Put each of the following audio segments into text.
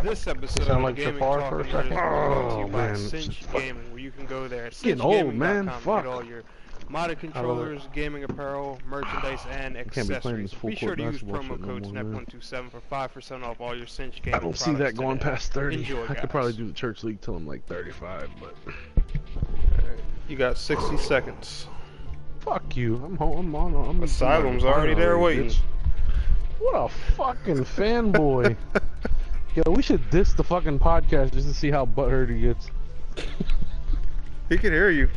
This episode sound of like Gaming Jafar Talk for a and second. Nerdism is brought to you Oh, by man. Cinch Gaming, where you can go there at Getting old, man. cinchgaming.com to Fuck. get all your modded controllers, gaming apparel, merchandise, and Can't be playing accessories. this full Be sure court to use basketball promo shit no code more, man. SNEP127 for 5% off all your Cinch I Gaming don't see products that going today. past 30. Enjoy, I guys. could probably do the church league till I'm like 35, but You got 60 seconds. fuck you. I'm Asylum's already there waiting. Bitch. What a fucking fanboy. Yo, we should diss the fucking podcast just to see how butthurt he gets. He can hear you.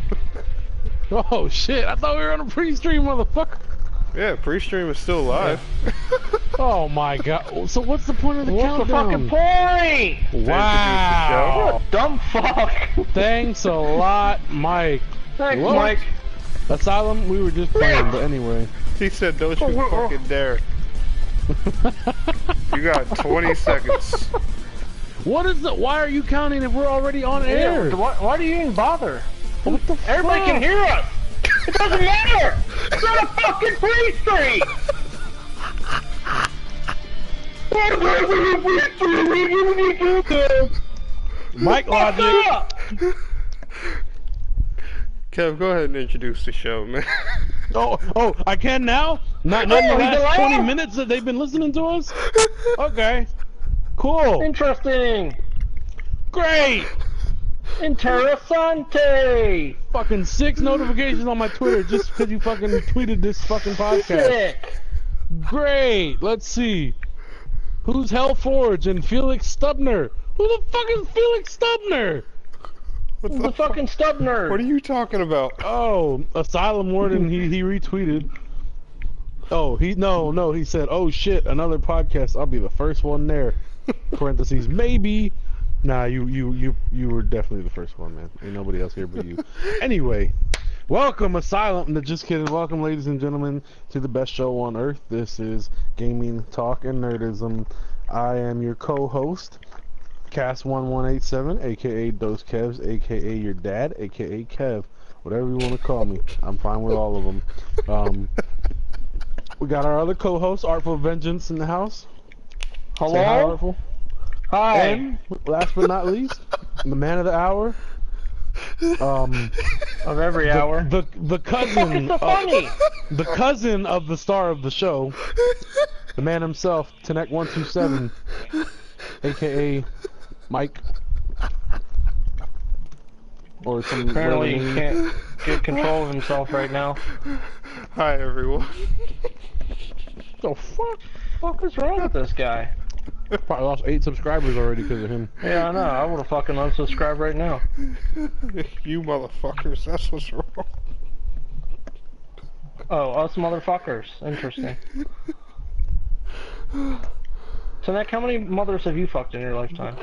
Oh shit, I thought we were on a pre-stream, motherfucker. Yeah, pre-stream is still live. Oh my god. So what's the point of the What's countdown? the fucking point? Wow. What a dumb fuck. Thanks a lot, Mike. Thanks, What? Mike. Asylum, we were just playing, but anyway. He said, don't you fucking dare. You got 20 seconds. What is the? Why are you counting if we're already on air? Yeah, why do you even bother? What the Everybody fuck? can hear us. It doesn't matter. It's not a fucking pre-stream. Mike Logic. Kev, go ahead and introduce the show, man. Oh, I can now? Not in the last 20 minutes that they've been listening to us? Okay. Cool. Interesting. Great. Interessante. Fucking 6 notifications on my Twitter just because you fucking tweeted this fucking podcast. Sick. Great. Let's see. Who's Hellforge and Felix Stubner? Who the fuck is Felix Stubner? What The fucking stub nerd. What are you talking about? Oh, Asylum Warden, he retweeted. Oh, he said, oh shit, another podcast, I'll be the first one there. Parentheses, maybe. Nah, you were definitely the first one, man. Ain't nobody else here but you. Anyway, welcome Asylum, no, just kidding, welcome ladies and gentlemen to the best show on earth. This is Gaming Talk and Nerdism. I am your co-host, Cast1187, aka Dose Kevs, aka your dad, aka Kev, whatever you want to call me. I'm fine with all of them. We got our other co-host, Artful Vengeance, in the house. Hello? Say hi, Artful. Hi. And last but not least, the man of the hour. Of every hour. The cousin. so funny? The cousin of the star of the show, the man himself, Tenek127, aka Mike. Or some. Apparently he can't get control of himself right now. Hi, everyone. The fuck? What is wrong with this guy? Probably lost 8 subscribers already because of him. Yeah, I know. I would have fucking unsubscribed right now. You motherfuckers, that's what's wrong. Oh, us motherfuckers. Interesting. So, Nick, how many mothers have you fucked in your lifetime?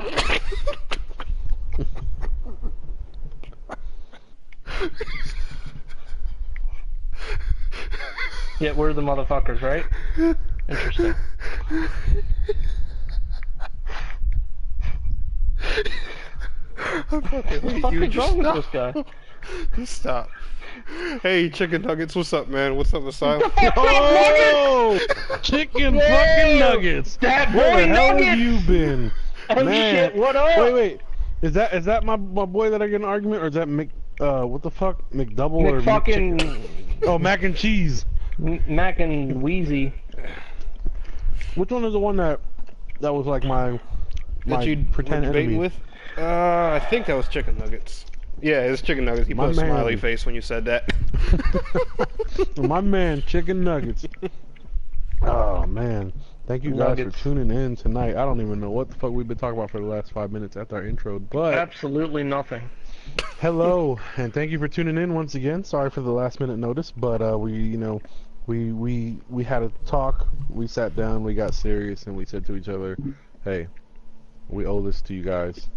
Yeah, we're the motherfuckers, right? Interesting. I fucking hate What you. the fuck is wrong with Just this guy? stop. Just stop. Hey, Chicken Nuggets, what's up, man? What's up, Asylum? Oh! Chicken fucking nuggets! That Where boy the hell nuggets! have you been? Oh Man. shit, what up? Wait. Is that my boy that I get in an argument, or is that what the fuck? McDouble or McFucking Oh, mac and cheese. Mac and Wheezy. Which one is the one that was like my That you pretend were debating enemy? with? I think that was Chicken Nuggets. Yeah, it's Chicken Nuggets. He My put a man. smiley face when you said that. My man, chicken nuggets. Oh man, thank you guys Nuggets. for tuning in tonight. I don't even know what the fuck we've been talking about for the last 5 minutes after our intro, but Absolutely nothing. hello and thank you for tuning in once again. Sorry for the last minute notice, but we had a talk. We sat down, we got serious, and we said to each other, "Hey, we owe this to you guys.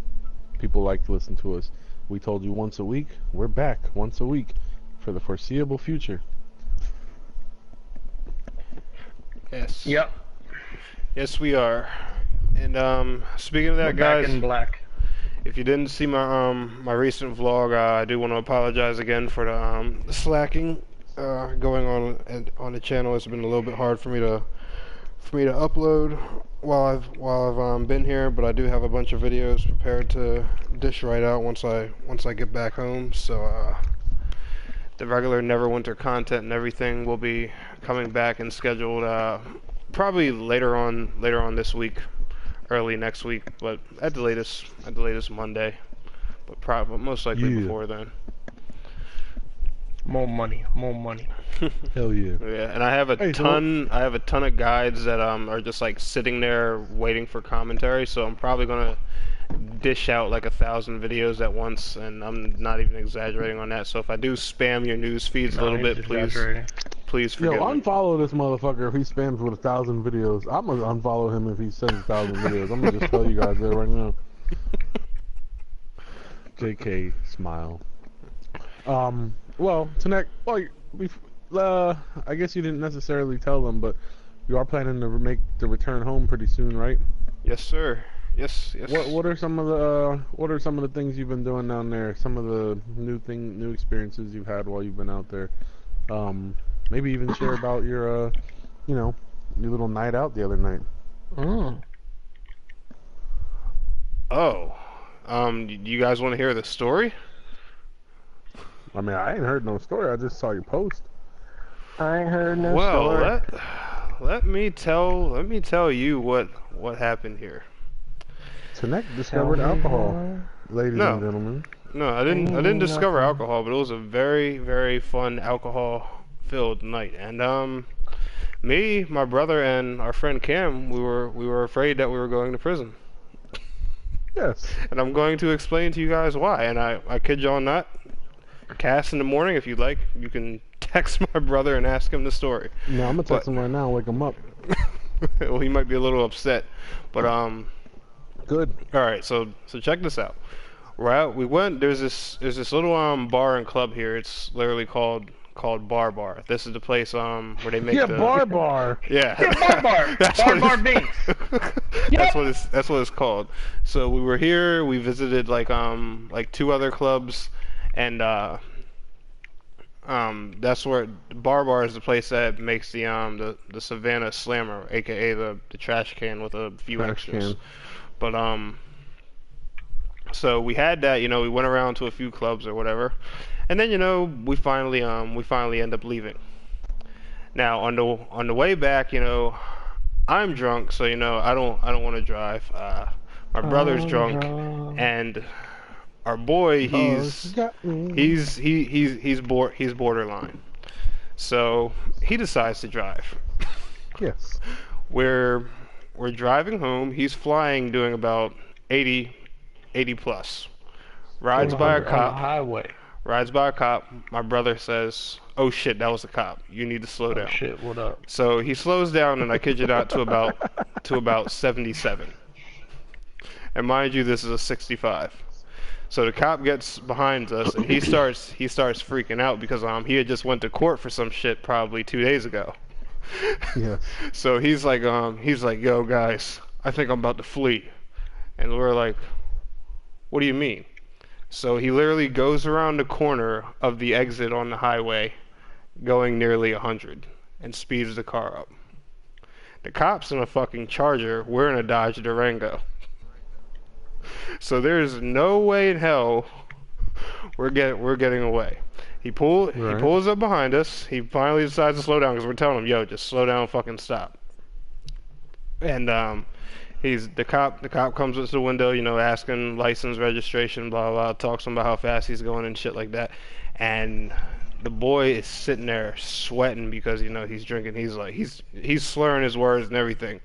People like to listen to us. We told you once a week. We're back once a week for the foreseeable future." Yes. Yep. Yes, we are. And speaking of that, We're guys, back in black. if you didn't see my recent vlog, I do want to apologize again for the slacking going on the channel. It's been a little bit hard for me to upload. while I've been here, but I do have a bunch of videos prepared to dish right out once I get back home. So the regular Neverwinter content and everything will be coming back and scheduled probably later on this week, early next week, but at the latest Monday, but probably most likely before then. More money, more money. Hell yeah. Yeah, and I have a ton of guides that are just like sitting there waiting for commentary, so I'm probably gonna dish out like 1,000 videos at once, and I'm not even exaggerating on that. So if I do spam your news feeds a little bit, please forgive me. Unfollow this motherfucker if he spams with 1,000 videos. I'm gonna unfollow him if he sends 1,000 videos. I'm gonna just tell you guys that right now. JK, smile. Well, Tanek, I guess you didn't necessarily tell them, but you are planning to make the return home pretty soon, right? Yes, sir. Yes. What are some of the things you've been doing down there? Some of the new experiences you've had while you've been out there. Maybe even share about your your little night out the other night. Oh, you guys want to hear the story? I mean, I ain't heard no story. I just saw your post. I ain't heard no story. story. Well, let me tell you what happened here. Tanek discovered alcohol, ladies and gentlemen. No, I didn't discover alcohol, but it was a very, very fun alcohol-filled night. And me, my brother, and our friend Cam, we were afraid that we were going to prison. Yes. And I'm going to explain to you guys why. And I kid y'all not. Cass, in the morning, if you'd like, you can text my brother and ask him the story. No, I'm gonna text him right now, wake him up. Well, he might be a little upset, but good. All right, so check this out. Right, we went. There's this little bar and club here. It's literally called Bar. This is the place where they make Bar. Yeah. Bar. Bar Binks. That's what it's called. So we were here. We visited like 2 other clubs. And that's where Bar is the place that makes the Savannah Slammer, aka the trash can with a few extras. But so we had that, we went around to a few clubs or whatever, and then we finally end up leaving. Now on the way back, I'm drunk, so I don't want to drive. My brother's drunk, and our boy, he's borderline. So he decides to drive. Yes. We're driving home. He's flying, doing about 80 plus. Rides by a cop. On the highway. Rides by a cop. My brother says, "Oh shit, that was a cop. You need to slow down." Oh shit, what up? So he slows down, and I kid you not, to about 77. And mind you, this is a 65. So the cop gets behind us, and he starts freaking out because he had just went to court for some shit probably 2 days ago. Yeah. So he's like, "Yo, guys, I think I'm about to flee," and we're like, "What do you mean?" So he literally goes around the corner of the exit on the highway, going nearly 100, and speeds the car up. The cop's in a fucking Charger. We're in a Dodge Durango. So there's no way in hell we're getting away. He pulls up behind us. He finally decides to slow down because we're telling him, "Yo, just slow down, fucking stop." And the cop comes up to the window, asking license, registration, blah blah, talks to him about how fast he's going and shit like that. And the boy is sitting there sweating because he's drinking. He's like he's slurring his words and everything.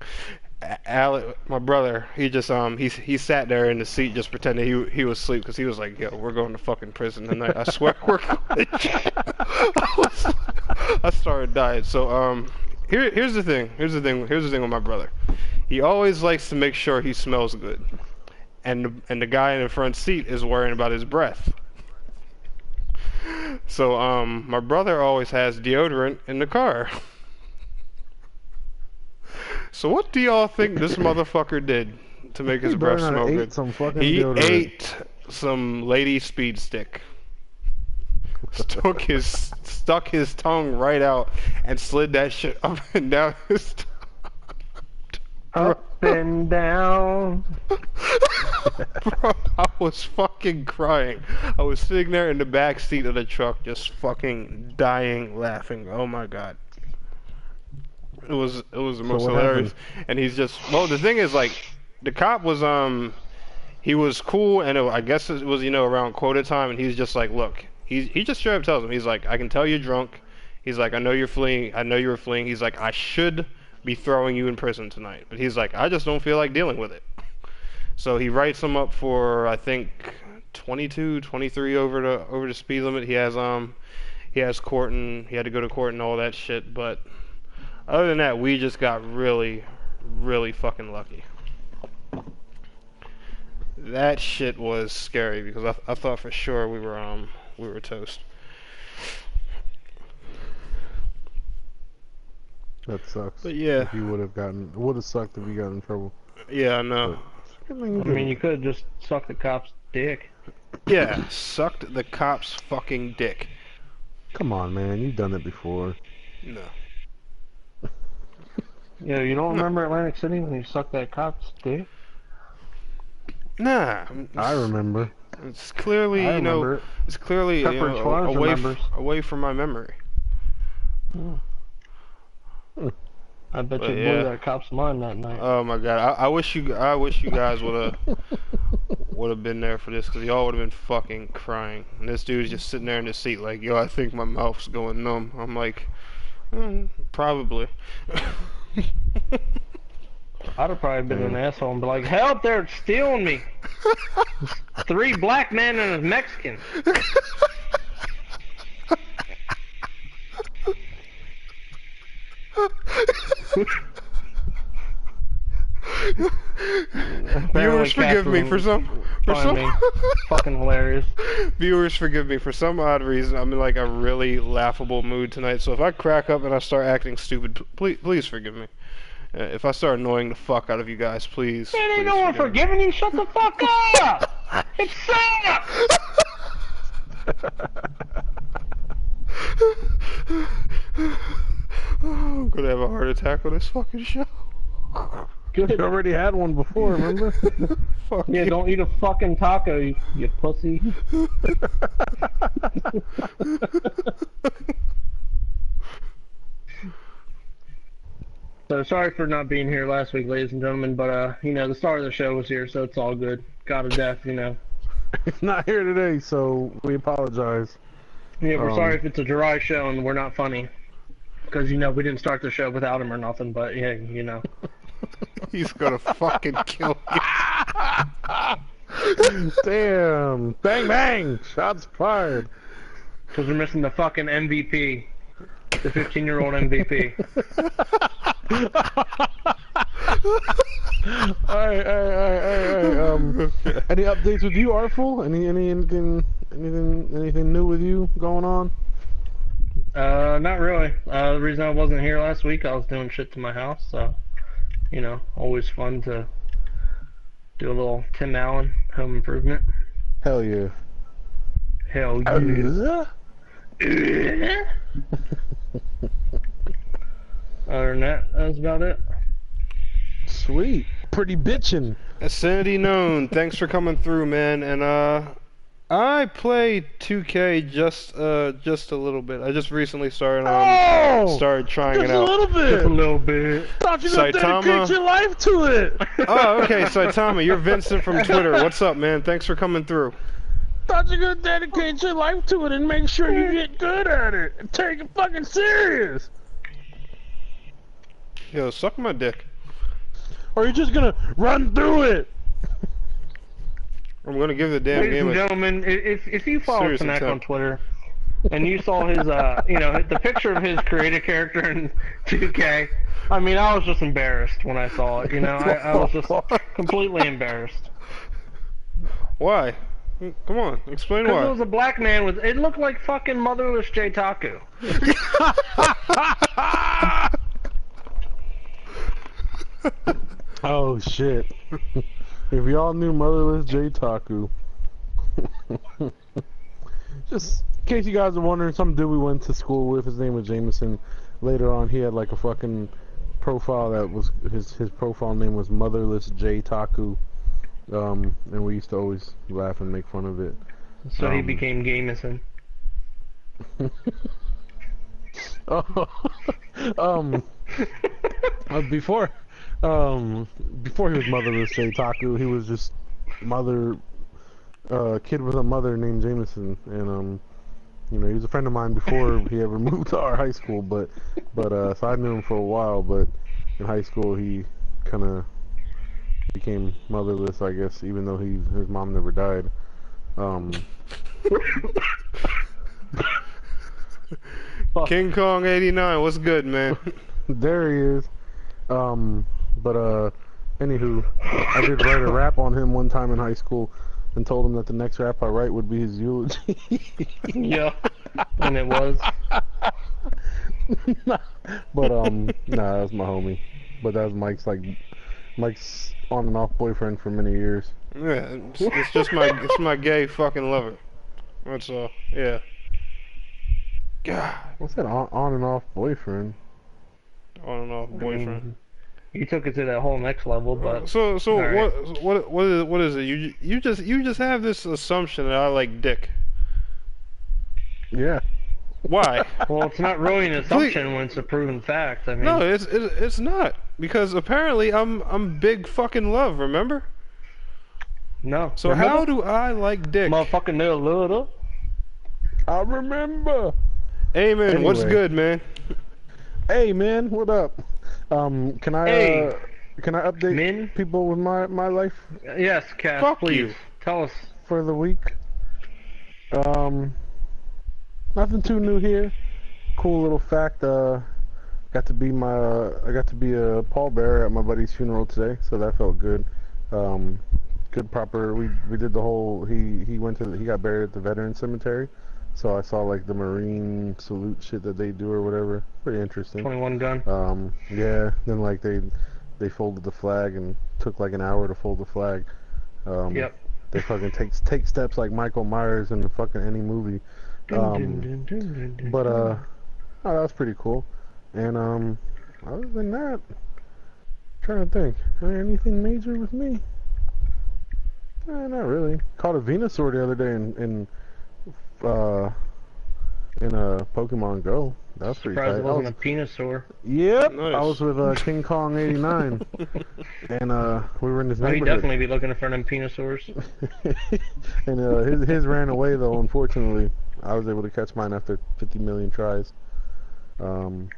Alec, my brother, he just he sat there in the seat just pretending he was asleep because he was like, "Yo, we're going to fucking prison tonight. I swear we're going." I started dying. So here's the thing with my brother. He always likes to make sure he smells good, and the guy in the front seat is worrying about his breath. So my brother always has deodorant in the car. So what do y'all think this motherfucker did to make his breath smell good? He ate some lady speed stick. Stuck his tongue right out and slid that shit up and down his tongue. Up and down. Bro, I was fucking crying. I was sitting there in the back seat of the truck just fucking dying laughing. Oh my god. It was the So most what hilarious. happened? And he's just, well, the thing is, like, the cop was he was cool, and I guess it was, around quota time, and he's just like, look, he just straight up tells him, he's like, I can tell you're drunk. He's like, I know you're fleeing. I know you were fleeing. He's like, I should be throwing you in prison tonight, but he's like, I just don't feel like dealing with it. So he writes him up for, I think, 22, 23 over the speed limit. He has court, and he had to go to court and all that shit. But other than that, we just got really, really fucking lucky. That shit was scary because I thought for sure we were toast. That sucks. But yeah. If you it would have sucked if you got in trouble. Yeah, I know. But, good thing you I mean, didn't. you could have just sucked the cop's dick. Yeah, sucked the cop's fucking dick. Come on, man. You've done it before. No. Yeah, you don't remember Atlantic City when you sucked that cop's dick? Nah. I remember. It's clearly, I remember it. it's clearly Pepperidge Farms remembers. away from my memory. I bet But you yeah. blew that cop's mind that night. Oh my god, I wish you guys would have been there for this, because y'all would have been fucking crying. And this dude's just sitting there in the seat like, yo, I think my mouth's going numb. I'm like, probably. I'd have probably been an asshole and be like, help, they're stealing me. 3 black men and a Mexican. Viewers, forgive me for some fucking hilarious. Viewers, forgive me for some odd reason. I'm in like a really laughable mood tonight. So if I crack up and I start acting stupid, please forgive me. If I start annoying the fuck out of you guys, please. Man, ain't please no one forgive me. forgiving you. Shut the fuck up. It sucks. I'm gonna have a heart attack on this fucking show. You already had one before, remember? Fuck Yeah, you. don't eat a fucking taco, you pussy. So sorry for not being here last week, ladies and gentlemen, but the star of the show was here, so it's all good. God of death, He's not here today, so we apologize. Yeah, we're sorry if it's a dry show and we're not funny. Because, we didn't start the show without him or nothing, but yeah, He's gonna fucking kill you. Damn! Bang bang! Shots fired. Because we're missing the fucking MVP. The 15-year-old MVP. Alright. Any updates with you, Artful? Anything new with you going on? Not really. The reason I wasn't here last week, I was doing shit to my house, so, always fun to do a little Tim Allen home improvement. Hell yeah. Hell yeah. Other than that, that was about it. Sweet. Pretty bitchin'. Acidity known. Thanks for coming through, man. And I play 2K just a little bit. I just recently started trying it out. Just a little bit. Thought you were gonna Saitama. dedicate your life to it. Oh, okay, Saitama, you're Vincent from Twitter. What's up, man? Thanks for coming through. Thought you were gonna dedicate your life to it and make sure you get good at it and take it fucking serious. Yo, suck my dick. Or you're just gonna run through it. I'm gonna give the damn Ladies game and a... gentlemen, if you follow Serious Tanak on attempt. Twitter, and you saw his, the picture of his creative character in 2K, I mean, I was just embarrassed when I saw it, I was just completely embarrassed. Why? Come on, explain Because it why. was a black man with, it looked like fucking motherless J Taku. Oh shit. If y'all knew Motherless J Taku. Just in case you guys are wondering, some dude we went to school with, his name was Jameson. Later on he had like a fucking profile that was his profile name was Motherless J Taku. And we used to always laugh and make fun of it. So he became Gamison. Oh, before he was Motherless J Taku, he was just kid with a mother named Jameson, and you know, he was a friend of mine before he ever moved to our high school, but so I knew him for a while, but in high school he kind of became motherless, I guess, even though his mom never died. King Kong 89, what's good, man? There he is. Anywho, I did write a rap on him one time in high school and told him that the next rap I write would be his eulogy. Yeah, and it was. But nah, that's my homie. But that was Mike's on and off boyfriend for many years. Yeah, it's just my gay fucking lover. That's all. Yeah. God. What's that on and off boyfriend? On and off boyfriend. You took it to that whole next level, but So right. what is it? You just have this assumption that I like dick. Yeah. Why? Well, it's not really an assumption when it's a proven fact. I mean, No, it's not, because apparently I'm big fucking love. Remember? no. So how do I like dick? Motherfucking little. I remember. Hey man, what's Anyway. good, man? Hey man, what up? Can I Hey. Can I update Min? people with my life Yes, Cass, Fuck please you. tell us. for the week? Nothing too new here. Cool little fact. I got to be a pallbearer at my buddy's funeral today, so that felt good. Good proper. We did the whole. He got buried at the veteran cemetery, so I saw like the Marine salute shit that they do or whatever. Pretty interesting. 21 gun. Yeah. Then like they folded the flag and took like an hour to fold the flag. Yep. They fucking take steps like Michael Myers in the fucking any movie. But oh, that was pretty cool. And other than that, trying to think, anything major with me? Not really. Caught a Venusaur the other day in a Pokemon Go. That was pretty Surprised tight. it wasn't a Penosaur. Yep, Nice. I was with King Kong 89, and we were in this Oh, he'd neighborhood. definitely be looking for them Penosaurs. And his ran away though. Unfortunately, I was able to catch mine after 50 million tries. About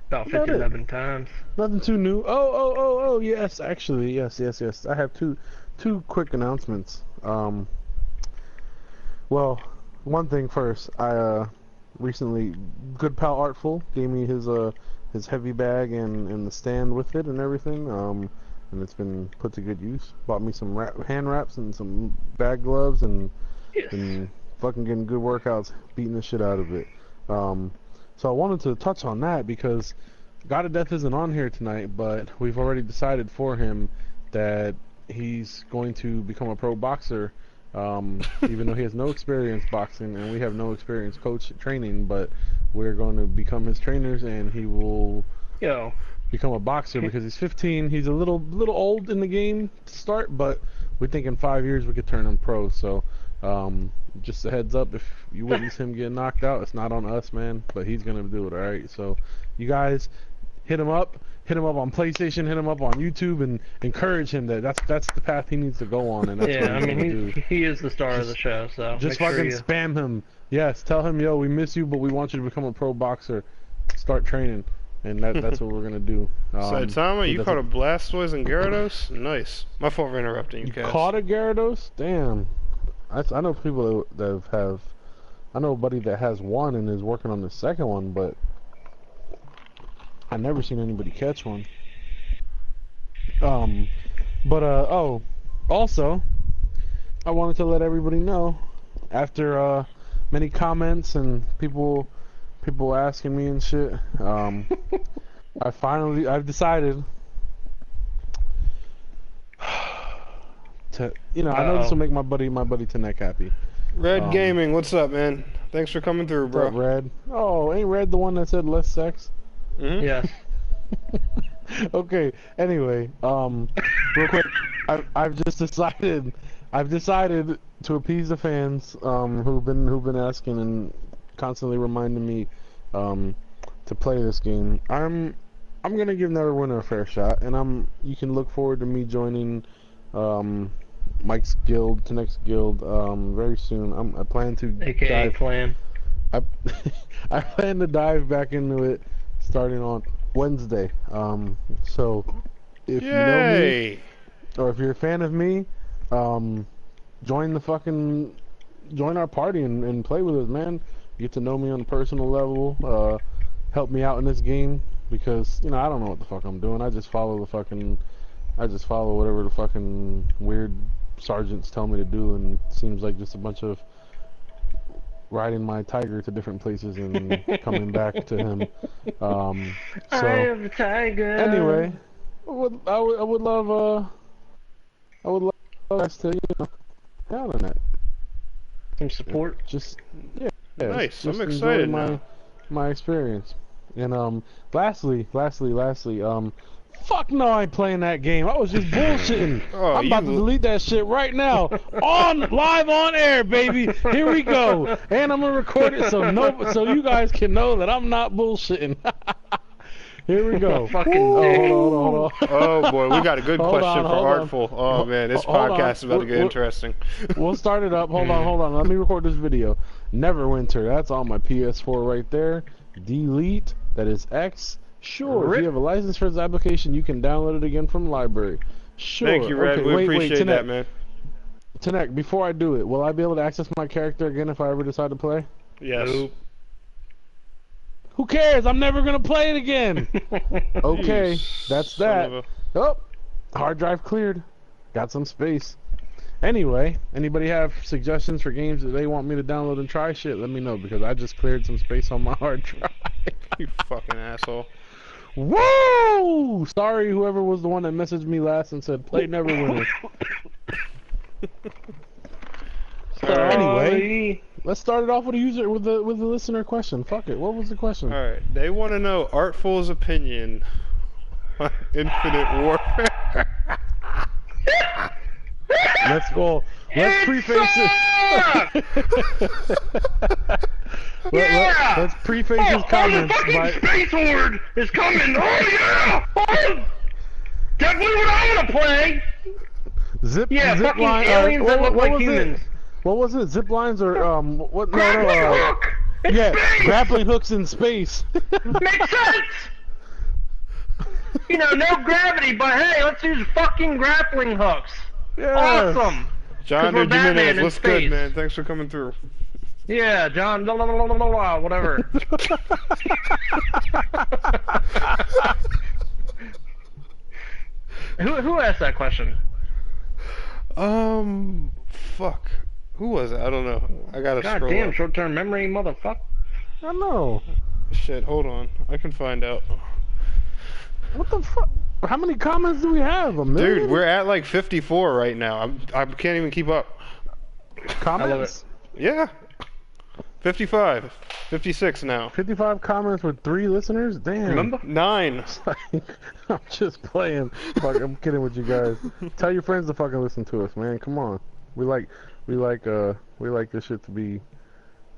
About 57 times. Nothing too new. Oh, yes, actually, yes. I have two quick announcements. Well, one thing first. I recently, good pal Artful gave me his heavy bag and the stand with it and everything. And it's been put to good use. Bought me some hand wraps and some bag gloves and Yes. been fucking getting good workouts, beating the shit out of it. So I wanted to touch on that because God of Death isn't on here tonight, but we've already decided for him that he's going to become a pro boxer, even though he has no experience boxing and we have no experience training, but we're going to become his trainers and he will Yo, become a boxer because he's 15. He's a little old in the game to start, but we think in 5 years we could turn him pro. So just a heads up, if you witness him get knocked out, it's not on us, man, but he's gonna do it. All right, so you guys hit him up on PlayStation, hit him up on YouTube, and encourage him that's the path he needs to go on, and that's what yeah, I he's gonna mean, do. he is the star of the show, so Just make sure fucking you... spam him. Yes, tell him, yo, we miss you, but we want you to become a pro boxer. Start training, and that's what we're gonna do. Saitama, you that's caught it. a Blastoise and Gyarados? Nice. My fault for interrupting you, Cass. Caught a Gyarados? Damn. I know people that have. I know a buddy that has one and is working on the second one, but I never seen anybody catch one. Oh, also, I wanted to let everybody know, after many comments and people asking me and shit, I've decided to, I know this will make my buddy Tanek happy. Red Gaming, what's up, man? Thanks for coming through, What's up, bro. Red? Oh, ain't Red the one that said less sex? Mhm. Yes. Okay. Anyway, real quick, I've decided to appease the fans, who've been asking and constantly reminding me, to play this game. I'm gonna give Neverwinter a fair shot, and you can look forward to me joining, Mike's guild, next guild, very soon. I plan to AKA dive. clan. I I plan to dive back into it starting on Wednesday. So if you know me, Yay! or if you're a fan of me, join our party and play with us, man. Get to know me on a personal level. Help me out in this game because I don't know what the fuck I'm doing. I just follow whatever the fucking weird sergeants tell me to do, and it seems like just a bunch of riding my tiger to different places and coming back to him. I So am a tiger. anyway, I would love us to down on that. Some support. Just yeah, Nice. Just I'm enjoy excited now. my experience. And lastly, fuck no, I ain't playing that game. I was just bullshitting. Oh, I'm about to delete that shit right now. Live on air, baby. Here we go. And I'm gonna record it so you guys can know that I'm not bullshitting. Here we go. Fucking dick. Hold on. Oh boy, we got a good Hold question on, for hold on. Artful. Oh man, this Hold on. podcast is about to get interesting. We'll start it up. Hold on. Let me record this video. Neverwinter. That's on my PS4 right there. Delete. That is X. Sure. If you have a license for this application, you can download it again from the library. Sure. Thank you, Red. Okay, We wait, appreciate that, man. Tanek, before I do it, will I be able to access my character again if I ever decide to play? Yes. Nope. Who cares? I'm never gonna play it again. Okay, You that's son that. of Oh, hard drive cleared. Got some space. Anyway, anybody have suggestions for games that they want me to download and try? Shit, let me know because I just cleared some space on my hard drive. You fucking asshole. Woo! Sorry, whoever was the one that messaged me last and said play Neverwinter. Alright. Anyway, let's start it off with the listener question. Fuck it. What was the question? Alright. They want to know Artful's opinion on Infinite Warfare. Let's go. Let's preface it. Let's preface his comments by. Space Horde is coming! Oh yeah! Oh! Definitely what I want to play! Zip Fucking line. aliens that look like humans. What was it? Zip lines or what? Grappling hook! In space! grappling hooks in space. Makes sense! No gravity, but hey, let's use fucking grappling hooks. Yes. Awesome! John 'Cause we're Jimenez, Batman in what's good, space. man? Thanks for coming through. Yeah, John, blah, blah, blah, blah, blah, blah, whatever. Who asked that question? Fuck. Who was it? I don't know. I gotta God scroll damn, up. short-term memory, motherfucker. I know. Shit, hold on. I can find out. What the fuck? How many comments do we have? A million? Dude, we're at like 54 right now. I can't even keep up. comments. Yeah. 55. 56 now. 55 comments with 3 listeners. Damn. Remember? 9. I'm just playing. Fuck, I'm kidding with you guys. Tell your friends to fucking listen to us, man. Come on. We like this shit to be,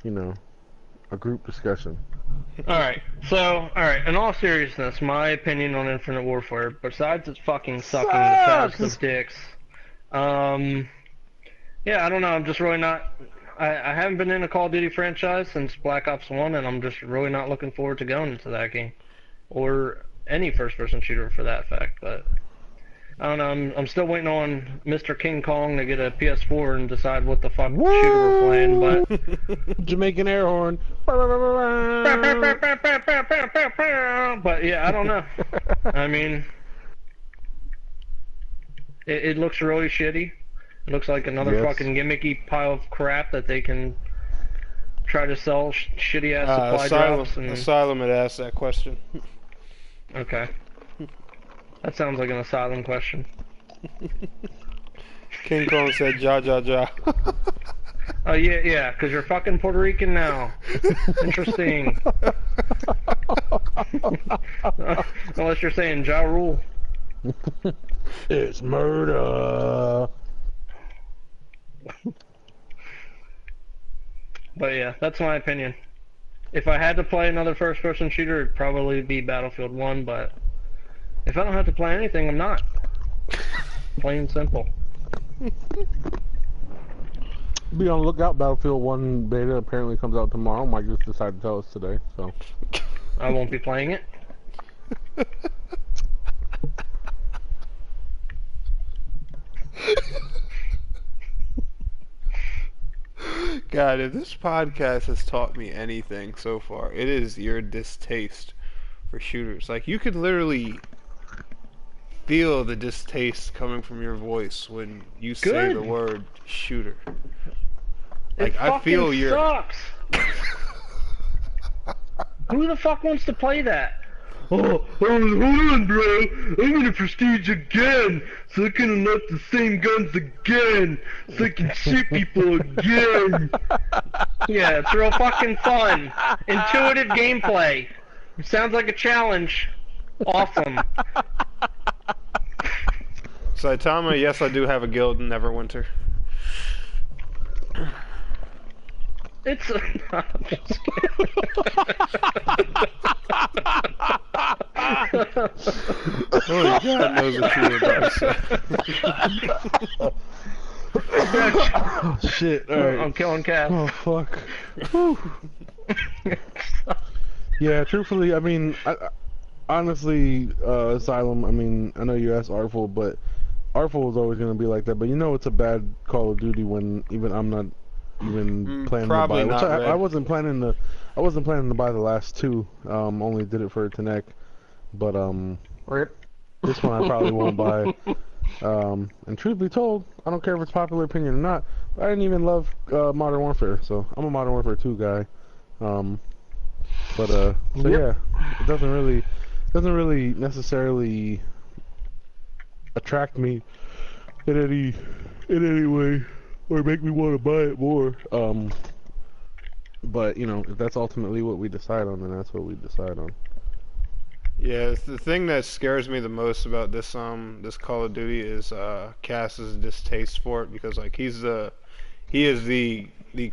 a group discussion. Alright, in all seriousness, my opinion on Infinite Warfare, besides it's fucking sucking the fattest of dicks, yeah, I don't know, I'm just really not, I haven't been in a Call of Duty franchise since Black Ops 1, and I'm just really not looking forward to going into that game. Or any first-person shooter for that fact, but I don't know, I'm still waiting on Mr. King Kong to get a PS4 and decide what the fuck shooter we're playing, but... Jamaican air horn. But yeah, I don't know. I mean, it looks really shitty. It looks like another fucking gimmicky pile of crap that they can try to sell shitty ass supply drops. And... Asylum had asked that question. Okay. That sounds like an asylum question. King Kong said ja ja ja. Oh yeah, because you're fucking Puerto Rican now. Interesting. Unless you're saying Ja Rule. It's murder. But yeah, that's my opinion. If I had to play another first-person shooter, it'd probably be Battlefield 1, but if I don't have to play anything, I'm not. Plain and simple. Be on the lookout. Battlefield 1 beta apparently comes out tomorrow. Mike just decided to tell us today, so. I won't be playing it. God, if this podcast has taught me anything so far, it is your distaste for shooters. Like, you could literally feel the distaste coming from your voice when you say the word shooter. Like, It I feel fucking your... sucks. Who the fuck wants to play that? Oh, hold on, bro. I'm gonna prestige again, so I can unlock the same guns again, so I can shoot people again. Yeah, it's real fucking fun. Intuitive gameplay. It sounds like a challenge. Awesome. Saitama, yes, I do have a guild in Neverwinter. It's I'm just kidding. Only God knows what you were about to say. Oh, shit. Alright. I'm killing cats. Oh, fuck. Whew. Yeah, truthfully, I mean, honestly, Asylum, I mean, I know you asked Artful, but Artful is always going to be like that. But you know it's a bad Call of Duty when even I'm not even planning to buy it. Which I wasn't planning to buy the last two. Only did it for Tanek. But this one I probably won't buy. And truth be told, I don't care if it's popular opinion or not. But I didn't even love Modern Warfare, so I'm a Modern Warfare 2 guy. So yeah, it doesn't really necessarily attract me in any way or make me want to buy it more. But you know, if that's ultimately what we decide on, then that's what we decide on. Yeah, the thing that scares me the most about this Call of Duty is Cass's distaste for it, because like he is the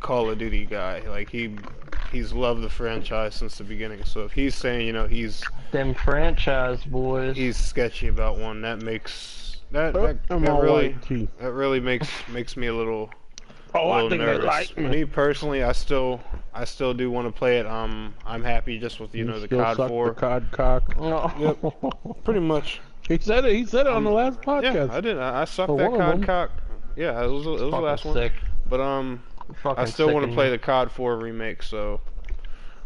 Call of Duty guy. Like he's loved the franchise since the beginning. So if he's saying, you know, them franchise boys, he's sketchy about one, that really makes me a little nervous. Like me personally, I still do want to play it. I'm happy just with the COD 4. The COD cock. Yep, pretty much. He said it on the last podcast. Yeah, I did. I sucked that COD cock. Yeah, it was the last one. Sick. But I still want to play the COD 4 remake. So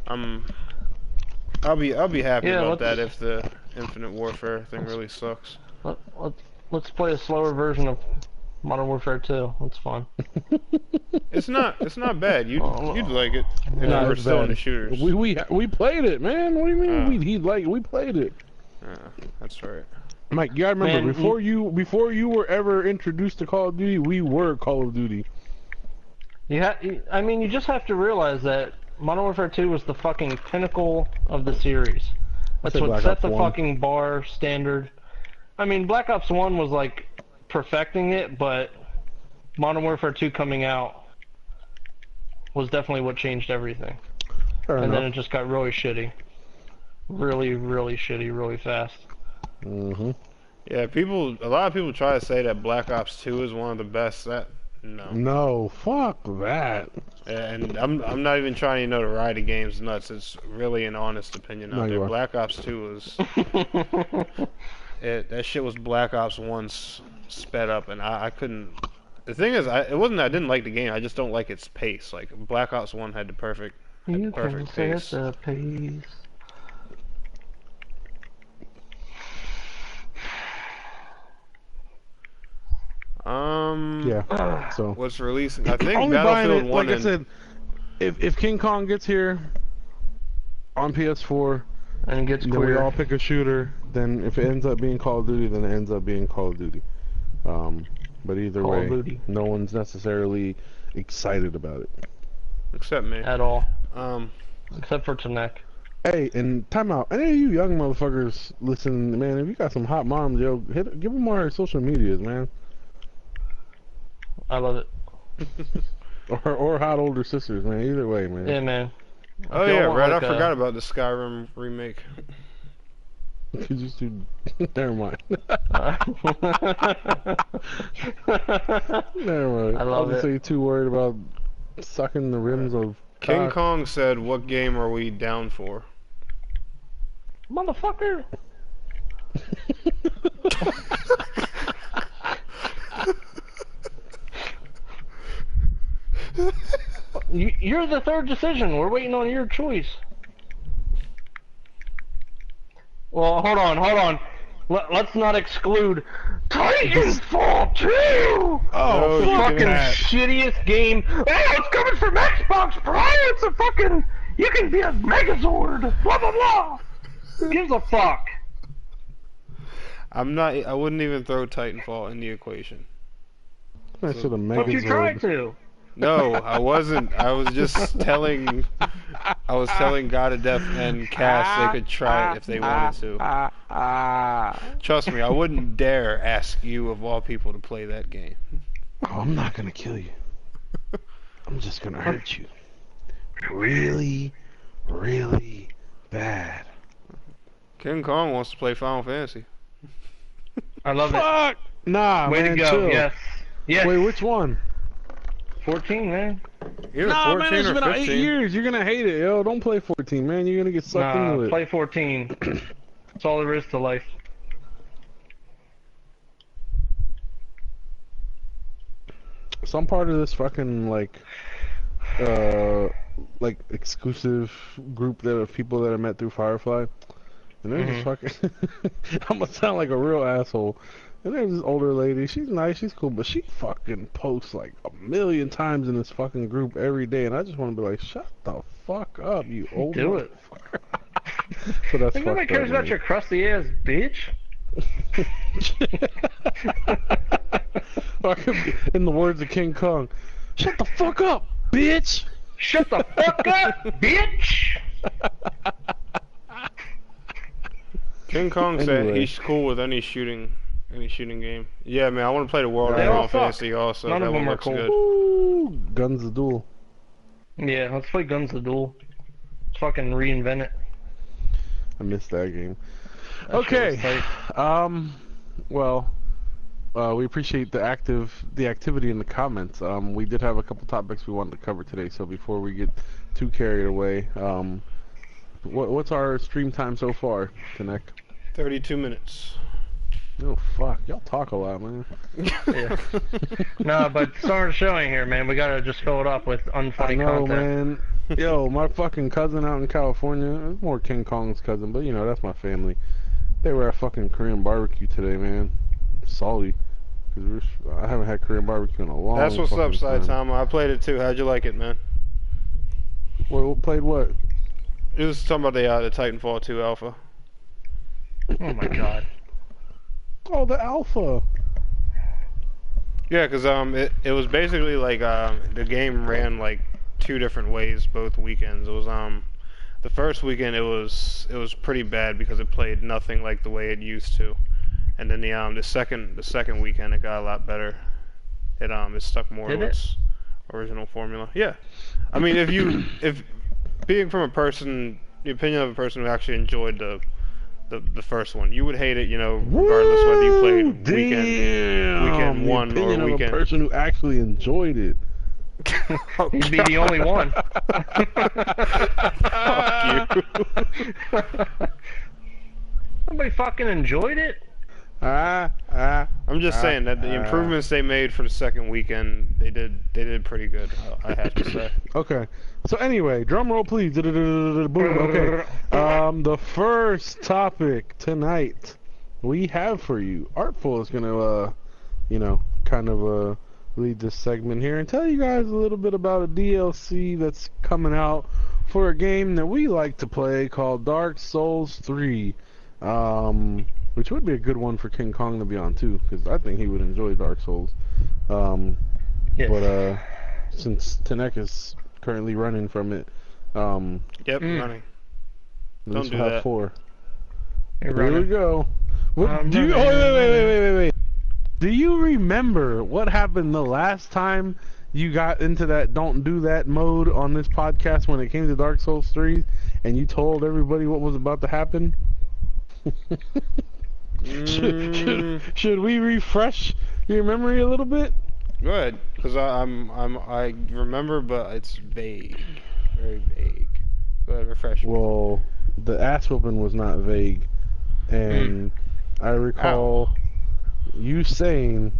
I'll be happy about that if the Infinite Warfare thing really sucks. Let's play a slower version of Modern Warfare 2. That's fun. It's not bad. You'd like it if you were still into shooters. We played it, man. What do you mean we played it? That's right. Mike, you gotta remember, before you were ever introduced to Call of Duty, we were Call of Duty. I mean, you just have to realize that Modern Warfare 2 was the fucking pinnacle of the series. That's what set the fucking bar standard. I mean, Black Ops 1 was like perfecting it, but Modern Warfare 2 coming out was definitely what changed everything. Then it just got really shitty. Really, really shitty, really fast. Mm-hmm. Yeah, a lot of people try to say that Black Ops 2 is one of the best. No, fuck that. And I'm not even trying to ride the game's nuts. It's really an honest opinion out there. Black Ops 2 was that shit was Black Ops 1's sped up, and I couldn't. The thing is, it wasn't that I didn't like the game. I just don't like its pace. Like Black Ops 1 had the perfect pace. The pace. Yeah. So what's releasing? I think Battlefield 1. Like I said, if King Kong gets here on PS4 and gets then queer, we all pick a shooter. Then if it ends up being Call of Duty, then it ends up being Call of Duty. But either way, no one's necessarily excited about it. Except me. At all. Except for Tanek. Hey, and time out. Any of you young motherfuckers listening, man, if you got some hot moms, yo, give them our social medias, man. I love it. Or hot older sisters, man. Either way, man. Yeah, man. Oh If y'all yeah, want, right. like, I forgot about the Skyrim remake. You just do. Never mind. Never mind. I love I'll just it. say too worried about sucking the rims of King cock. Kong said, "What game are we down for?" Motherfucker. You're the third decision. We're waiting on your choice. Well, hold on. Let's not exclude Titanfall 2! No, Oh, the you fucking cannot. shittiest game. Oh, it's coming from Xbox, bro! It's a fucking... You can be a Megazord! Blah, blah, blah! Who gives a fuck? I wouldn't even throw Titanfall in the equation. I should have But you tried to. No, I wasn't. I was just telling. I was telling God of Death and Cass they could try it if they wanted to. Trust me, I wouldn't dare ask you of all people to play that game. Oh, I'm not gonna kill you. I'm just gonna hurt you. Really, really bad. King Kong wants to play Final Fantasy. I love it. Fuck! Nah, Way man, to go, chill. yes. Yes. Wait, which one? 14, man. Either Nah, 14 man, it's or been 15. 8 years. You're gonna hate it, yo. Don't play 14, man. You're gonna get sucked into it. Play 14. That's all there is to life. Some part of this fucking like exclusive group of people that I met through Firefly, and there's this fucking. I'm gonna sound like a real asshole. And there's this older lady. She's nice. She's cool, but she fucking posts like 1,000,000 times in this fucking group every day, and I just want to be like, shut the fuck up, you old Do it. motherfucker. So that's Think nobody fucked cares up, about man. your crusty ass bitch. Fucking, in the words of King Kong, shut the fuck up, bitch. Shut the fuck up, bitch! King Kong said Anyway. he's cool with any shooting game. Yeah, man, I want to play the world of They all Final suck. Fantasy also. None That of one them are looks cool. good. Ooh, guns the duel. Yeah, let's play Guns the Duel. Let's fucking reinvent it. I missed that game. That shit was Okay. tight. Well, we appreciate the activity in the comments. We did have a couple topics we wanted to cover today, so before we get too carried away, what's our stream time so far, Tanek? 32 minutes. Oh fuck, y'all talk a lot, man. Yeah. No, but started showing here, man. We gotta just fill it up with unfunny I know, content. man. Yo, my fucking cousin out in California, it's more King Kong's cousin, but you know, that's my family. They were at fucking Korean barbecue today, man. Salty. Cause I haven't had Korean barbecue in a long That's what's up, fucking time. Saitama. I played it too. How'd you like it, man? Played what? It was talking about the Titanfall 2 alpha. Oh my god. Oh, the alpha. Yeah, because it was basically like the game ran like two different ways both weekends. It was the first weekend it was pretty bad because it played nothing like the way it used to, and then the second weekend it got a lot better. It stuck more Did to it? its original formula. Yeah, I mean if being from the opinion of a person who actually enjoyed the first one, you would hate it, you know, regardless whether you played weekend one the opinion or of weekend. a person who actually enjoyed it. Oh, He'd be the only one. Fuck you. Nobody fucking enjoyed it? I'm just saying that the improvements they made for the second weekend, they did pretty good. I have to say. Okay. So anyway, drum roll please. Boom. Okay. The first topic tonight we have for you. Artful is gonna kind of lead this segment here and tell you guys a little bit about a DLC that's coming out for a game that we like to play called Dark Souls 3. Which would be a good one for King Kong to be on too, because I think he would enjoy Dark Souls. Yes. But since Tanek is currently running from it, Yep, running. At Don't least do we'll have that. 4. You're Here we running. go. What, do you, running, oh, I'm wait. Do you remember what happened the last time you got into that don't do that mode on this podcast when it came to Dark Souls 3 and you told everybody what was about to happen? Should we refresh your memory a little bit? Go ahead, because I remember, but it's vague, very vague. Go ahead, refresh me. Well, the ass whooping was not vague, and I recall you saying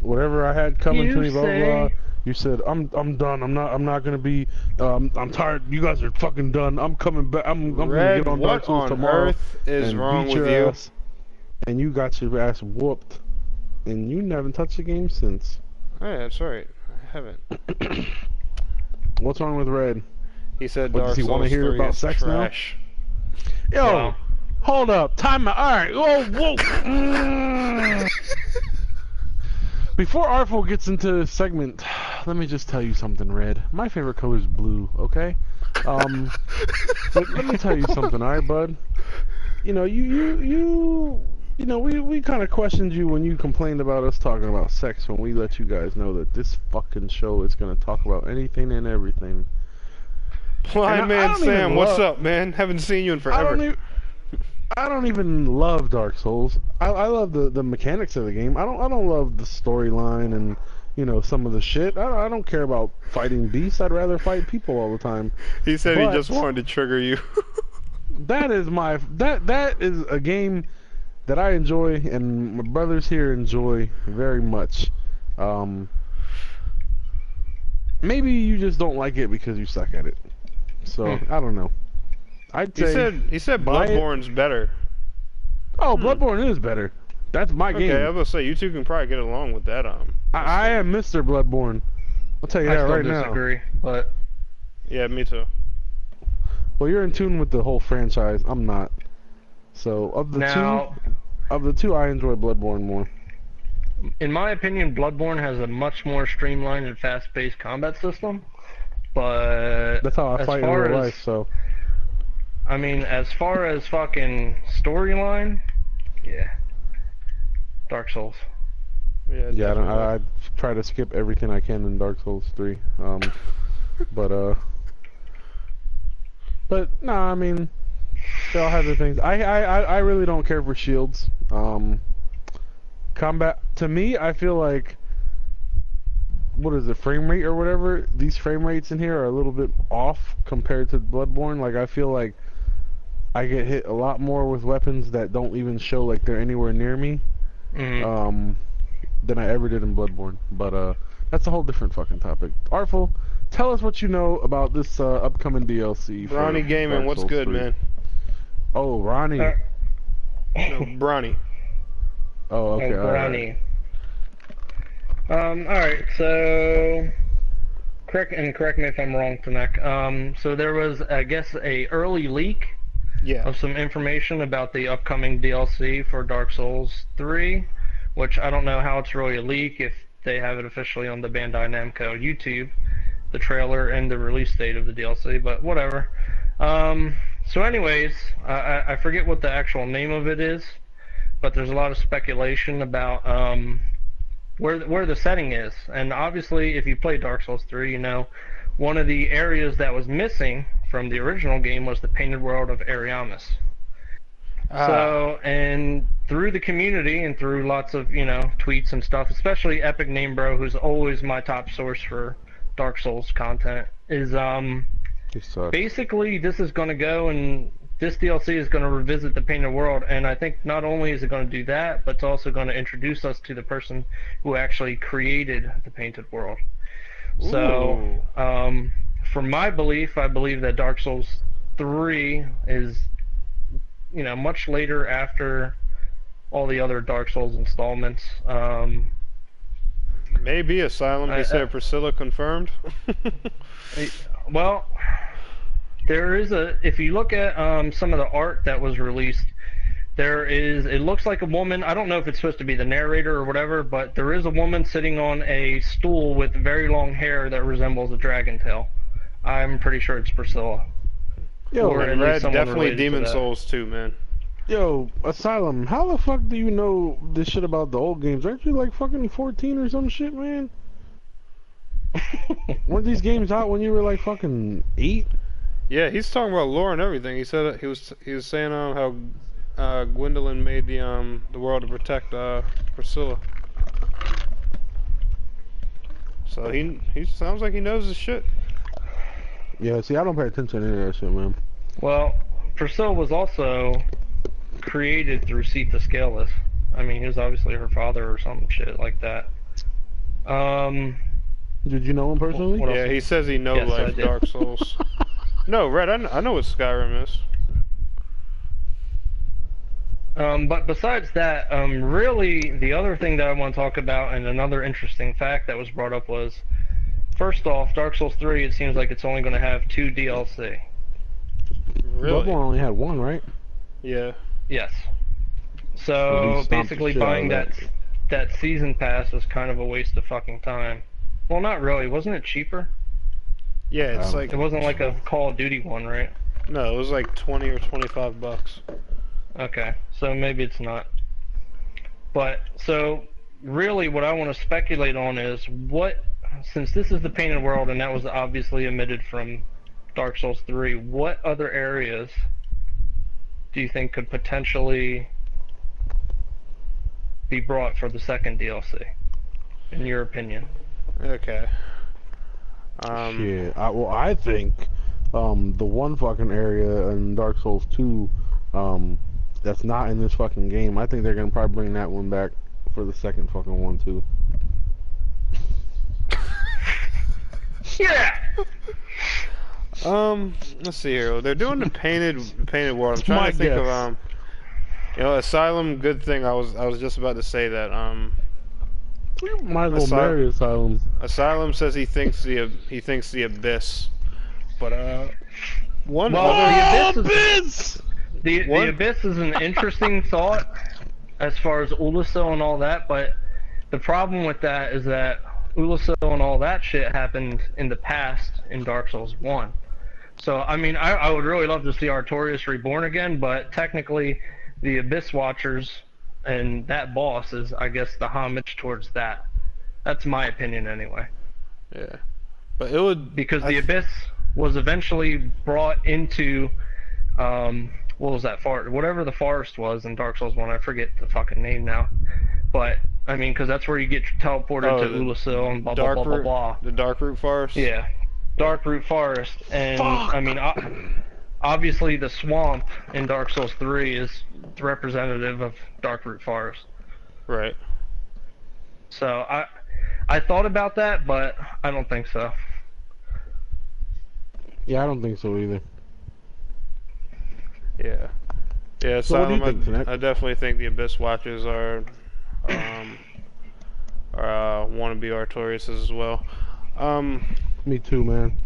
whatever I had coming to me, blah blah. You said I'm done. I'm not gonna be. I'm tired. You guys are fucking done. I'm coming back. I'm gonna Red, get on Dark what Souls on tomorrow earth is and wrong beat with your you? ass. And you got your ass whooped, and you haven't touched the game since. Hey, that's right. I haven't. What's wrong with Red? He said What, Dark does he Souls wanna hear 3 about is sex now? trash. Yo, Wow. hold up, time out. All right, whoa. Before Artful gets into this segment, let me just tell you something, Red. My favorite color is blue. Okay. But let me tell you something, all right, bud. You know, you know, we kind of questioned you when you complained about us talking about sex when we let you guys know that this fucking show is gonna talk about anything and everything. Blind And I Man don't even Sam, what's love- up, man? Haven't seen you in forever. I don't even love Dark Souls. I love the mechanics of the game. I don't love the storyline and you know some of the shit. I don't care about fighting beasts. I'd rather fight people all the time. He said he But- just wanted to trigger you. That is that is a game that I enjoy and my brothers here enjoy very much. Maybe you just don't like it because you suck at it. So I don't know. I'd say He said buy it. Bloodborne's better. Oh, Bloodborne is better. That's my Okay, game. I was gonna say you two can probably get along with that. I am Mr. Bloodborne. I'll tell you I that still right now. disagree, but Yeah, me too. Well, you're in tune with the whole franchise. I'm not. So of the now, two, I enjoy Bloodborne more. in my opinion, Bloodborne has a much more streamlined and fast-paced combat system. But That's how I as fight in far real as- life. So I mean, as far as fucking storyline, yeah, Dark Souls. Yeah, yeah, definitely. I try to skip everything I can in Dark Souls 3. But no, I mean, they all have their things. I really don't care for shields. Combat to me, I feel like what is the frame rate or whatever? These frame rates in here are a little bit off compared to Bloodborne. Like I feel like I get hit a lot more with weapons that don't even show like they're anywhere near me. Mhm. Than I ever did in Bloodborne. But that's a whole different fucking topic. Artful, tell us what you know about this upcoming DLC. for Ronnie Gaming, Dark what's Souls good, 3. man? Oh, Ronnie. Uh, No, Bronny. Oh, okay. Oh, all right. Brownie. Alright, so correct me if I'm wrong, Tanek. So there was, I guess, a early leak Yeah. of some information about the upcoming DLC for Dark Souls 3, which I don't know how it's really a leak if they have it officially on the Bandai Namco YouTube, the trailer and the release date of the DLC, but whatever. So anyways, I forget what the actual name of it is, but there's a lot of speculation about where the setting is. And obviously, if you play Dark Souls 3, you know one of the areas that was missing from the original game was the painted world of Ariamis. So, and through the community and through lots of, you know, tweets and stuff, especially Epic Name Bro, who's always my top source for Dark Souls content, is He sucks. basically this is going to go and this DLC is going to revisit the painted world, and I think not only is it going to do that, but it's also going to introduce us to the person who actually created the painted world. So, for my belief, I believe that Dark Souls 3 is, you know, much later after all the other Dark Souls installments. Maybe Asylum. He said Priscilla confirmed. Well, there is if you look at some of the art that was released, it looks like a woman. I don't know if it's supposed to be the narrator or whatever, but there is a woman sitting on a stool with very long hair that resembles a dragon tail. I'm pretty sure it's Priscilla. Yo, Or at And least Red, someone definitely related to Demon that. Souls too, man. yo, Asylum, how the fuck do you know this shit about the old games? Aren't you like fucking 14 or some shit, man? Weren't these games out when you were like fucking 8? Yeah, he's talking about lore and everything. He said he was saying how Gwendolyn made the world to protect Priscilla. So he sounds like he knows his shit. Yeah, see, I don't pay attention to any of that shit, man. Well, Priscilla was also created through Sita Scaleless. I mean, he was obviously her father or some shit like that. Did you know him personally? What Yeah, else? he says he know Yes, I like did. Dark Souls. No, Red, I know what Skyrim is. But besides that, really, the other thing that I want to talk about, and another interesting fact that was brought up was, first off, Dark Souls 3, it seems like it's only going to have 2 DLC. Really? Bloodborne only had one, right? Yeah. Yes. So he So stomped the basically, shit out buying of that season pass was kind of a waste of fucking time. Well, not really. Wasn't it cheaper? Yeah, it's like It wasn't like a Call of Duty one, right? no, it was like 20 or 25 bucks. Okay, so maybe it's not. But, so, really what I want to speculate on is since this is the painted world and that was obviously omitted from Dark Souls 3, what other areas do you think could potentially be brought for the second DLC, in your opinion? Okay. Shit. I think the one fucking area in Dark Souls 2 that's not in this fucking game, I think they're gonna probably bring that one back for the second fucking one too. Yeah! Let's see here. They're doing the painted world. I'm It's trying my to think guess. of Asylum. Good thing I was just about to say that. Might as well Asylum- marry Asylum. Asylum says he thinks the Abyss, but one Well, other the Abyss The What? Abyss is an interesting thought as far as Uluso and all that, but the problem with that is that Uluso and all that shit happened in the past in Dark Souls 1. So, I mean, I would really love to see Artorias reborn again, but technically the Abyss Watchers and that boss is, I guess, the homage towards that. That's my opinion anyway. yeah, but it would Because I the th- Abyss was eventually brought into, what was that forest? Whatever the forest was in Dark Souls 1, I forget the fucking name now. But, I mean, because that's where you get teleported to the Ulusil and blah, blah, Dark blah, blah, Root, blah. the Dark Root Forest. Yeah. Darkroot Forest. And, Fuck. I mean, obviously the swamp in Dark Souls 3 is representative of Darkroot Forest. Right. So, I thought about that, but I don't think so. Yeah, I don't think so either. Yeah. Yeah. So what do you Asylum, think, Sinek? I definitely think the Abyss Watchers are wannabe Artorias as well. Me too, man.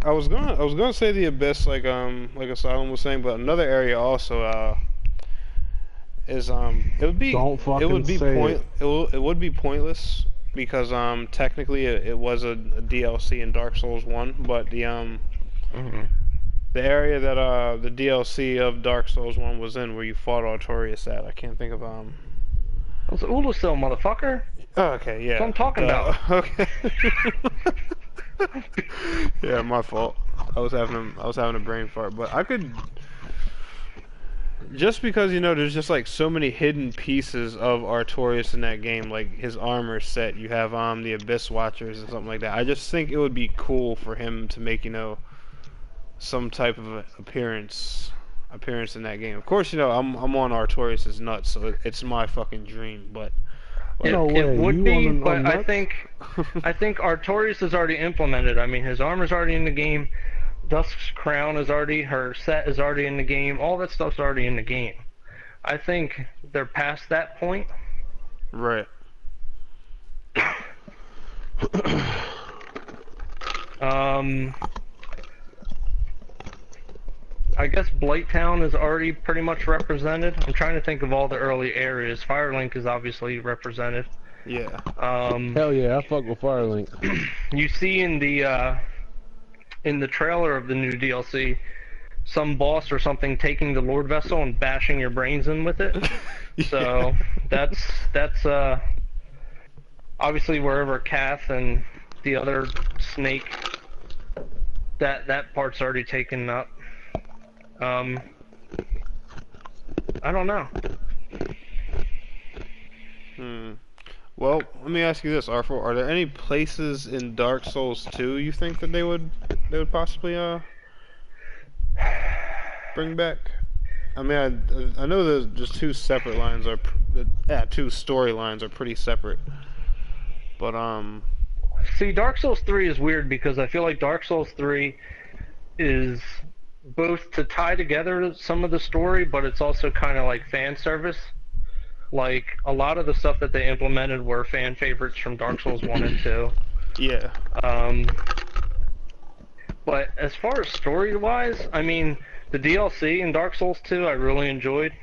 I was gonna say the Abyss like Asylum was saying, but another area also is it would be Don't fucking it would be say point it. it would be pointless because technically it was a DLC in Dark Souls 1, but Mm-hmm. the area that the DLC of Dark Souls 1 was in where you fought Artorias at, I can't think of It's Ulusil, motherfucker. Oh, okay, yeah. That's what I'm talking about. Okay. Yeah, my fault. I was having a brain fart, but I could just because there's just like so many hidden pieces of Artorias in that game, like his armor set. You have the Abyss Watchers and something like that. I just think it would be cool for him to make some type of appearance in that game. Of course, I'm on Artorias' nuts, so it's my fucking dream, but. No way, It would you be, on but I nuts? think Artorias is already implemented. I mean, his armor's already in the game. Dusk's crown is already, her set is already in the game. All that stuff's already in the game. I think they're past that point. Right. I guess Blighttown is already pretty much represented. I'm trying to think of all the early areas. Firelink is obviously represented. Yeah. Hell yeah, I fuck with Firelink. You see in the trailer of the new DLC, some boss or something taking the Lord Vessel and bashing your brains in with it. Yeah. So that's obviously wherever Kath and the other snake, that part's already taken up. I don't know. Well, let me ask you this, Artful. Are there any places in Dark Souls 2 you think that they would possibly bring back? I mean, I know there's just two separate lines two storylines are pretty separate. But See, Dark Souls 3 is weird because I feel like Dark Souls 3 is both to tie together some of the story, but it's also kind of like fan service. Like, a lot of the stuff that they implemented were fan favorites from Dark Souls 1 and 2. yeah. But as far as story-wise, I mean, the DLC in Dark Souls 2 I really enjoyed.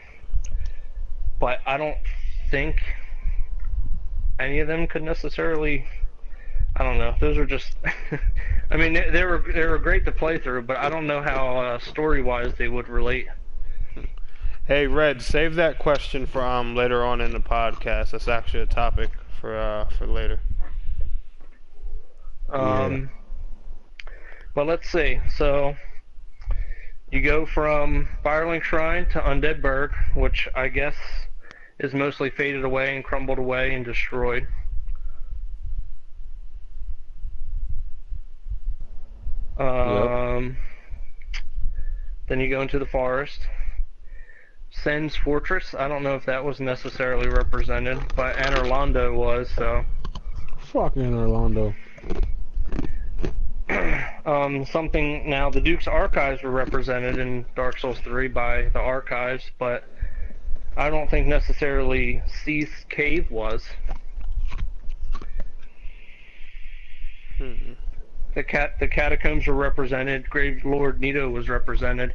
But I don't think any of them could necessarily... I don't know. Those are just... I mean, they were great to play through, but I don't know how story-wise they would relate. Hey, Red, save that question for later on in the podcast. That's actually a topic for later. But let's see. So you go from Firelink Shrine to Undead Burg, which I guess is mostly faded away and crumbled away and destroyed. Yep. Then you go into the forest. Sen's Fortress, I don't know if that was necessarily represented, but Anorlando was, so... Fucking Orlando. Something... Now, the Duke's Archives were represented in Dark Souls 3 by the Archives, but I don't think necessarily Cease Cave was. The Catacombs were represented, Grave Lord Nito was represented.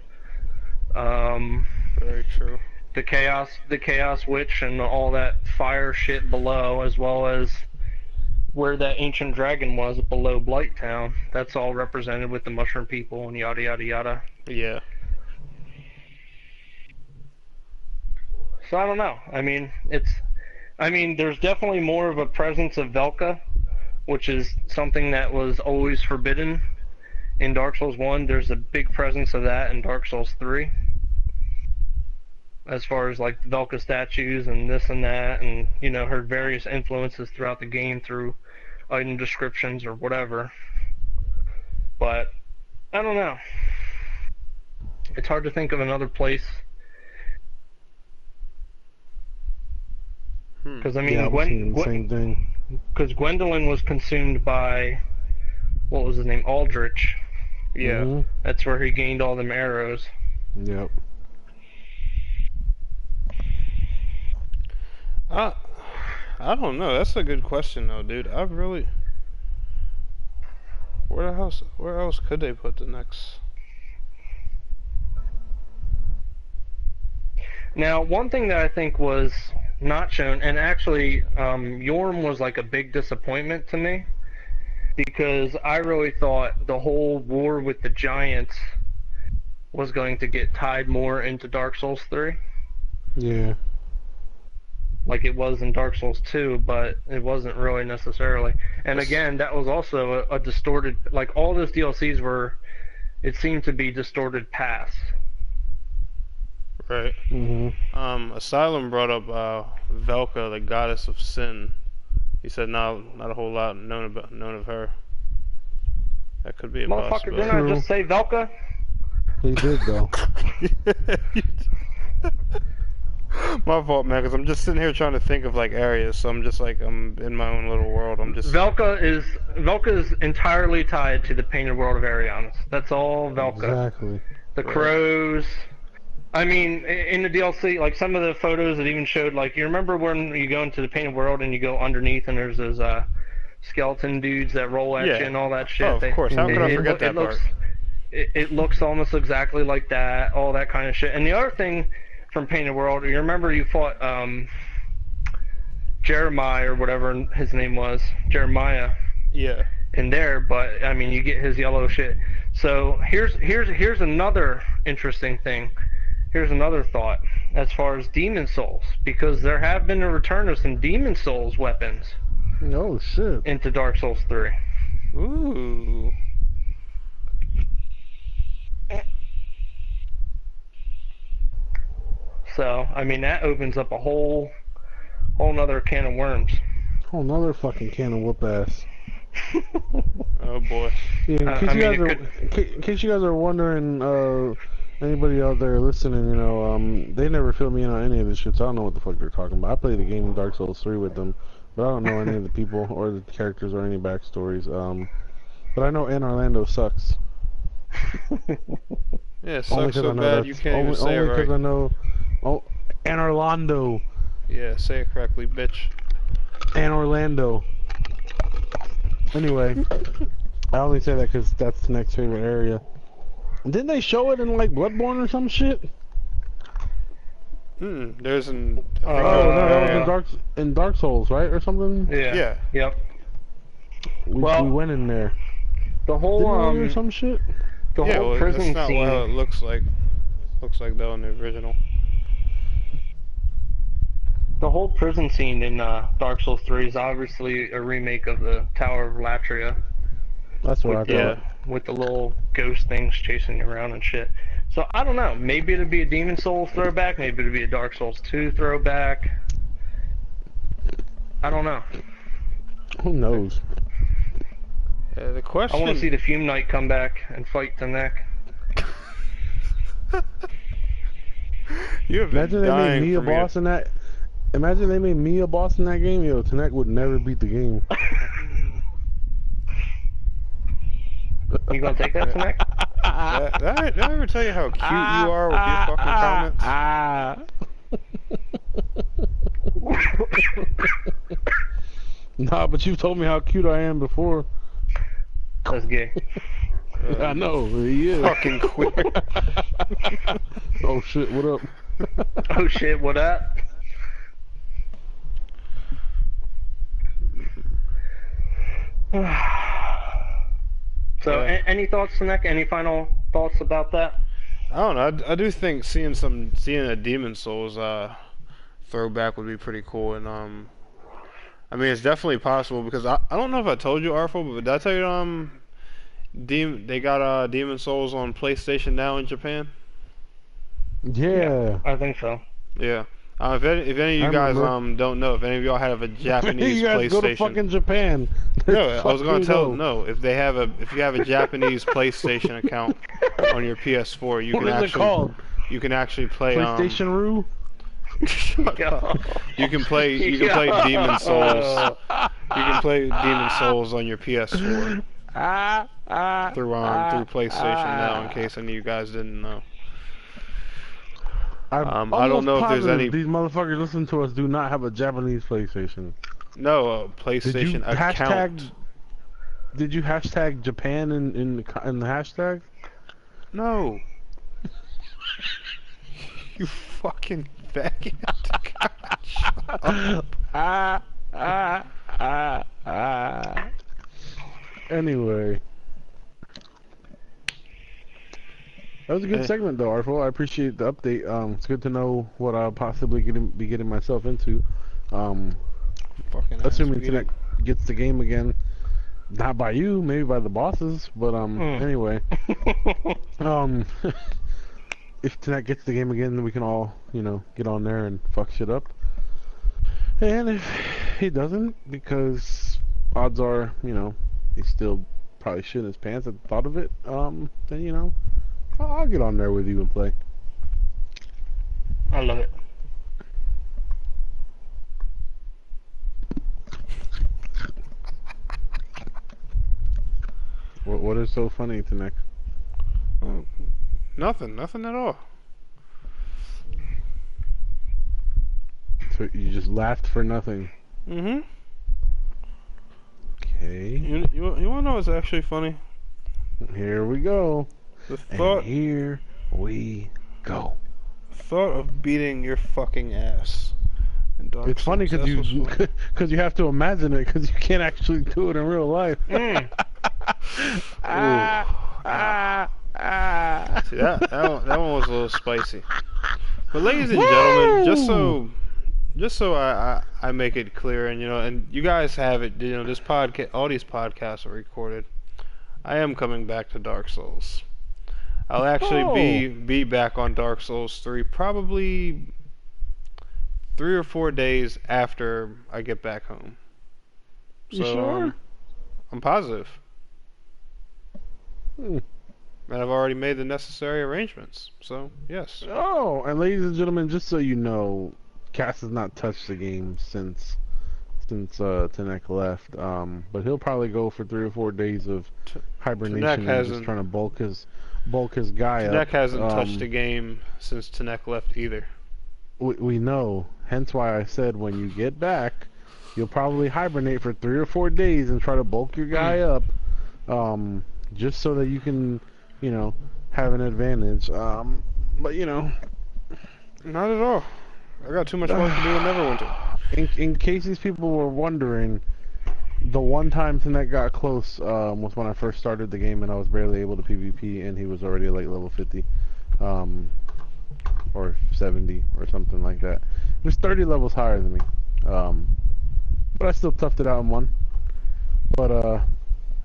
Very true. The Chaos Witch and all that fire shit below, as well as where that ancient dragon was below Blighttown. That's all represented with the mushroom people and yada yada yada. Yeah. So I don't know. I mean, there's definitely more of a presence of Velka, which is something that was always forbidden in Dark Souls 1. There's a big presence of that in Dark Souls 3. As far as like Velka statues and this and that, and you know, her various influences throughout the game through item descriptions or whatever. But I don't know. It's hard to think of another place. Because I mean, Yeah, I was thinking the same thing. Because Gwendolyn was consumed by, what was his name, Aldrich. Yeah. Mm-hmm. That's where he gained all them arrows. Yep. I don't know. That's a good question, though, dude. Where else could they put the next? Now, one thing that I think was not shown, and actually, Yorm was like a big disappointment to me, because I really thought the whole war with the giants was going to get tied more into Dark Souls 3. Yeah. Like it was in Dark Souls 2, but it wasn't really necessarily. And again, that was also a distorted, like all those DLCs were, it seemed to be distorted paths. Right. Mm-hmm. Asylum brought up Velka, the goddess of sin. He said not a whole lot known of her. That could be a Motherfucker, possibility. didn't I just say Velka? They did, though. My fault, man, because I'm just sitting here trying to think of like areas, so I'm just like I'm in my own little world. Velka is entirely tied to the painted world of Arianas. That's all Velka. Exactly. The crows. I mean, in the DLC, like some of the photos that even showed, like, you remember when you go into the painted world and you go underneath and there's those skeleton dudes that roll at you and all that shit? Oh, of course. How could I forget that part? It looks almost exactly like that, all that kind of shit. And the other thing from Painted World, you remember you fought Jeremiah or whatever his name was, Jeremiah. Yeah. In there, but I mean, you get his yellow shit. So here's another interesting thing. Here's another thought as far as Demon Souls, because there have been a return of some Demon Souls weapons Oh shit. into Dark Souls 3. Ooh. So I mean that opens up a whole nother can of worms. Oh, another fucking can of whoop ass. Oh boy. Yeah, in case you guys are wondering, anybody out there listening, you know, they never fill me in on any of this shit, so I don't know what the fuck they're talking about. I played the game Dark Souls 3 with them, but I don't know any of the people or the characters or any backstories. But I know Anne Orlando sucks. Yeah, it Only sucks 'cause so I know bad you can't even say it only right. because I know. Oh, Anne Orlando. Yeah, say it correctly, bitch. Anne Orlando. Anyway, I only say that because that's the next favorite area. Didn't they show it in like Bloodborne or some shit? There's an. I think Oh no, that was yeah. in Dark Souls, right, or something? Yeah. Yeah. Yep. We Well, went in there. The whole Didn't we or some shit? the Yeah, whole well, prison that's not scene. how it looks like. Looks like though in the original. The whole prison scene in Dark Souls 3 is obviously a remake of the Tower of Latria That's what I with thought. with the little ghost things chasing you around and shit. So I don't know. Maybe it'll be a Demon Souls throwback. Maybe it'll be a Dark Souls 2 throwback. I don't know. Who knows? The I question. want to see the Fume Knight come back and fight the neck. You have been Imagine they made dying me for a boss in that. Imagine they made me a boss in that game. Yo, Tanek would never beat the game. You gonna take that, Tanek? Did I ever tell you how cute you are with your fucking comments? Nah, but you've told me how cute I am before. That's gay. I know, he is. Fucking queer. Oh shit, what up? Oh shit, what up? So, any thoughts, Tanek? Any final thoughts about that? I don't know. I do think seeing a Demon Souls throwback would be pretty cool, and I mean it's definitely possible because I don't know if I told you Artful, but did I tell you they got Demon Souls on PlayStation now in Japan? Yeah. I think so. Yeah. If any of you guys don't know, if any of y'all have a Japanese you guys PlayStation, go to fucking Japan. no, I was gonna tell go. no. If you have a Japanese PlayStation account on your PS4, What is it called? You can actually play PlayStation Roo? Shut up. You can play Demon Souls. You can play Demon Souls on your PS4 through PlayStation now. In case any of you guys didn't know. I don't know if there's any. These motherfuckers listening to us do not have a Japanese PlayStation. No, PlayStation account. Did you hashtag Japan in the hashtag? No. You fucking faggot. Anyway. That was a good segment though, Artful. I appreciate the update. It's good to know what I'll possibly be getting myself into. Assuming Tanek gets the game again. Not by you, maybe by the bosses, but anyway. If Tanek gets the game again, then we can all, get on there and fuck shit up. And if he doesn't, because odds are, he's still probably shitting his pants at the thought of it, then, I'll get on there with you and play. I love it. What is so funny, Tanek? Oh, nothing at all. So you just laughed for nothing. Mm-hmm. Okay. You want to know what's actually funny? Here we go. The thought. And here we go. Thought of beating your fucking ass. It's funny because you have to imagine it because you can't actually do it in real life. See that one was a little spicy. But ladies and gentlemen, Woo! just so I make it clear, and and you guys have it, this podcast, all these podcasts are recorded. I am coming back to Dark Souls. I'll actually Oh, be back on Dark Souls 3 probably 3 or 4 days after I get back home. you So sure? I'm positive, Hmm. and I've already made the necessary arrangements. So yes. Oh, and ladies and gentlemen, just so you know, Cass has not touched the game since Tanek left. But he'll probably go for 3 or 4 days of T- Tanek hibernation and just hasn't trying to bulk his guy Tanek up. hasn't touched a game since Tanek left either. We know. Hence why I said when you get back, you'll probably hibernate for 3 or 4 days and try to bulk your guy up, just so that you can, have an advantage. But Not at all. I got too much work to do in Neverwinter. in case these people were wondering, the one time Tanek got close was when I first started the game and I was barely able to PvP and he was already like level 50. Or 70 or something like that. He was 30 levels higher than me. But I still toughed it out and won. But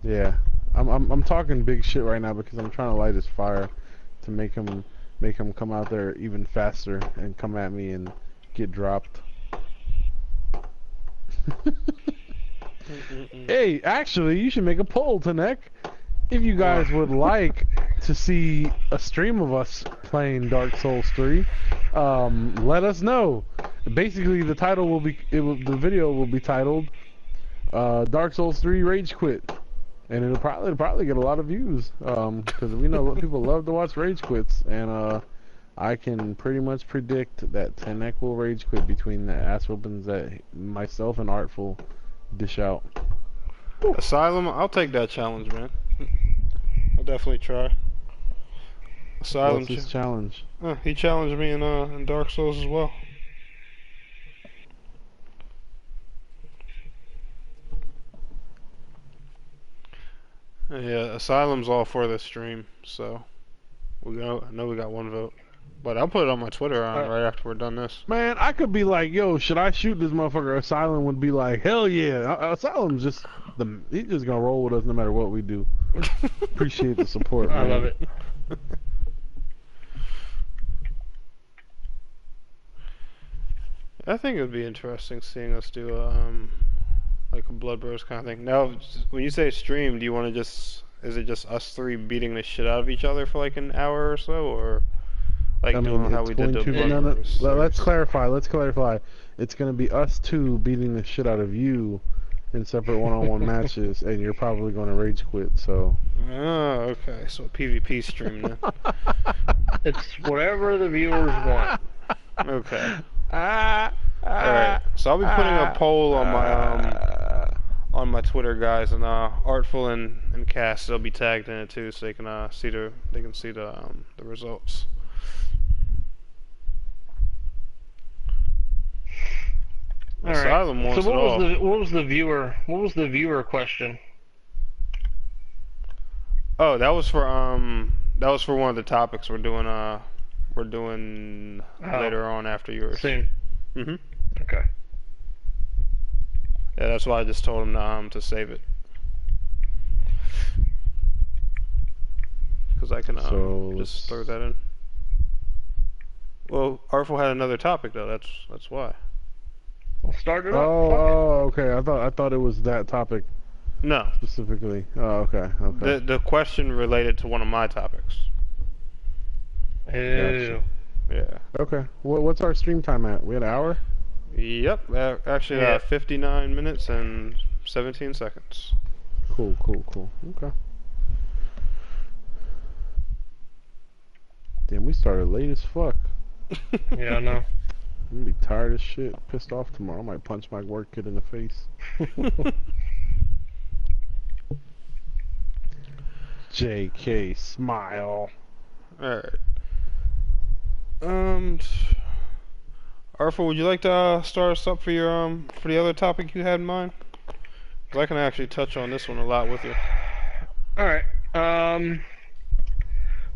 yeah, I'm talking big shit right now because I'm trying to light his fire to make him come out there even faster and come at me and get dropped. Hey, actually, you should make a poll, Tanek. If you guys would like to see a stream of us playing Dark Souls 3, let us know. Basically, the title will be the video will be titled Dark Souls 3 Rage Quit, and it'll probably get a lot of views because we know people love to watch rage quits, and I can pretty much predict that Tanek will rage quit between the ass whoopings that myself and Artful dish out. Asylum, I'll take that challenge, man. I'll definitely try. Asylum. What's his challenge? He challenged me in Dark Souls as well. Yeah, Asylum's all for this stream, so I know we got one vote, but I'll put it on my Twitter right after we're done this. Man, I could be like, yo, should I shoot this motherfucker? Asylum would be like, hell yeah. Asylum's just he's just gonna roll with us no matter what we do. Appreciate the support, man. I love it. I think it would be interesting seeing us do like a Blood Bros kind of thing. Now, when you say stream, do you want to is it just us three beating the shit out of each other for like an hour or so, or like doing how we did the Blood Bros? Let's clarify. It's gonna be us two beating the shit out of you in separate one-on-one matches, and you're probably gonna rage quit. So. Oh, okay. So a PvP stream then. It's whatever the viewers want. Okay. Alright. So I'll be putting a poll on my Twitter, guys, and Artful and Cass, they'll be tagged in it too, so they can see the results. All Asylum right. wants So it all. what was the viewer question? Oh, that was for one of the topics we're doing later on after yours. Soon. Mhm. Okay. Yeah, that's why I just told him to save it. Because I can just throw that in. Well, Artful had another topic though. That's why. We'll start it up. Okay. I thought it was that topic No. specifically. Oh, okay. The question related to one of my topics. Ew. Gotcha. Yeah. Okay. What's our stream time at? We had an hour? Yep. Actually, Yeah. 59 minutes and 17 seconds. Cool. Okay. Damn, we started late as fuck. Yeah, I know. I'm gonna be tired as shit, pissed off tomorrow. I might punch my work kid in the face. JK, smile. Alright. Artful, would you like to start us up for your for the other topic you had in mind? 'Cause I can actually touch on this one a lot with you. All right.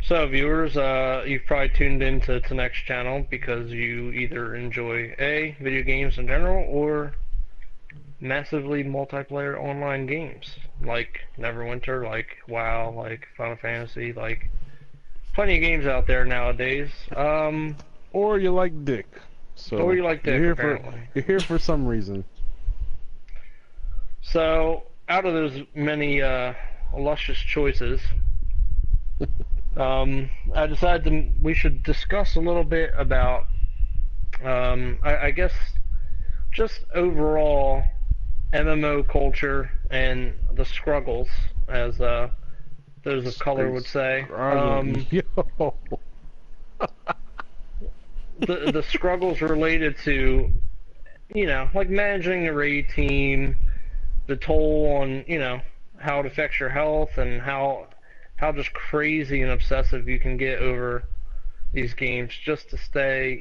So, viewers, you've probably tuned into tonight's channel because you either enjoy A, video games in general, or massively multiplayer online games, like Neverwinter, like WoW, like Final Fantasy, like plenty of games out there nowadays. Or you like dick. So Or you like dick, apparently. You're here for some reason. So, out of those many luscious choices, I decided we should discuss a little bit about, I guess, just overall MMO culture and the Scruggles, as those of color would say. Yo. The Scruggles related to, like managing a raid team, the toll on, how it affects your health, and how just crazy and obsessive you can get over these games just to stay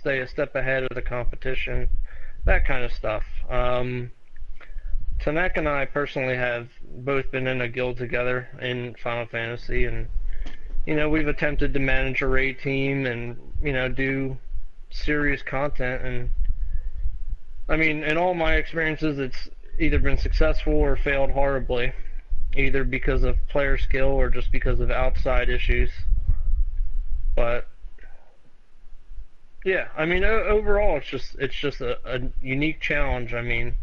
a step ahead of the competition, that kind of stuff. Tanek and I personally have both been in a guild together in Final Fantasy, and we've attempted to manage a raid team and do serious content, and I mean, in all my experiences, it's either been successful or failed horribly, either because of player skill or just because of outside issues. But yeah, I mean, overall, it's just a unique challenge. I mean,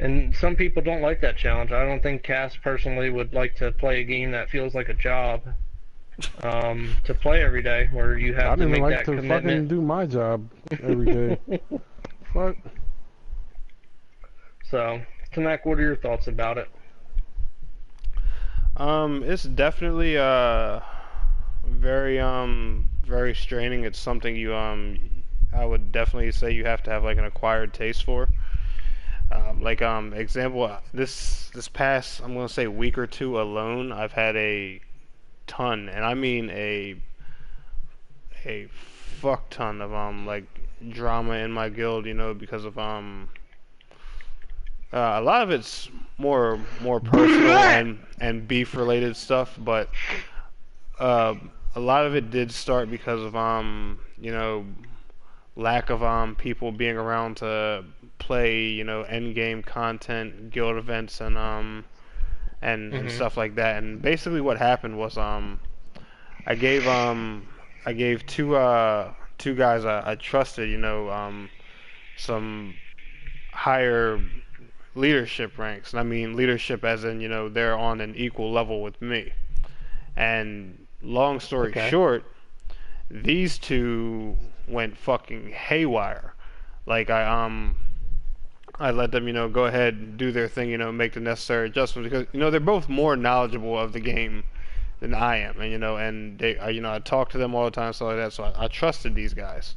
and some people don't like that challenge. I don't think Cass personally would like to play a game that feels like a job, to play every day, where you have to make that commitment. I don't like to fucking do my job every day. Fuck. So, Tanak, what are your thoughts about it? It's definitely very very straining. It's something you I would definitely say you have to have like an acquired taste for. Example, this past, I'm gonna say, week or two alone, I've had a ton, and I mean a fuck ton of like drama in my guild, because of a lot of it's more personal and beef related stuff, but a lot of it did start because of lack of people being around to play end game content, guild events, and and stuff like that. And basically what happened was I gave two guys I trusted, some higher leadership ranks, and I mean leadership as in they're on an equal level with me. And long story short, these two went fucking haywire. Like I let them go ahead and do their thing, make the necessary adjustments, because they're both more knowledgeable of the game than I am, and and they I talk to them all the time, stuff like that. So I trusted these guys.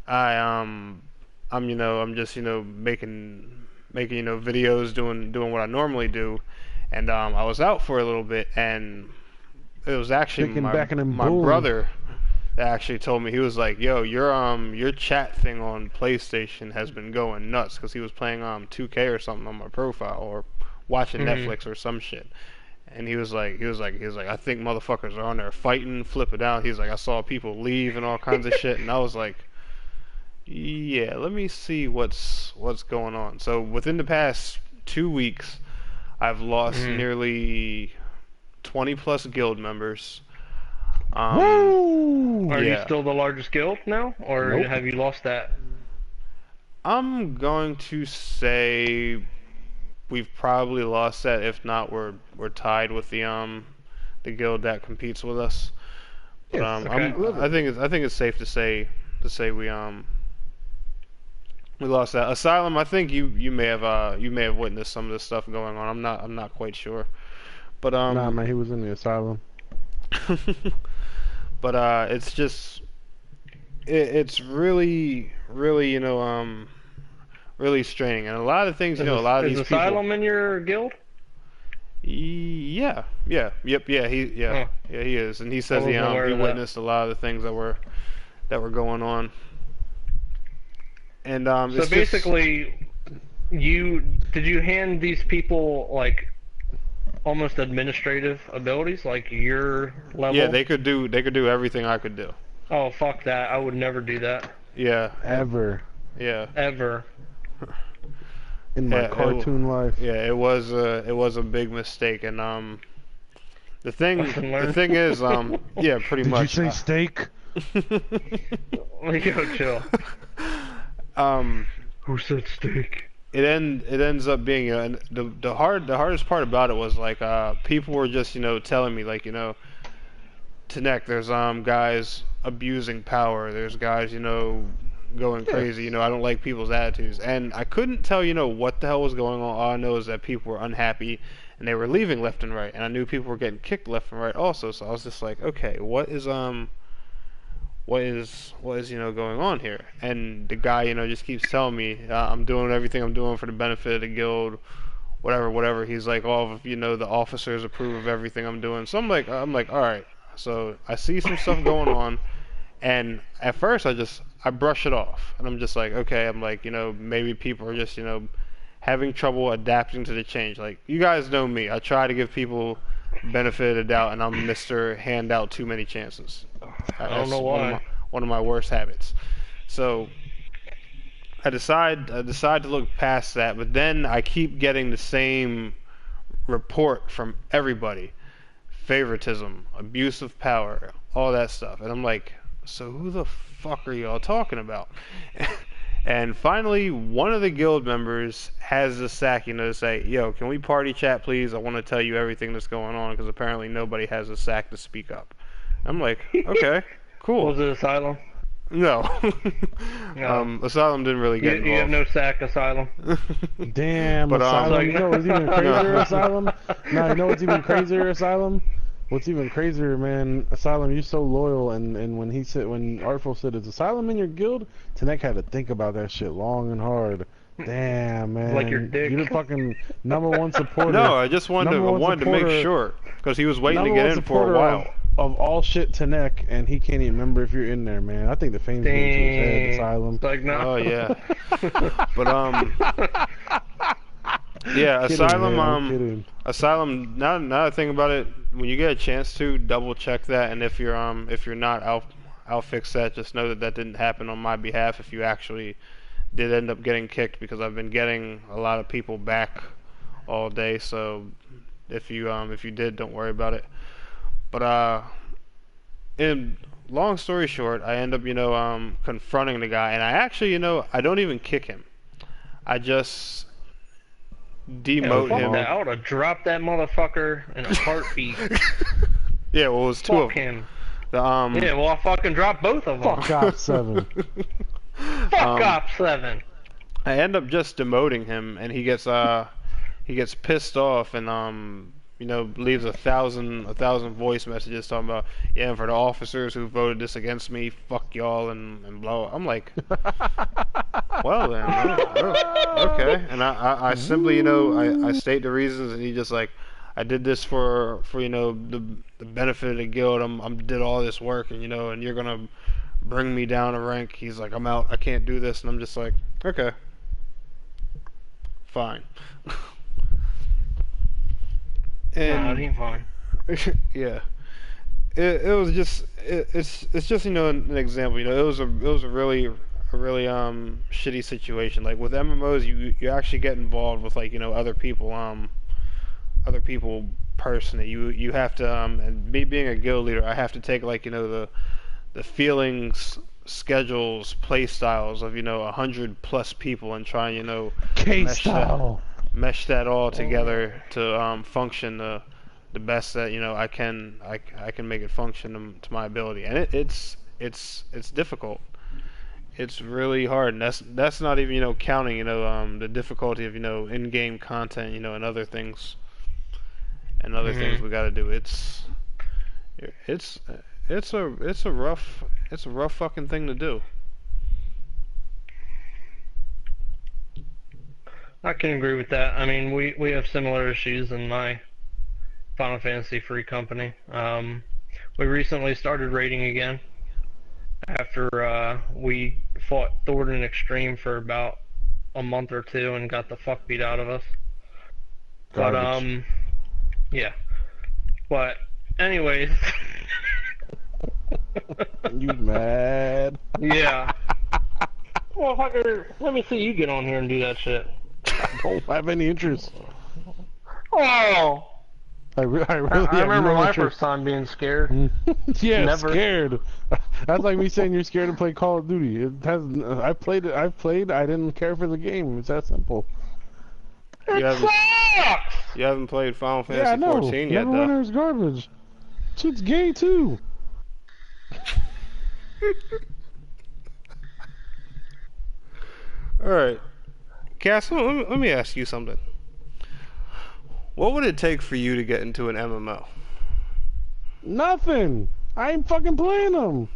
I'm just making videos, doing what I normally do, and I was out for a little bit, and it was actually my brother that actually told me. He was like, "Yo, your chat thing on PlayStation has been going nuts," because he was playing 2K or something on my profile, or watching Netflix or some shit. And he was like, I think motherfuckers are on there fighting, flipping out. He's like, I saw people leave and all kinds of shit, and I was like, yeah, let me see what's going on. So within the past 2 weeks, I've lost nearly 20 plus guild members. Woo! Are you still the largest guild now, or Nope. have you lost that? I'm going to say we've probably lost that. If not, we're tied with the guild that competes with us. But I think it's safe to say we lost that. Asylum, I think you may have witnessed some of this stuff going on. I'm not quite sure. But Nah, man, he was in the asylum. But it's just it's really really really straining, and a lot of things a lot of these people. Is Asylum in your guild? Yeah, he is, and he says he witnessed a lot of the things that were going on. And so basically, did you hand these people like almost administrative abilities, like your level. Yeah, they could do everything I could do. Oh, fuck that. I would never do that. Yeah. Ever. Yeah. Ever. In my Yeah, cartoon life. Yeah, it was a big mistake, and the thing Lesson learned. is yeah, pretty Did much. you say steak? Yo, chill. Who said steak? It ends up being and the hardest part about it was like people were just telling me like Tanek, there's guys abusing power, there's guys going crazy, I don't like people's attitudes, and I couldn't tell what the hell was going on. All I know is that people were unhappy and they were leaving left and right, and I knew people were getting kicked left and right also, so I was just like, okay, what is going on here? And the guy just keeps telling me I'm doing everything I'm doing for the benefit of the guild, whatever. He's like, all of the officers approve of everything I'm doing. So I'm like all right. So I see some stuff going on, and at first I brush it off, and I'm just like, okay, I'm like, maybe people are just having trouble adapting to the change. Like, you guys know me, I try to give people benefit of the doubt, and I'm Mr. Hand out too many chances. I don't know why. One of my worst habits. So I decide to look past that, but then I keep getting the same report from everybody: favoritism, abuse of power, all that stuff. And I'm like, so who the fuck are y'all talking about? And finally, one of the guild members has the sack, to say, yo, can we party chat, please? I want to tell you everything that's going on, because apparently nobody has a sack to speak up. I'm like, okay, cool. Was it Asylum? No. No. Asylum didn't really get involved. You have no sack, Asylum. Damn, But, Asylum. You know what's even crazier, No. Asylum? Nah, you know what's even crazier, Asylum? What's even crazier, man, Asylum, you're so loyal, and when Artful said, is Asylum in your guild? Tanek had to think about that shit long and hard. Damn, man. Like your dick. You're the fucking #1 supporter. No, I just wanted Number one to make supporter- sure, because he was waiting to #1 get in for a supporter while. Of all shit Tanek, and he can't even remember if you're in there, man. I think the fame's getting to his head, Asylum. It's like, no. Oh yeah. But yeah, Kidding, Asylum. man, I'm kidding. Asylum. Now that I think about it, when you get a chance to double check that, and if you're not, I'll fix that. Just know that didn't happen on my behalf. If you actually did end up getting kicked, because I've been getting a lot of people back all day. So if you did, don't worry about it. But in long story short, I end up confronting the guy, and I actually I don't even kick him. I just demote Fuck him. that. I would have dropped that motherfucker in a heartbeat. Yeah, well, it was two Fuck of them. him. The, Yeah, well, I fucking dropped both of them. Fuck Op 7. Fuck Op 7. I end up just demoting him, and he gets pissed off, and leaves a thousand voice messages talking about, yeah, and for the officers who voted this against me, fuck y'all, and blah. I'm like, well then, okay. And I simply I state the reasons, and he just like, I did this for the benefit of the guild. I'm did all this work, and and you're gonna bring me down a rank. He's like, I'm out. I can't do this, and I'm just like, okay, fine. Nah, And it ain't fine. yeah, it was just it's just an example. It was a really shitty situation. Like with MMOs, you actually get involved with like other people personally. You have to and me being a guild leader, I have to take like the feelings, schedules, play styles of 100+ people and try and K-style. mesh that all together to function the best that I can make it function to my ability, and it's difficult. It's really hard, and that's not even counting the difficulty of in-game content and other things things we got to do. It's a rough fucking thing to do. I can agree with that. I mean, we have similar issues in my Final Fantasy free company. We recently started raiding again after we fought Thornton Extreme for about a month or two and got the fuck beat out of us. But Garbage. Yeah. But, anyways. You mad? Yeah. Well, fucker, let me see you get on here and do that shit. I don't have any interest. Oh! I really I have remember no my interest. first time being scared. Yeah, Never. scared. That's like me saying you're scared to play Call of Duty. It has. I played it. I played. I didn't care for the game. It's that simple. You It haven't sucks! you haven't played Final Yeah, I Fantasy know. 14 yet, though. Neverwinter is garbage. Shit's gay too. All right, Cass. Let me ask you something. What would it take for you to get into an MMO? Nothing. I ain't fucking playing them.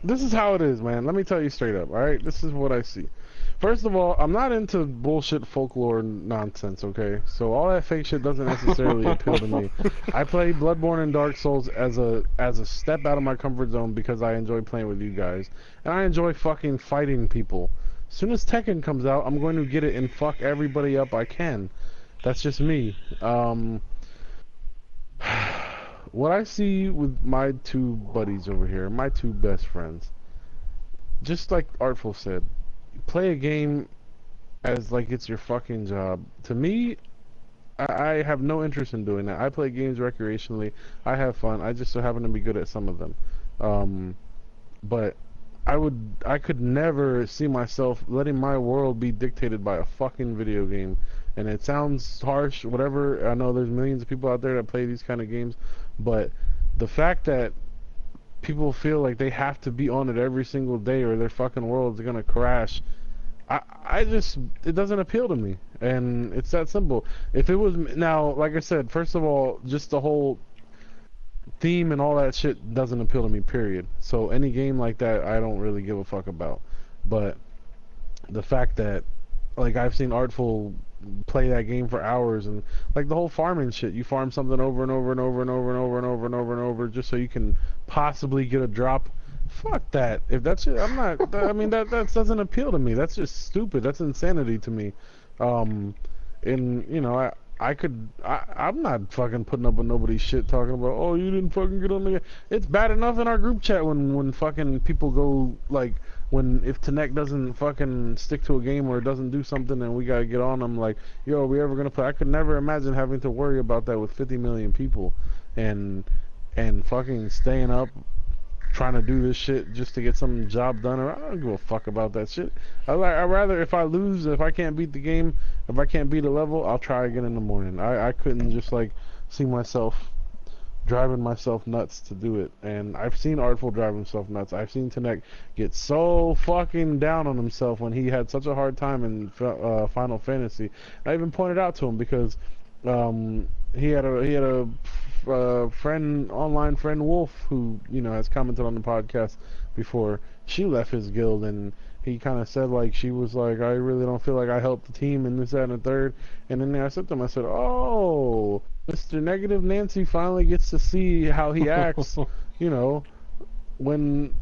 This is how it is, man. Let me tell you straight up, alright? This is what I see. First of all, I'm not into bullshit folklore nonsense, okay? So all that fake shit doesn't necessarily appeal to me. I play Bloodborne and Dark Souls as a step out of my comfort zone because I enjoy playing with you guys. And I enjoy fucking fighting people. As soon as Tekken comes out, I'm going to get it and fuck everybody up I can. That's just me. What I see with my two buddies over here, my two best friends, just like Artful said, play a game as like it's your fucking job. To me, I have no interest in doing that. I play games recreationally. I have fun. I just so happen to be good at some of them. But I could never see myself letting my world be dictated by a fucking video game. And it sounds harsh, whatever. I know there's millions of people out there that play these kind of games, but the fact that people feel like they have to be on it every single day or their fucking world's gonna crash, I just, it doesn't appeal to me. And it's that simple. If it was, now, like I said, first of all, just the whole theme and all that shit doesn't appeal to me, period. So any game like that, I don't really give a fuck about. But the fact that, like, I've seen Artful play that game for hours, and like the whole farming shit, you farm something over and over and over and over and over and over and over and over just so you can possibly get a drop. Fuck that. If that's it, I'm not. I mean, that doesn't appeal to me. That's just stupid. That's insanity to me. And you know, I'm not fucking putting up with nobody's shit talking about, oh, you didn't fucking get on the game. It's bad enough in our group chat when fucking people go like, when if Tanek doesn't fucking stick to a game or doesn't do something and we gotta get on them, like, yo, are we ever gonna play? I could never imagine having to worry about that with 50 million people and fucking staying up trying to do this shit just to get some job done. Or I don't give a fuck about that shit. I'd rather, if I lose, if I can't beat the game, if I can't beat a level, I'll try again in the morning. I couldn't just like see myself driving myself nuts to do it. And I've seen Artful drive himself nuts. I've seen Tanek get so fucking down on himself when he had such a hard time in Final Fantasy. I even pointed out to him because he had a friend, online friend, Wolf, who, you know, has commented on the podcast before. She left his guild, and he kind of said, like, she was like, I really don't feel like I helped the team and this, that, and the third. And then I said to him, I said, oh, Mr. Negative Nancy finally gets to see how he acts, you know, when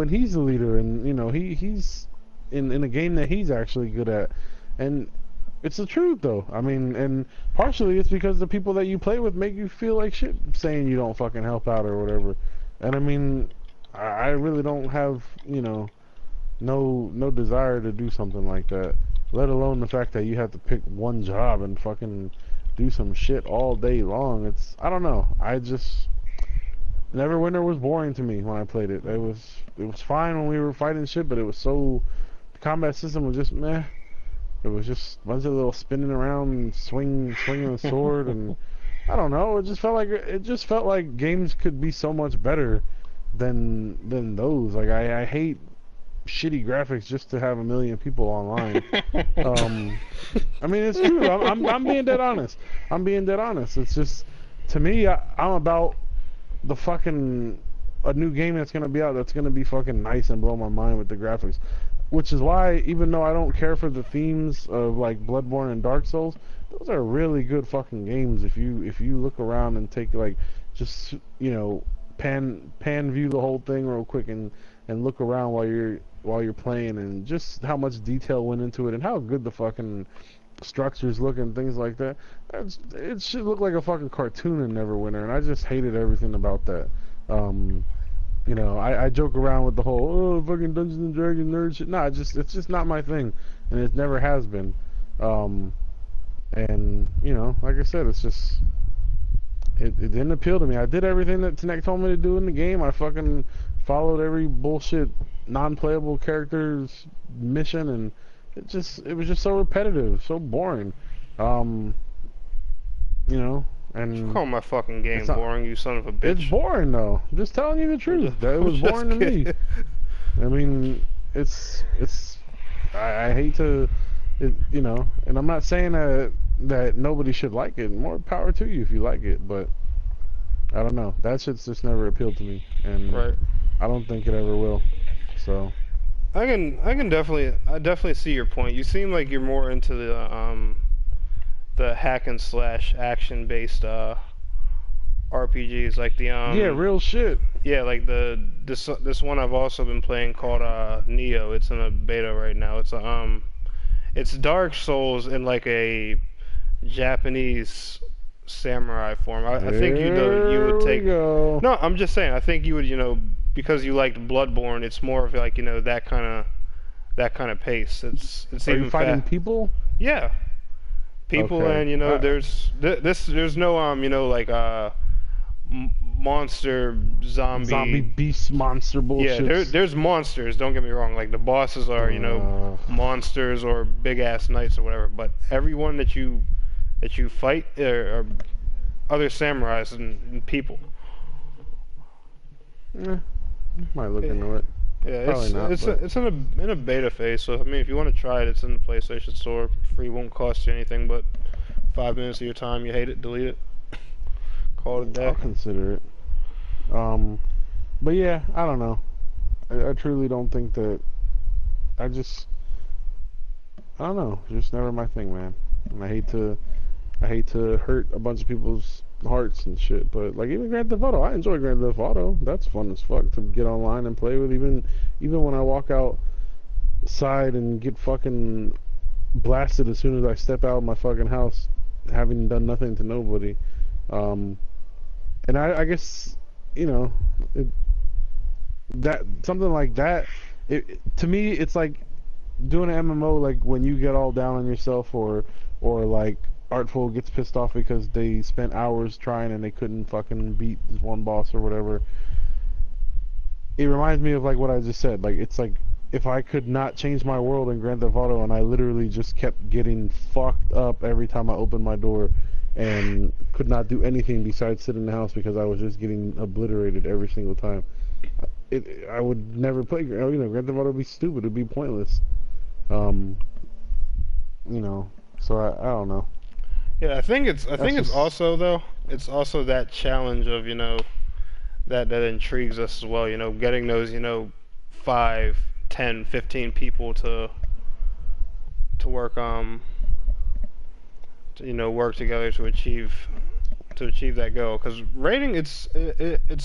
he's the leader, and, you know, he's in a game that he's actually good at. And it's the truth, though. I mean, and partially it's because the people that you play with make you feel like shit saying you don't fucking help out or whatever. And I mean, I really don't have, you know, no desire to do something like that. Let alone the fact that you have to pick one job and fucking do some shit all day long. It's, I don't know. I just, Neverwinter was boring to me when I played it. It was fine when we were fighting shit, but it was so, the combat system was just meh. It was just a bunch of little spinning around and swinging a sword, and I don't know. It just felt like games could be so much better than those. Like, I hate shitty graphics just to have a million people online. I mean, it's true. I'm being dead honest. I'm being dead honest. It's just, to me, I'm about the fucking, a new game that's gonna be out that's gonna be fucking nice and blow my mind with the graphics. Which is why, even though I don't care for the themes of like Bloodborne and Dark Souls, those are really good fucking games. If you look around and take, like, just, you know, pan view the whole thing real quick and look around while you're playing, and just how much detail went into it and how good the fucking structures look and things like that. It should look like a fucking cartoon in Neverwinter, and I just hated everything about that. You know, I joke around with the whole fucking Dungeons and Dragons nerd shit. Nah, it's just not my thing, and it never has been. And you know, like I said, it's just it didn't appeal to me. I did everything that Tenek told me to do in the game. I fucking followed every bullshit non-playable character's mission, and it was just so repetitive, so boring. You know, and You call my fucking game it's not, boring, you son of a bitch. it's boring though. I'm just telling you the truth. It was boring to me. I mean, I hate to, you know, and I'm not saying that nobody should like it. More power to you if you like it, but I don't know. That shit's just never appealed to me, and Right. I don't think it ever will. So I definitely see your point. You seem like you're more into the hack and slash action based RPGs, like the yeah, real shit. yeah, like this one I've also been playing called Neo. It's in a beta right now. It's Dark Souls in like a Japanese samurai form. I think you would take. Go. No, I'm just saying. I think you would, you know, because you liked Bloodborne. It's more of like, you know, that kind of pace. It's Are even you fighting people? Yeah, people, Okay. and you know, there's no you know, like monster Zombie beast monster bullshit. Yeah, there's monsters. Don't get me wrong. Like the bosses are, you know, monsters or big ass knights or whatever. But everyone that you fight are other samurais and people. Might look into it. Yeah, Probably not, it's but- it's in a beta phase. So I mean, if you want to try it, it's in the PlayStation Store. Free, won't cost you anything but 5 minutes of your time. You hate it, delete it. Call it a day. I'll consider it. But yeah, I don't know. I truly don't think that. I don't know. It's just never my thing, man. And I hate to hurt a bunch of people's hearts and shit. But like even Grand Theft Auto, I enjoy Grand Theft Auto. That's fun as fuck to get online and play with. Even when I walk outside and get fucking blasted as soon as I step out of my fucking house, having done nothing to nobody. And I guess, you know, that something like that, to me, it's like doing an MMO, like when you get all down on yourself, or like Artful gets pissed off because they spent hours trying and they couldn't fucking beat this one boss or whatever. It reminds me of like what I just said. Like it's like if I could not change my world in Grand Theft Auto and I literally just kept getting fucked up every time I opened my door, and could not do anything besides sit in the house because I was just getting obliterated every single time. I would never play. You know, Grand Theft Auto would be stupid. It'd be pointless. You know, so I don't know. Yeah, I think it's just- also though, it's also that challenge of, you know, that intrigues us as well, you know, getting those, you know, 5, 10, 15 people to work to, you know, work together to achieve that goal. Because raiding, it's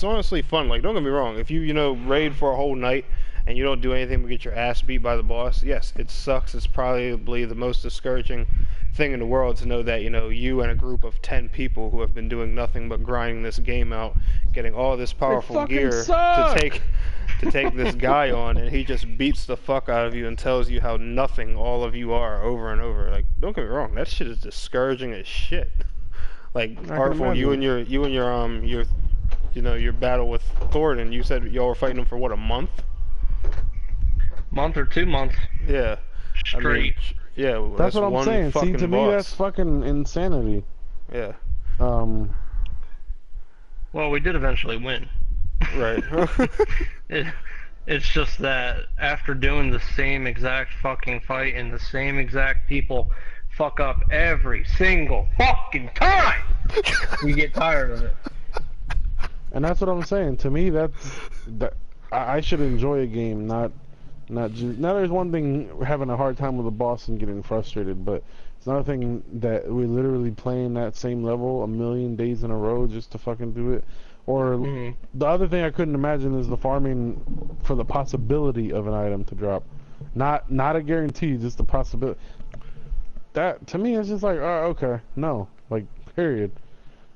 honestly fun. Like, don't get me wrong, if you know, raid for a whole night and you don't do anything but get your ass beat by the boss, yes, it sucks. It's probably the most discouraging thing in the world to know that, you know, you and a group of 10 people who have been doing nothing but grinding this game out, getting all this powerful gear suck! to take this guy on, and he just beats the fuck out of you and tells you how nothing all of you are over and over. Like, don't get me wrong, that shit is discouraging as shit. Like, Artful, you and your you know, your battle with Thornton, you said y'all were fighting him for what, a month? Month or 2 months Yeah. straight. Yeah, That's what I'm one saying. See, fucking to me, boss. that's fucking insanity. Yeah. Well, we did eventually win. Right. It's just that after doing the same exact fucking fight and the same exact people fuck up every single fucking time, we get tired of it. And that's what I'm saying. To me, that I should enjoy a game, not just. Now, there's one thing having a hard time with a boss and getting frustrated, but it's another thing that we're literally playing that same level a million days in a row just to fucking do it. Or the other thing I couldn't imagine is the farming for the possibility of an item to drop, not a guarantee, just the possibility. that to me it's just like, oh, okay, no, like period.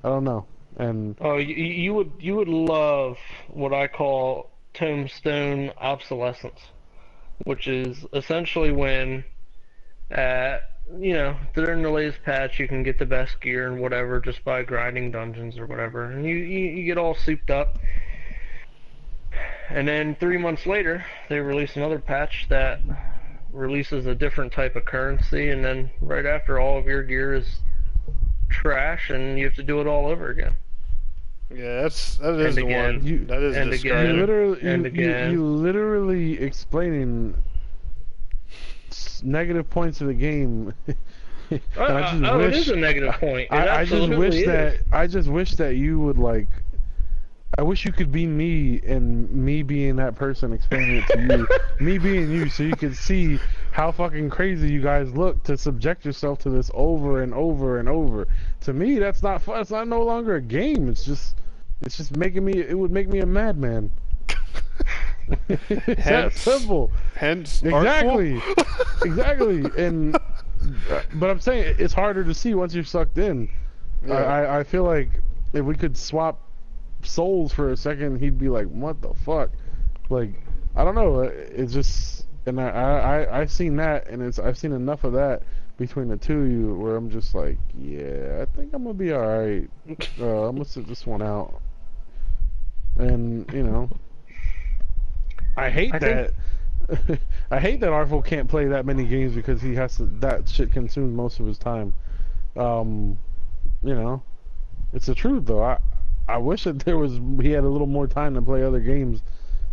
I don't know. And Oh, you would love what I call tombstone obsolescence, which is essentially when, during the latest patch, you can get the best gear and whatever just by grinding dungeons or whatever, and you get all souped up. And then 3 months later, they release another patch that releases a different type of currency, and then right after, all of your gear is trash, and you have to do it all over again. Yeah, that is And the again. one. That is And discouraging. again. you literally explaining negative points of the game. And it is a negative point. I just wish that you would like. I wish you could be me and me being that person explaining it to you, me being you, so you could see how fucking crazy you guys look to subject yourself to this over and over and over. To me, that's not fun. It's not no longer a game. It's just making me. It would make me a madman. It's that simple. Hence, Exactly. Artful? Exactly. And but I'm saying it's harder to see once you're sucked in. Yeah. I feel like if we could swap souls for a second, he'd be like, "What the fuck?" Like, I don't know. It's just, and I've seen that, and I've seen enough of that between the two of you where I'm just like, yeah, I think I'm gonna be all right. I'm gonna sit this one out. And I hate that. I hate that Artful can't play that many games because he has to. That shit consumes most of his time. It's the truth though. I wish that he had a little more time to play other games.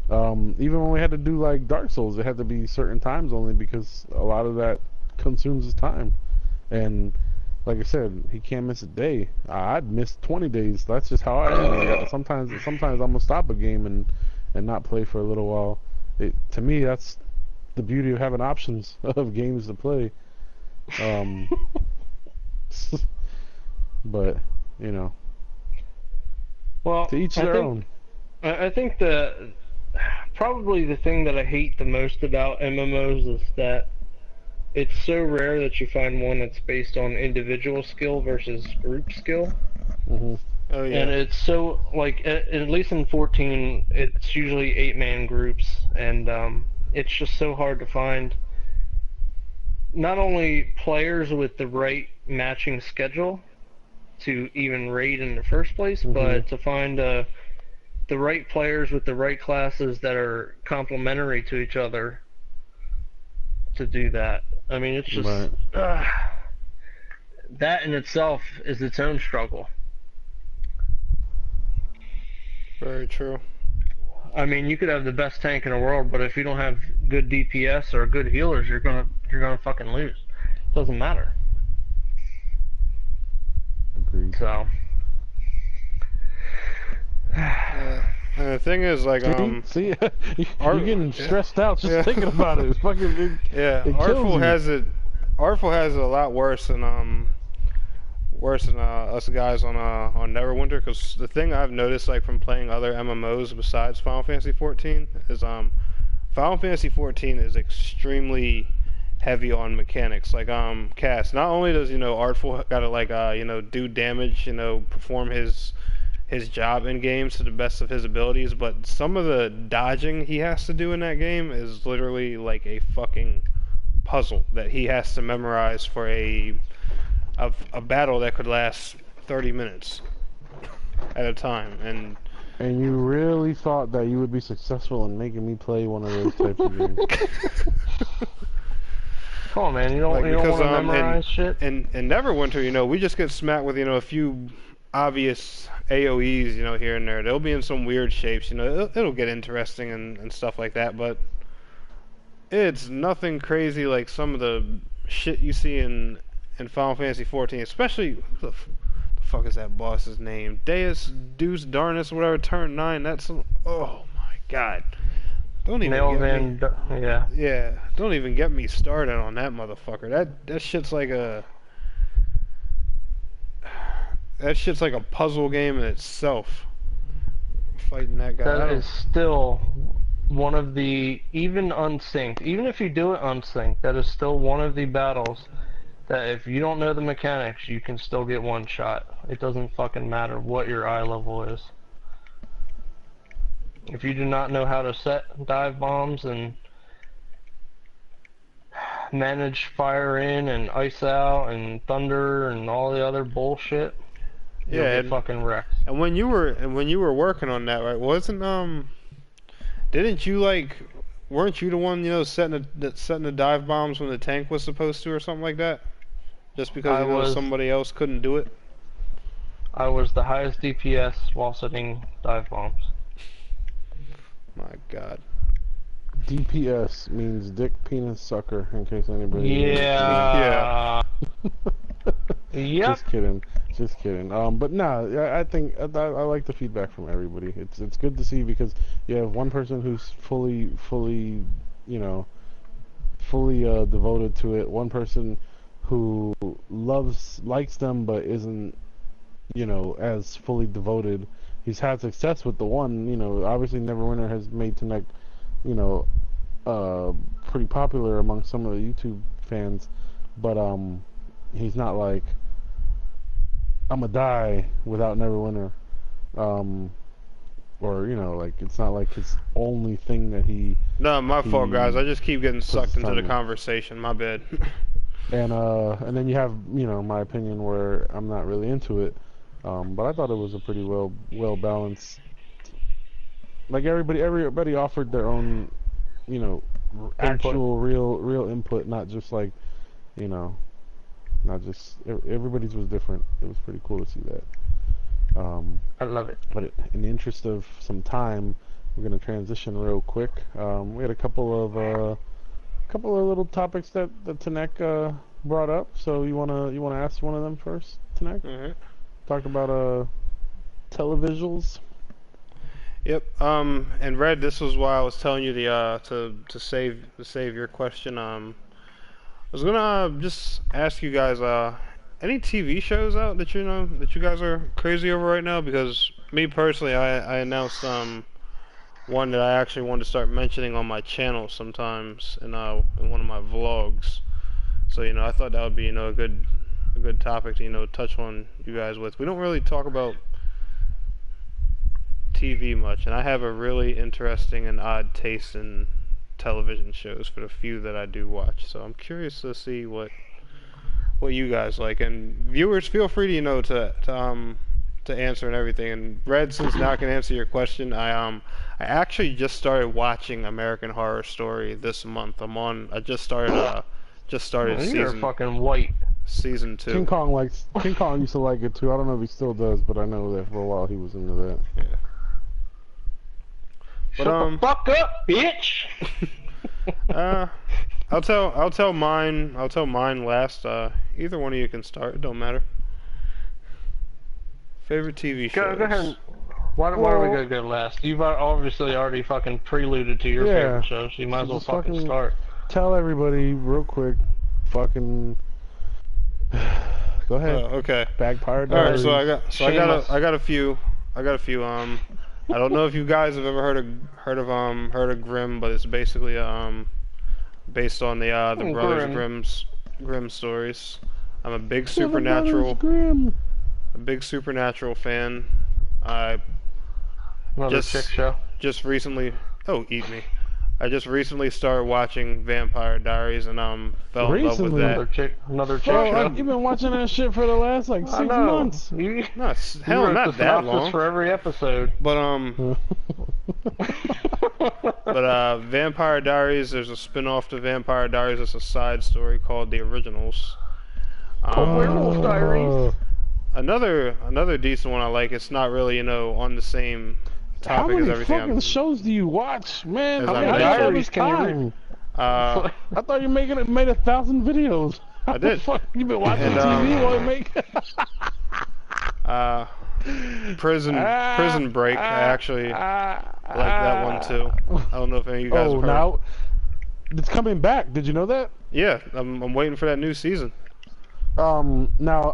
Even when we had to do like Dark Souls, it had to be certain times only because a lot of that consumes his time. And like I said, he can't miss a day. I'd miss 20 days. That's just how I am. Like, sometimes I'm gonna stop a game and not play for a little while. To me, that's the beauty of having options of games to play. But Well, to each their own. I think probably the thing that I hate the most about MMOs is that it's so rare that you find one that's based on individual skill versus group skill. Mm-hmm. Oh yeah. And it's so, like, at least in 14, it's usually 8-man groups, and it's just so hard to find not only players with the right matching schedule to even raid in the first place, but to find the right players with the right classes that are complementary to each other to do that. I mean, it's just that in itself is its own struggle. Very true. I mean, you could have the best tank in the world, but if you don't have good DPS or good healers, you're gonna fucking lose. Doesn't matter. Agreed. So. And the thing is, like, see, you're getting stressed out just thinking about it. It's fucking, it Artful has it. Artful has it a lot worse than us guys on Neverwinter. Because the thing I've noticed, like, from playing other MMOs besides Final Fantasy 14 is Final Fantasy 14 is extremely heavy on mechanics. Like Cass, not only does Artful gotta like do damage, perform his job in games to the best of his abilities, but some of the dodging he has to do in that game is literally like a fucking puzzle that he has to memorize for a battle that could last 30 minutes at a time. And you really thought that you would be successful in making me play one of those types of games? Come on, man, you don't want to memorize shit? In Neverwinter, we just get smacked with a few obvious AoEs, here and there. They'll be in some weird shapes, it'll get interesting and stuff like that, but it's nothing crazy like some of the shit you see in Final Fantasy 14, especially, who the fuck is that boss's name? Deus Darnus, whatever, turn 9, that's, oh my god. Don't even don't even get me started on that motherfucker. That shit's like a puzzle game in itself. Fighting that guy. That is still one of the, even unsynced, even if you do it unsynced, that is still one of the battles that if you don't know the mechanics, you can still get one shot. It doesn't fucking matter what your eye level is. If you do not know how to set dive bombs and manage fire in and ice out and thunder and all the other bullshit, you'll Yeah, get fucking wrecked. and when you were working on that, right? Wasn't didn't you weren't you the one setting the dive bombs when the tank was supposed to or something like that? Just because somebody else couldn't do it. I was the highest DPS while setting dive bombs. My God. DPS means dick penis sucker, in case anybody. Yeah. Yep. Just kidding. But no, I think I like the feedback from everybody. It's good to see because you have one person who's fully devoted to it. One person who likes them but isn't as fully devoted. He's had success with the one. Obviously Neverwinter has made Tanek pretty popular among some of the YouTube fans, but he's not like I'ma die without Neverwinter, or it's not like his only thing that he. No, my fault, guys. I just keep getting sucked into the in. conversation. My bad. And then you have my opinion where I'm not really into it, but I thought it was a pretty well balanced. Like everybody offered their own, actual real input, not just like, not just everybody's was different. It was pretty cool to see that. I love it. But in the interest of some time, we're gonna transition real quick. We had a couple of little topics that Tanek brought up. So you wanna ask one of them first, Tanek? Mm-hmm. Talk about televisuals. Yep. And Red, this was why I was telling you to save your question. I was gonna just ask you guys any TV shows out that you guys are crazy over right now? Because me personally, I announced one that I actually wanted to start mentioning on my channel sometimes in one of my vlogs. So I thought that would be a good topic to touch on you guys with. We don't really talk about TV much, and I have a really interesting and odd taste in television shows for the few that I do watch. So I'm curious to see what you guys like, and viewers, feel free to answer and everything. And Red, since now I can answer your question, I actually just started watching American Horror Story this month. I just started You're fucking white. season 2. King Kong used to like it too. I don't know if he still does, but I know that for a while he was into that. Yeah. Shut the fuck up, bitch! I'll tell mine last. Either one of you can start. It don't matter. Favorite TV shows. Go ahead. Why are we gonna go last? You've obviously already fucking preluded to your favorite show, so you might as well fucking start. Tell everybody real quick. Fucking. Go ahead. Okay. Vampire Alright, Diaries. so I got a few. I don't know if you guys have ever heard of Grimm, but it's basically based on the Brothers Grimm stories. I'm a big supernatural fan. I Another chick show. just recently eat me. I just recently started watching Vampire Diaries and fell in love with that. Another chick Bro, show. you've been watching that shit for the last 6 months. You No, hell, wrote not the that synopsis long. for every episode. But Vampire Diaries, there's a spin-off to Vampire Diaries. It's a side story called The Originals. Werewolf Diaries. Another decent one I like. It's not really on the same How topic as many everything. fucking shows do you watch, man? As How I many mentioned. diaries can you read? Uh, I thought you made 1,000 videos. I did. Fuck, you been watching And, TV while you make? Prison Break. I actually like that one too. I don't know if any of you guys have heard. Now it's coming back. Did you know that? Yeah, I'm waiting for that new season. Now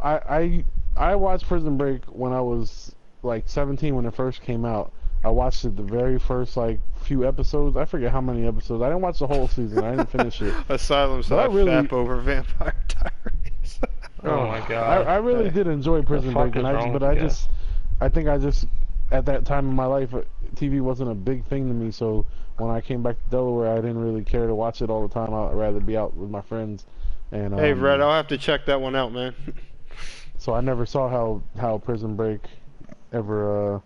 I watched Prison Break when I was like 17 when it first came out. I watched it the very first few episodes. I forget how many episodes. I didn't watch the whole season. I didn't finish it. Asylum, so I really- fap over Vampire Diaries. Oh my god. I really did enjoy Prison fuck Break, is wrong but with you guys? I think I just at that time in my life, TV wasn't a big thing to me. So when I came back to Delaware, I didn't really care to watch it all the time. I'd rather be out with my friends, and Hey, Red, I'll have to check that one out, man. so I never saw how Prison Break ever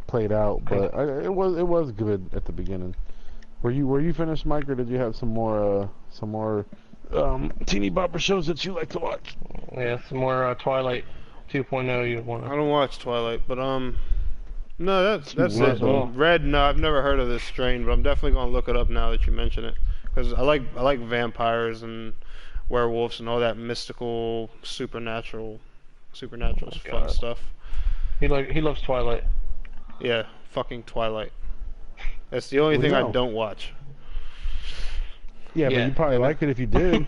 played out. But it was good at the beginning. Were you finished, Mike, or did you have some more teeny bopper shows that you like to watch? Yeah, some more Twilight 2.0 you'd want I to. don't watch Twilight, but no, that's Might it. as well. Red, no, I've never heard of this strain, but I'm definitely gonna look it up now that you mention it, because I like vampires and werewolves and all that mystical, supernatural fun God. stuff. He loves Twilight. Yeah, fucking Twilight. That's the only We thing I know. don't watch. Yeah, but Yeah. you'd probably like it if you did.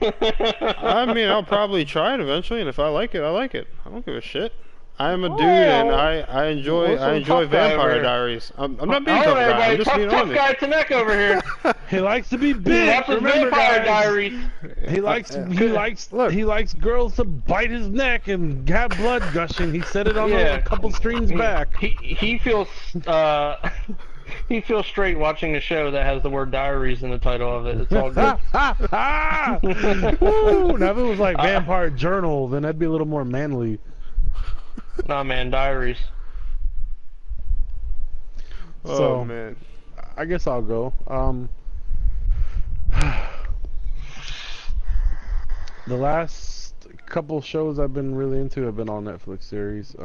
I mean, I'll probably try it eventually, and if I like it, I like it. I don't give a shit. I am a dude, and I enjoy What's some Vampire tough guy over here? Diaries. I'm not being All tough right, guy. I'm everybody, just being tough honest. guy Tanek over here. He likes to be He big. loves his Remember, Vampire guys. Diaries. He likes girls to bite his neck and have blood gushing. He said it on a couple streams back. He feels he feels straight watching a show that has the word diaries in the title of it. It's all good. Woo! Now if it was like Vampire Journal, then that'd be a little more manly. Nah, man, diaries. Oh So, man. I guess I'll go. The last couple shows I've been really into have been all Netflix series.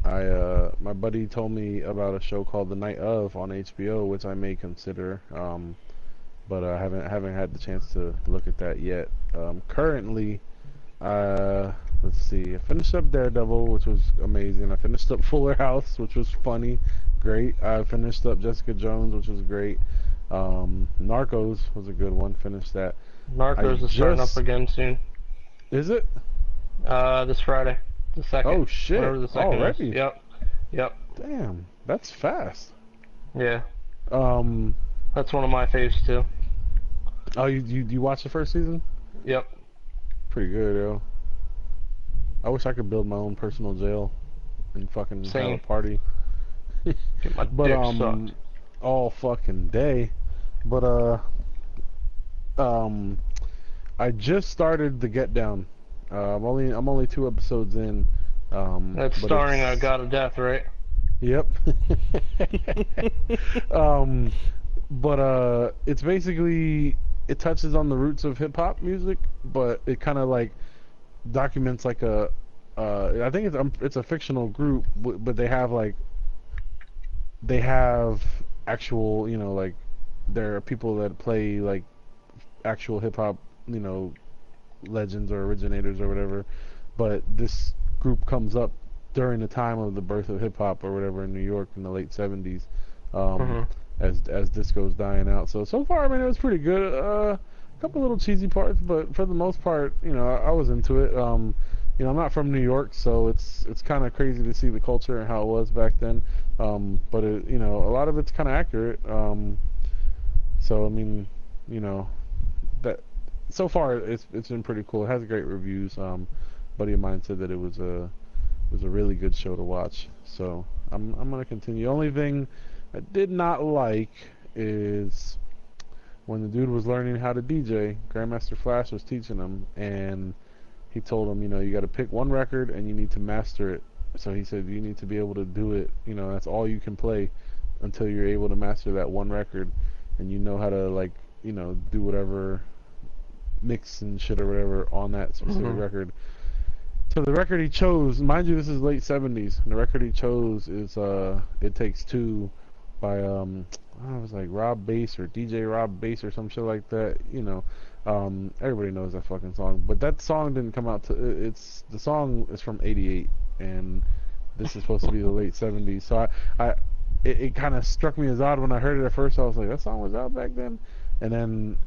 My buddy told me about a show called The Night Of on HBO, which I may consider, but I haven't had the chance to look at that yet. Currently, let's see. I finished up Daredevil, which was amazing. I finished up Fuller House, which was funny, great. I finished up Jessica Jones, which was great. Narcos was a good one. Finished that. Narcos is starting up again soon. Is it? This Friday, the second. Oh shit! Whatever the second Already? is. Yep. Damn, that's fast. Yeah. Um. That's one of my faves too. Oh, you watched the first season? Yep. Pretty good, yo. I wish I could build my own personal jail and fucking have Same. a party. Get my But dick sucked. all fucking day. But I just started The Get Down. I'm only 2 episodes in. That's but starring it's- God of Death, right? Yep. But it's basically, it touches on the roots of hip hop music, but it kind of like documents like I think it's a fictional group, but they have actual, like there are people that play like actual hip hop, legends or originators or whatever, but this group comes up during the time of the birth of hip hop or whatever in New York in the late 70s, as disco's dying out. So far, I mean, it was pretty good. A couple little cheesy parts, but for the most part, I was into it. I'm not from New York, so it's kind of crazy to see the culture and how it was back then. But it, a lot of it's kind of accurate. So I mean, that so far it's been pretty cool. It has great reviews. Buddy of mine said that it was a really good show to watch. So I'm gonna continue. The only thing I did not like is when the dude was learning how to DJ. Grandmaster Flash was teaching him, and he told him, you got to pick one record and you need to master it. So he said you need to be able to do it. That's all you can play until you're able to master that one record, and you know how to do whatever mix and shit or whatever on that specific record. So the record he chose, mind you, this is late 70s, and the record he chose is It Takes Two by I don't know, it was like Rob Bass or DJ Rob Bass or some shit like that. Everybody knows that fucking song, but that song didn't come out the song is from 88, and this is supposed to be the late 70s. So it kind of struck me as odd when I heard it at first. I was like, that song was out back then. And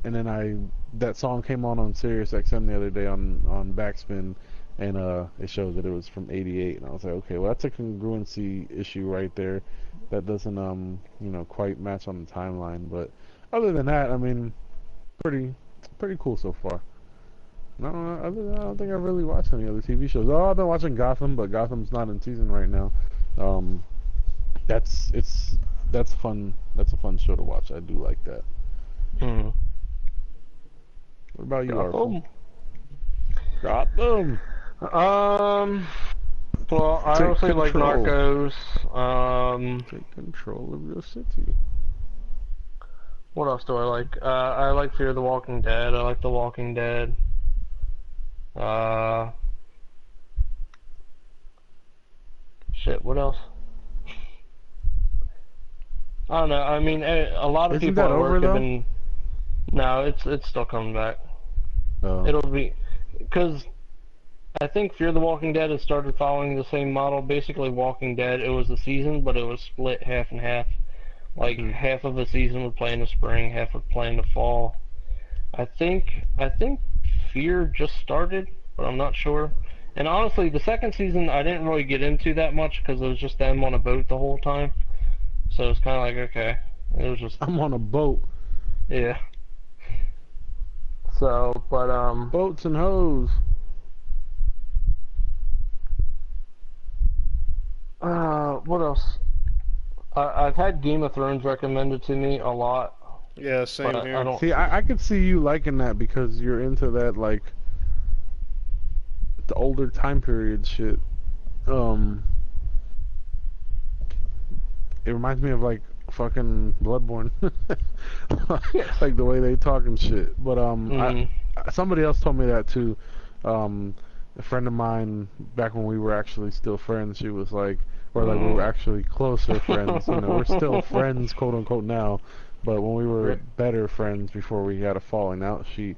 then that song came on Sirius XM the other day on Backspin, and it showed that it was from 88, and I was like, okay, well, that's a congruency issue right there that doesn't quite match on the timeline. But other than that, I mean, pretty pretty cool so far. I don't know. I don't think I've really watched any other TV shows. Oh, I've been watching Gotham, but Gotham's not in season right now. Um, that's fun. That's a fun show to watch. I do like that. Mm. What about you, Gotham. Artful? Gotham. Well, I Take also like control. Narcos. Take control of your city. What else do I like? I like Fear the Walking Dead. I like The Walking Dead. Shit, what else? I don't know. I mean, a lot of Isn't people that at over, work have though? been. No, it's still coming back. Oh. It'll be because I think Fear the Walking Dead has started following the same model. Basically, Walking Dead, it was a season, but it was split half and half. Like half of a season would play in the spring, half would play in the fall. I think Fear just started, but I'm not sure. And honestly, the second season I didn't really get into that much because it was just them on a boat the whole time. So it's kind of like, okay, it was just I'm on a boat. yeah. So, but Boats and hoes. what else? I've had Game of Thrones recommended to me a lot. Yeah, same But here. I don't. See, I could see you liking that because you're into that, like, the older time period shit. It reminds me of, like, fucking Bloodborne. Like, the way they talk and shit. But, somebody else told me that, too. A friend of mine, back when we were actually still friends, she was like, or like we were actually closer friends. You know, we're still friends, quote unquote, now. But when we were better friends before we had a falling out, she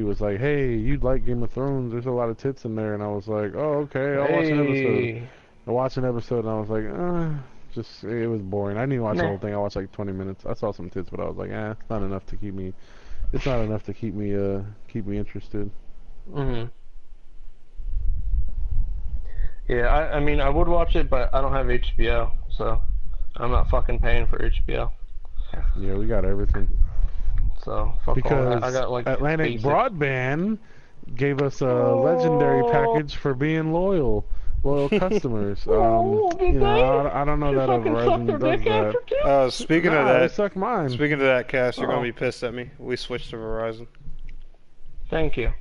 was like, "Hey, you'd like Game of Thrones? There's a lot of tits in there." And I was like, "Oh, okay, I'll watch an episode." I watched an episode and I was like, just it was boring. I didn't even watch the whole thing. I watched like 20 minutes. I saw some tits, but I was like, it's not enough to keep me. It's not enough to keep me interested. Mhm. Yeah, I mean, I would watch it, but I don't have HBO, so I'm not fucking paying for HBO. Yeah, we got everything. So fuck all Because that. I got like Atlantic basic. Broadband gave us a legendary package for being loyal customers. You know, I don't know that Verizon does that. Speaking of They that, suck mine. speaking of that, Cass, you're gonna be pissed at me. We switched to Verizon. Thank you.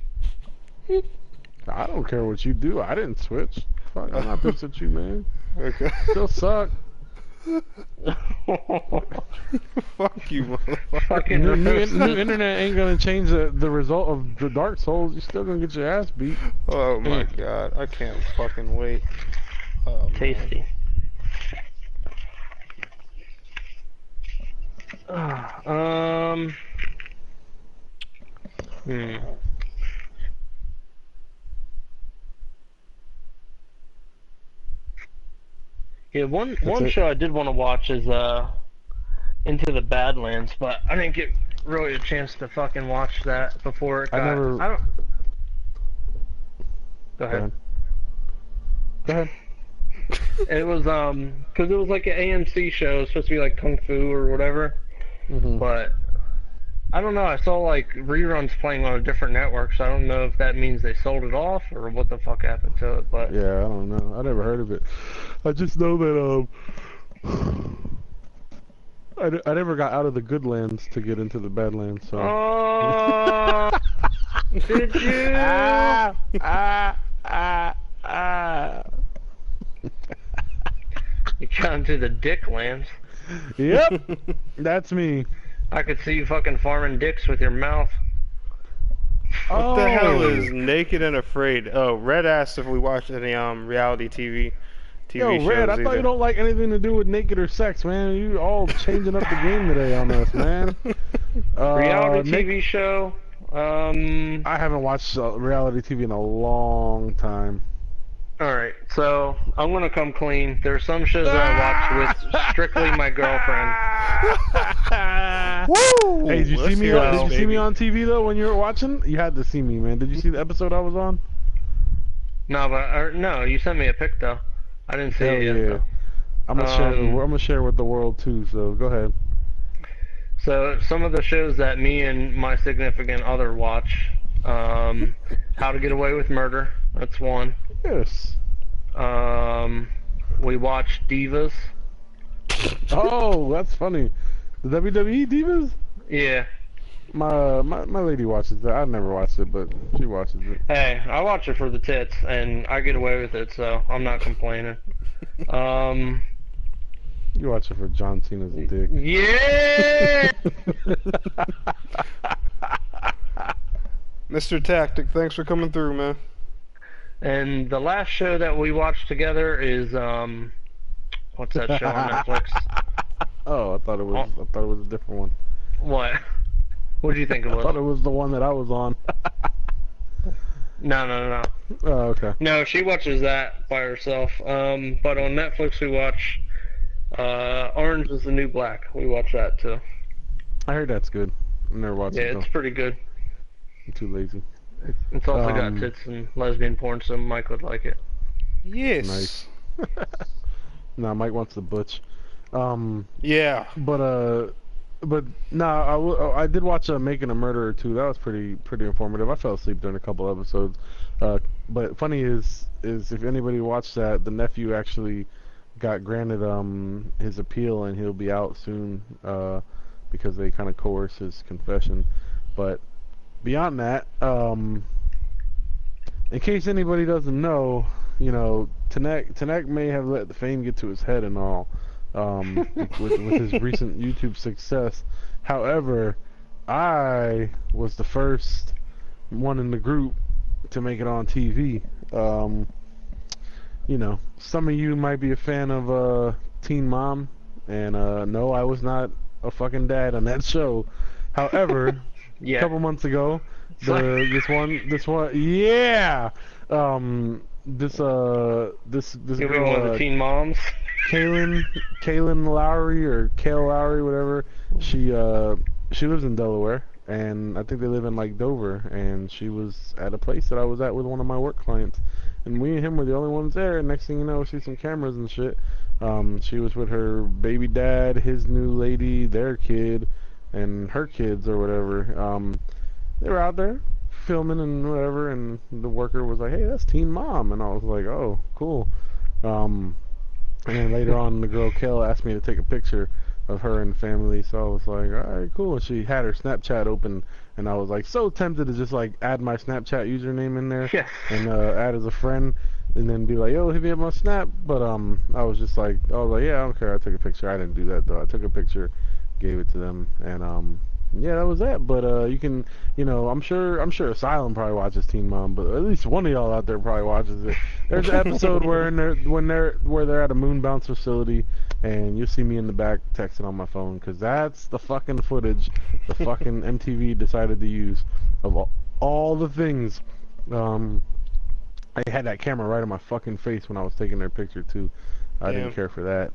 I don't care what you do. I didn't switch. Fuck, I'm not pissed at you, man. Okay. Still suck. Fuck you, motherfucker. Fucking New internet ain't gonna change the result of the Dark Souls. You're still gonna get your ass beat. Oh my god, I can't fucking wait. Oh, tasty. Yeah, one show I did want to watch is Into the Badlands, but I didn't get really a chance to fucking watch that before it got. I don't. Go ahead. Go ahead. It was because it was like an AMC show. It was supposed to be like Kung Fu or whatever, but I don't know. I saw like reruns playing on a different network, so I don't know if that means they sold it off or what the fuck happened to it. But yeah, I don't know. I never heard of it. I just know that I never got out of the good lands to get into the Badlands. So. Oh, did you? You got into the dick lands. Yep, that's me. I could see you fucking farming dicks with your mouth. What the hell is Naked and Afraid? Oh, Red asked if we watched any reality TV Yo, shows Red, I either. thought you don't like anything to do with naked or sex, man. You all changing up the game today on us, man. Reality TV show. I haven't watched reality TV in a long time. Alright, so I'm gonna come clean. There are some shows that I watch with strictly my girlfriend. Woo! Hey, did you see me? hear Did this, you see me baby. on TV though when you were watching? You had to see me, man. Did you see the episode I was on? No, but no, you sent me a pic though. I didn't see Hell it yet. yeah. Though. I'm gonna share with the world too. So go ahead. So some of the shows that me and my significant other watch, How to Get Away with Murder, that's one. Yes. We watch Divas. Oh, that's funny. The WWE Divas? Yeah. My lady watches that. I never watched it, but she watches it. Hey, I watch it for the tits, and I get away with it, so I'm not complaining. You watch it for John Cena's dick. Yeah! Mr. Tactic, thanks for coming through, man. And the last show that we watched together is, what's that show on Netflix? Oh, I thought it was a different one. What? What did you think it I was? thought it was the one that I was on. No. Oh, okay. No, she watches that by herself. But on Netflix we watch Orange is the New Black. We watch that too. I heard that's good. I never watched it Yeah, though. it's pretty good. I'm too lazy. It's also got tits and lesbian porn, so Mike would like it. Yes. Nice. Nah, Mike wants the butch. Yeah. But I did watch Making a Murderer too. That was pretty informative. I fell asleep during a couple episodes. But funny is if anybody watched that, the nephew actually got granted his appeal and he'll be out soon because they kind of coerced his confession. But beyond that, in case anybody doesn't know, you know, Tanek may have let the fame get to his head and all. With his recent YouTube success. However, I was the first one in the group to make it on TV. You know, some of you might be a fan of Teen Mom, and no, I was not a fucking dad on that show. However, Yeah. a couple months ago, this one, yeah, this You'll be girl, one of the teen moms. Kaylin Lowry or Kale Lowry, whatever. She lives in Delaware, and I think they live in like Dover. And she was at a place that I was at with one of my work clients, and we and him were the only ones there. And next thing you know, we see some cameras and shit. She was with her baby dad, his new lady, their kid, and her kids or whatever. They were out there filming and whatever, and the worker was like, "Hey, that's Teen Mom," and I was like, "Oh, cool." And then later on, the girl Kayla asked me to take a picture of her and the family, so I was like, alright, cool. And she had her Snapchat open, and I was like so tempted to just like add my Snapchat username in there Yes. and add as a friend, and then be like, yo, hit me up on Snap. But I was like, yeah, I don't care. I took a picture. I didn't do that though. I took a picture, gave it to them, and yeah, that was that. But you can, you know, I'm sure Asylum probably watches Teen Mom, but at least one of y'all out there probably watches it. There's an episode where they're at a moon bounce facility, and you'll see me in the back texting on my phone, because that's the fucking footage the fucking MTV decided to use of all the things. I had that camera right in my fucking face when I was taking their picture too. I didn't care for that.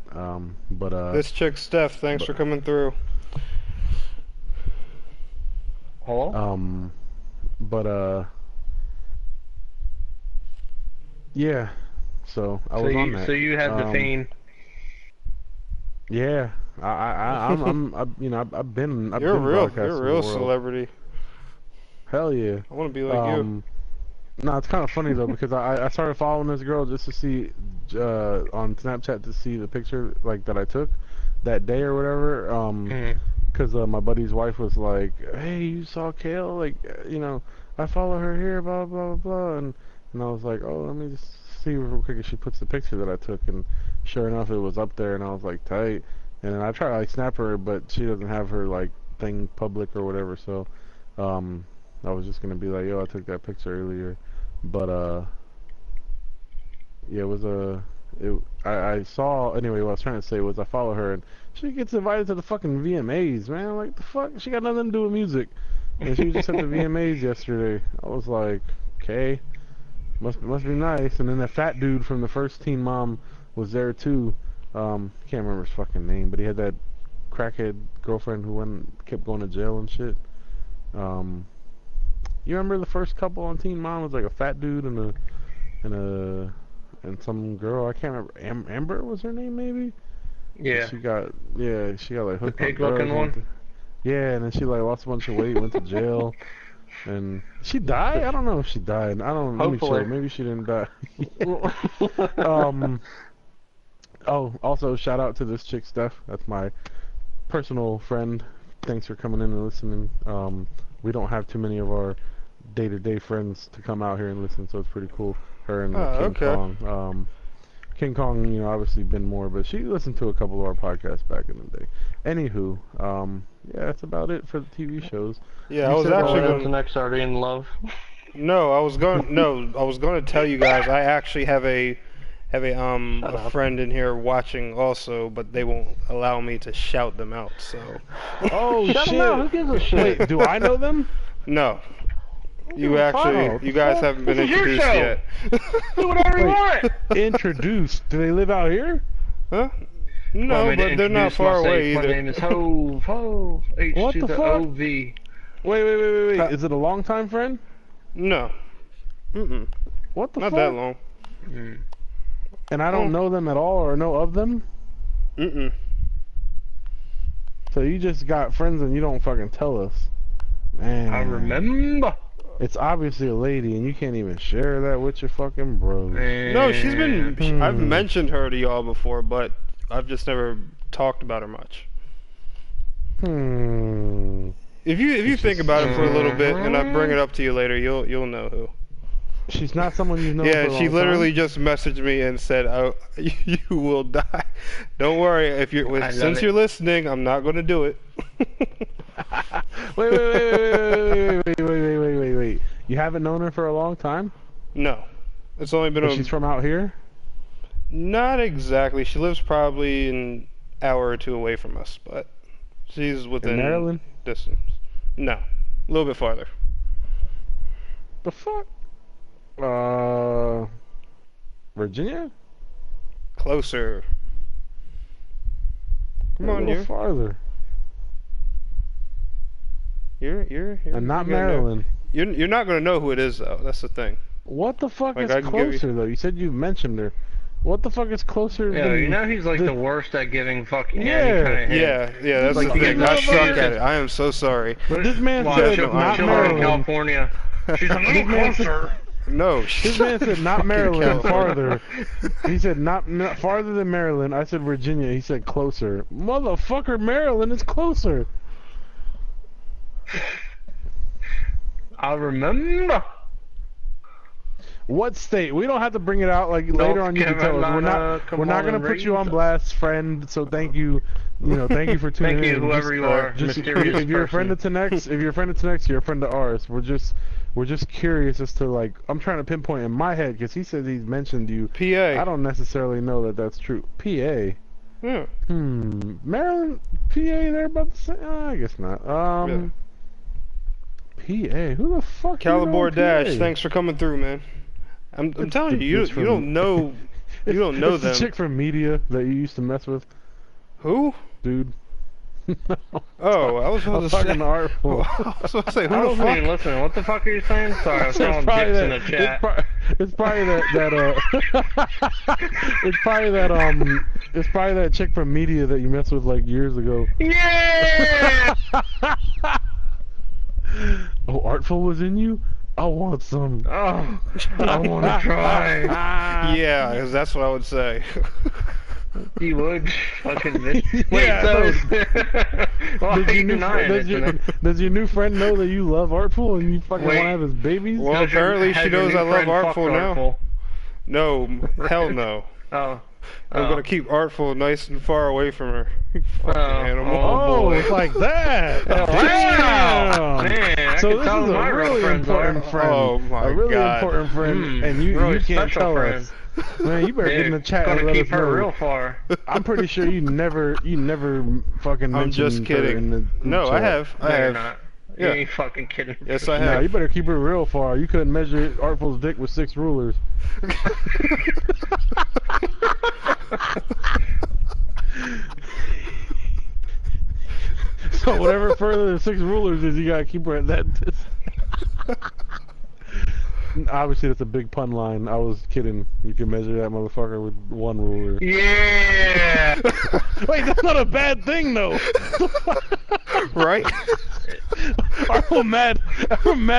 But This chick Steph, thanks for coming through. Hello? Yeah. So I was on that. So you had the fame. Yeah. I've been You're a real world. celebrity. Hell yeah. I want to be like you. No, it's kind of funny though, because I started following this girl just to see on Snapchat to see the picture like that I took that day or whatever. Because my buddy's wife was like, "Hey, you saw Kale? Like, you know, I follow her here, blah blah blah." And I was like, "Oh, let me just see real quick." And she puts the picture that I took, and sure enough, it was up there. And I was like, "Tight." And then I tried to like snap her, but she doesn't have her like thing public or whatever. So, I was just gonna be like, "Yo, I took that picture earlier." But yeah, it was I saw anyway. What I was trying to say was I follow her and she gets invited to the fucking VMAs, man. Like the fuck, she got nothing to do with music, and she was just at the VMAs yesterday. I was like, okay, must be nice. And then that fat dude from the first Teen Mom was there too. Can't remember his fucking name, but he had that crackhead girlfriend who kept going to jail and shit. You remember the first couple on Teen Mom was like a fat dude and some girl. I can't remember. Amber was her name, maybe. Yeah. She got like hooked pig on looking drugs one? Yeah, and then she like lost a bunch of weight, went to jail, and she died. I don't know if she died. I don't. Let me Hopefully. chill. Maybe she didn't die. Um. Oh, also shout out to this chick Steph. That's my personal friend. Thanks for coming in and listening. We don't have too many of our day-to-day friends to come out here and listen, so it's pretty cool. Her and Oh, King okay. Kong. King Kong, you know, obviously been more, but she listened to a couple of our podcasts back in the day. Anywho, yeah, that's about it for the TV shows. Yeah, You I was said, actually Going going. to next already in love. No, I was going. No, I was going to tell you guys. I actually have a Shut a up. friend in here watching also, but they won't allow me to shout them out. So Oh Shut shit! up, who gives a shit? Wait, do I know them? no, you Oh, actually, what you the guys fuck? haven't been This is your introduced show. yet. Do whatever you Wait. want. Introduced? Do they live out here? Huh? Want No, me to but they're not introduce far myself? away My either. name is Hove. Hove. H What to the the fuck? O-V. Wait. Uh, Is it a longtime friend? No. Mm-mm. What the Not fuck? that long. And I don't know them at all or know of them? Mm-mm. So you just got friends and you don't fucking tell us. Man. I remember. It's obviously a lady and you can't even share that with your fucking bros. No, she's been. I've Hmm. mentioned her to y'all before, but I've just never talked about her much. If you think about it for a little bit, and I bring it up to you later, you'll know who. She's not someone you've known for a Yeah, long she literally time? just messaged me and said, "Oh, you will die. Don't worry. If you're I love since it. you're listening, I'm not going to do it." Wait. You haven't known her for a long time? No, it's only been But she's from out here? not exactly. She lives probably an hour or two away from us, but she's within In Maryland? distance. No, a little bit farther. The fuck? Virginia? Closer. Come A on, little farther. you're And not you're getting there. Maryland. You're not gonna know who it is though. That's the thing. What the fuck Like, is I can give you- closer though? You said you mentioned her. What the fuck is closer Yeah, than... you know he's like the worst at giving fucking Yeah. any kind of hint. Yeah, that's Like, the thing. I this suck motherfucker- at it. I am so sorry. This man Well, said she'll not she'll live in Maryland. California. She's a This little man said- closer. No, This man said not Maryland, California. farther. He said not farther than Maryland. I said Virginia. He said closer. Motherfucker, Maryland is closer. I remember. What state? We don't have to bring it out like later on. You can tell us. We're not gonna put you on blast, friend. So thank you. Thank you for tuning Thank in. you, whoever you are, mysterious if you're a friend person. of Tinex, you're a friend of ours. We're just curious as to like I'm trying to pinpoint in my head because he says he's mentioned you. PA. I don't necessarily know that that's true. PA. Yeah. Maryland, PA. They're about the same. I guess not. PA. Who the fuck? Calibor Dash, PA? thanks for coming through, man. I'm telling you, It's you from- don't know you don't know it's them. the chick from media that you used to mess with, Who? dude. Oh, I was I about was to say. talking to Artful. I was about to say, I who the wasn't even fuck? listening. What the fuck are you saying? Sorry, I was It's throwing probably dicks in that. the chat. It's probably it's probably that chick from media that you messed with like years ago. Yeah! Oh, Artful was in you? I want some. Oh, I want to try. Yeah, 'cause that's what I would say. You would fucking bitch. Wait, Yeah, so why are Does you your, new denying friend, it does, your, tonight? does your new friend know that you love Artful and you fucking Wait. want to have his babies? Well, Has your- apparently has she your knows new I love friend fucked Artful now. Artful? No, hell no. Oh. I'm gonna keep Artful nice and far away from her. You fucking Oh, animal. Oh, boy. it's like that. Oh, wow. Damn. Man, I So can this tell is who a my real really friends important are. friend. Oh, my a really God. important friend, and you really can't special tell friend. us. Man, you better get in the chat Gonna and let keep us her know. real far. I'm pretty sure you never fucking I'm mentioned just her kidding. in the No, I chat. have. I No, you're have. not. Yeah. You ain't fucking kidding. Yes, I Nah, have. you better keep her real far. You couldn't measure Artful's dick with 6 rulers. So whatever further than 6 rulers is, you gotta keep her at that distance. obviously that's a big pun line. I was kidding. You can measure that motherfucker with one ruler. Yeah. Wait, that's not a bad thing though. Right? I'm mad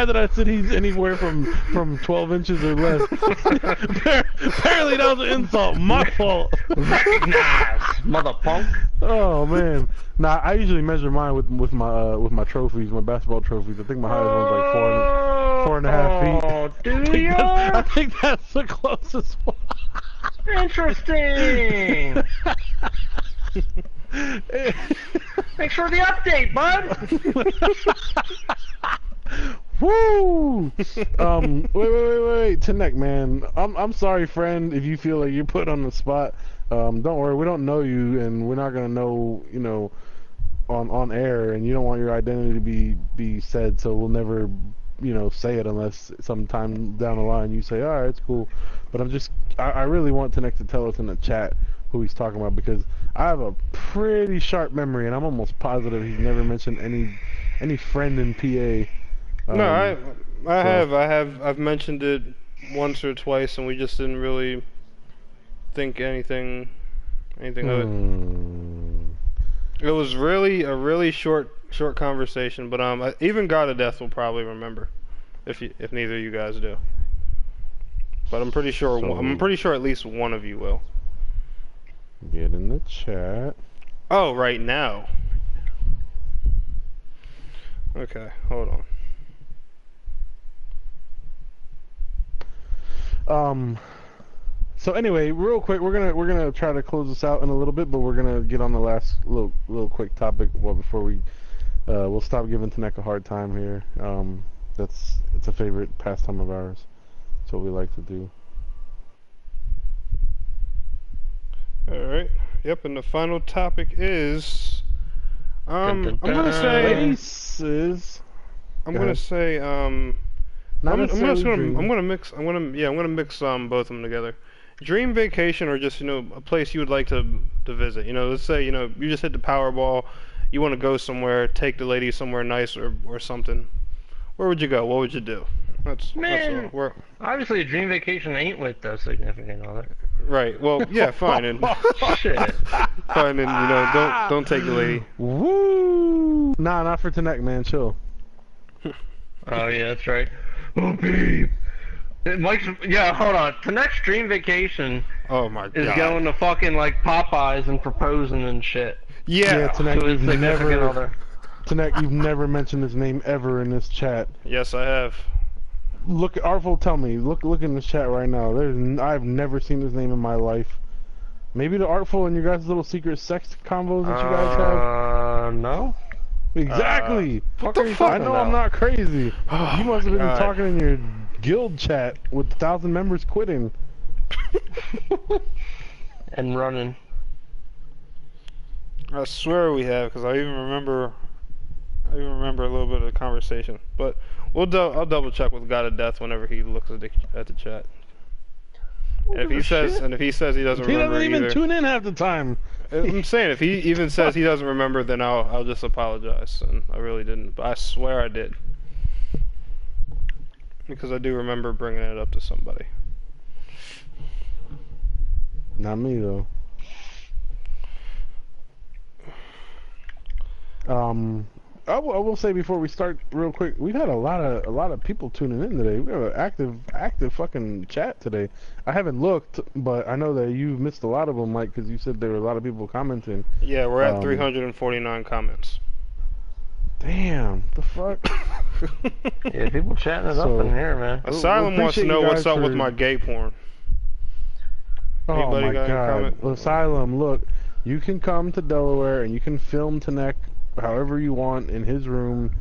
that I said he's anywhere from 12 inches or less. Apparently that was an insult. My fault. Recognize, mother punk. Oh man. Nah, I usually measure mine with my trophies, my basketball trophies. I think my highest one's like 4.5 feet. Oh, do you? I think that's the closest one. Interesting. Thanks for the update, bud. Woo! Wait, Tanek, man. I'm sorry, friend, if you feel like you're put on the spot. Don't worry, we don't know you, and we're not gonna know, on air, and you don't want your identity to be said, so we'll never, say it unless sometime down the line you say, all right, it's cool. But I really want Tanek to tell us in the chat who he's talking about, because I have a pretty sharp memory, and I'm almost positive he's never mentioned any friend in PA. No, I've mentioned it once or twice, and we just didn't really think anything of it. It was really a really short conversation, but even God of Death will probably remember if neither of you guys do. But I'm pretty sure at least one of you will. Get in the chat. Oh, right now. Okay, hold on. So anyway, real quick, we're gonna try to close this out in a little bit, but we're gonna get on the last little quick topic. Well, before we'll stop giving Tanek a hard time here. It's a favorite pastime of ours. That's what we like to do. Alright. Yep, and the final topic is I'm gonna say mix both of them together. Dream vacation, or just a place you would like to visit. Let's say you just hit the Powerball, you want to go somewhere, take the lady somewhere nice or something. Where would you go? What would you do? That's all. Obviously a dream vacation ain't with the significant other. Right. Well, yeah, fine. And shit. Fine, and don't take the lady. Woo! Nah, not for Tanek, man. Chill. Oh yeah, that's right. Oh babe. Hold on. Tanek's dream vacation. Oh my god. Is going to fucking like Popeyes and proposing and shit. Yeah, Tanek, to his significant other. Tanek, you've never mentioned his name ever in this chat. Yes, I have. Look, Artful, tell me. Look in this chat right now. I've never seen his name in my life. Maybe the Artful and your guys' little secret sex combos that you guys have? No. Exactly. What the fuck? I know I'm not crazy. You must have been talking in your guild chat with 1,000 members quitting. And running. I swear we have, because I even remember a little bit of the conversation. But I'll double check with God of Death whenever he looks at the chat. And if he says he doesn't remember, he doesn't even tune in half the time. I'm saying, if he even says he doesn't remember, then I'll just apologize, and I really didn't. But I swear I did, because I do remember bringing it up to somebody. Not me though. I will say before we start, real quick, we've had a lot of people tuning in today. We have an active fucking chat today. I haven't looked, but I know that you've missed a lot of them, Mike, because you said there were a lot of people commenting. Yeah, we're at 349 comments. Damn, the fuck? Yeah, people chatting it up in here, man. Asylum wants to know what's up with my gay porn. Anybody got a comment? Asylum, look, you can come to Delaware and you can film Tanek however you want in his room.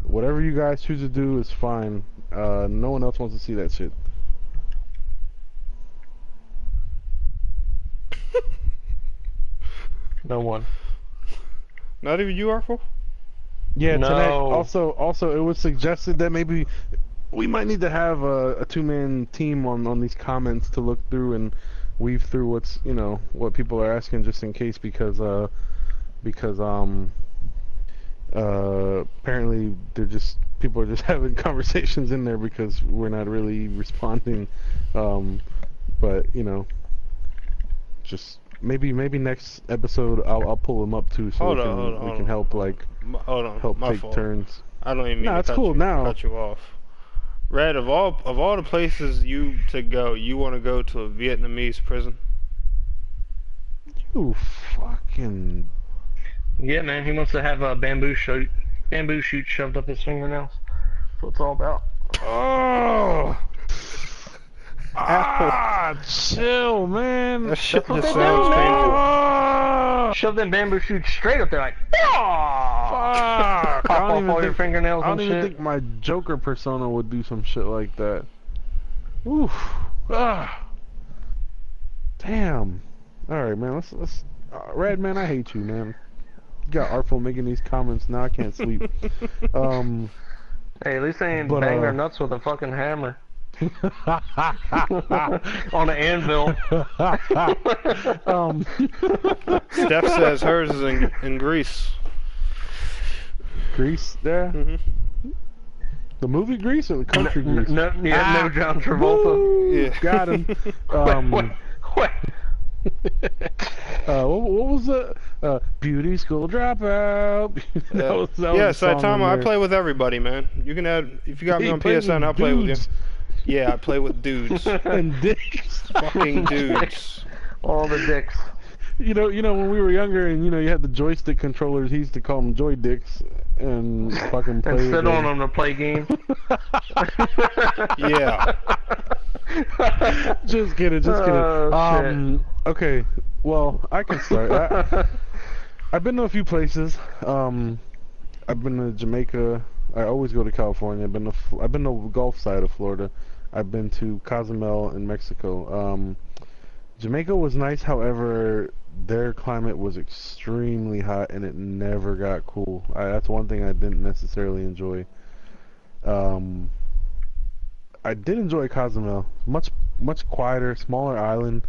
Whatever you guys choose to do is fine. No one else wants to see that shit. No one. Not even you, Artful? Yeah, no. Tanek, also it was suggested that maybe we might need to have a two-man team on these comments to look through and weave through what people are asking, just in case, because apparently they're just people are just having conversations in there because we're not really responding. Um, but you know, just maybe next episode I'll pull them up too, so Hold on, hold on, we hold can on. help like Hold on, help my take fault. turns. I don't even mean No, to it's cool now. cut you off. Red, of all the places you to go, you want to go to a Vietnamese prison? You fucking Yeah, man, he wants to have a bamboo shoot shoved up his fingernails. That's what it's all about. oh Apple. chill, man. That shit That's what just they sounds do, man. painful. Shove them bamboo shoots straight up there, like, Fuck! pop off all your fingernails I don't and even shit. think my Joker persona would do some shit like that. Oof. Ah. Damn. All right, man. Let's. Red man, I hate you, man. You got Artful making these comments now. I can't sleep. Hey, at least they ain't But, bang their nuts with a fucking hammer. On an anvil. Steph says hers is in Greece. Grease there? Hmm. The movie Grease or the country Grease? No, yeah, no John Travolta. Woo! Yeah. Got him. Wait. What was the Beauty School Dropout? that was Yeah, the song Saitama, in I there. play with everybody, man. You can add if you got me He on plays PSN, with I'll play with you. dudes Yeah, I play with dudes. and dicks. Fucking dudes. All the dicks. You know when we were younger and you had the joystick controllers, he used to call them joy dicks and fucking play And with sit on them. them to play games. Yeah. Just kidding. Oh, Okay, well, I can start. I've been to a few places. I've been to Jamaica. I always go to California. I've been to the Gulf side of Florida. I've been to Cozumel in Mexico. Jamaica was nice, however, their climate was extremely hot and it never got cool. That's one thing I didn't necessarily enjoy. I did enjoy Cozumel. Much quieter, smaller island.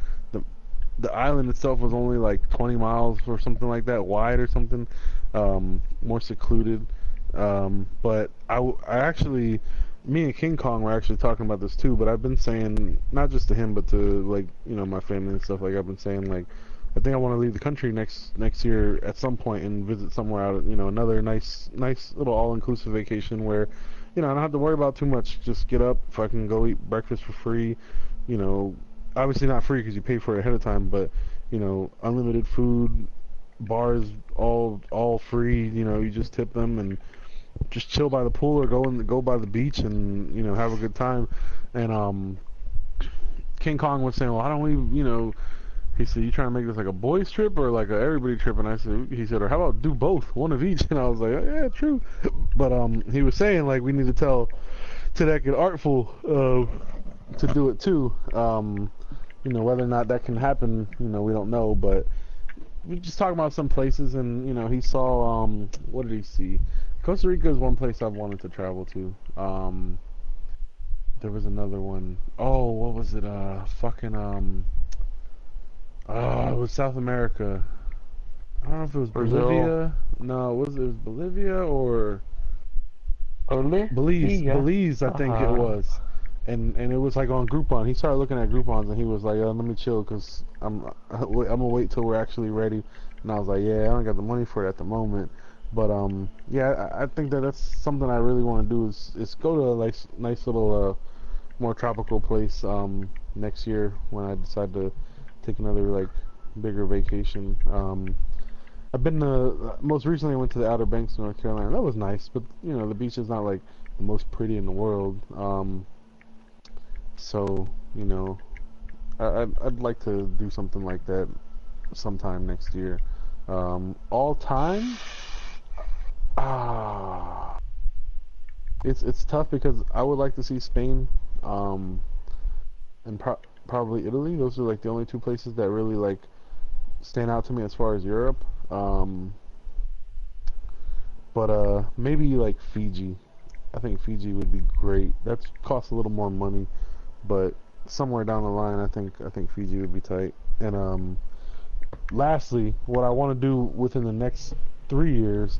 The island itself was only like 20 miles or something like that wide or something. More secluded. But I actually, me and King Kong were actually talking about this too. But I've been saying, not just to him, but to like my family and stuff. Like I've been saying, like I think I want to leave the country next year at some point and visit somewhere out. Another nice little all-inclusive vacation where I don't have to worry about too much. Just get up, fucking go eat breakfast for free. Obviously not free because you pay for it ahead of time, but unlimited food, bars, all free. You just tip them and just chill by the pool or go by the beach and have a good time. And King Kong was saying, well, how don't we he said, you trying to make this like a boys trip or like a everybody trip? And he said, or how about do both, one of each? And I was like, oh, yeah, true. But he was saying like we need to tell Tedek and Artful to do it too. Whether or not that can happen, we don't know. But we just talking about some places, and he saw what did he see? Costa Rica is one place I've wanted to travel to. There was another one. Oh, what was it? It was South America. I don't know if it was Brazil. Bolivia. No, it was Bolivia or Belize. Bolivia. Belize, I think it was. And it was like on Groupon. He started looking at Groupons and he was like, let me chill because I'm gonna wait till we're actually ready. And I was like, yeah, I don't got the money for it at the moment. But yeah, I think that's something I really want to do is go to a nice little more tropical place next year when I decide to take another like bigger vacation. I've been most recently I went to the Outer Banks, North Carolina. That was nice, but the beach is not like the most pretty in the world. So I'd like to do something like that sometime next year. All time, it's tough because I would like to see Spain, and probably Italy. Those are like the only two places that really like stand out to me as far as Europe. But maybe like Fiji. I think Fiji would be great. That costs a little more money, but somewhere down the line, I think Fiji would be tight. And lastly, what I want to do within the next 3 years,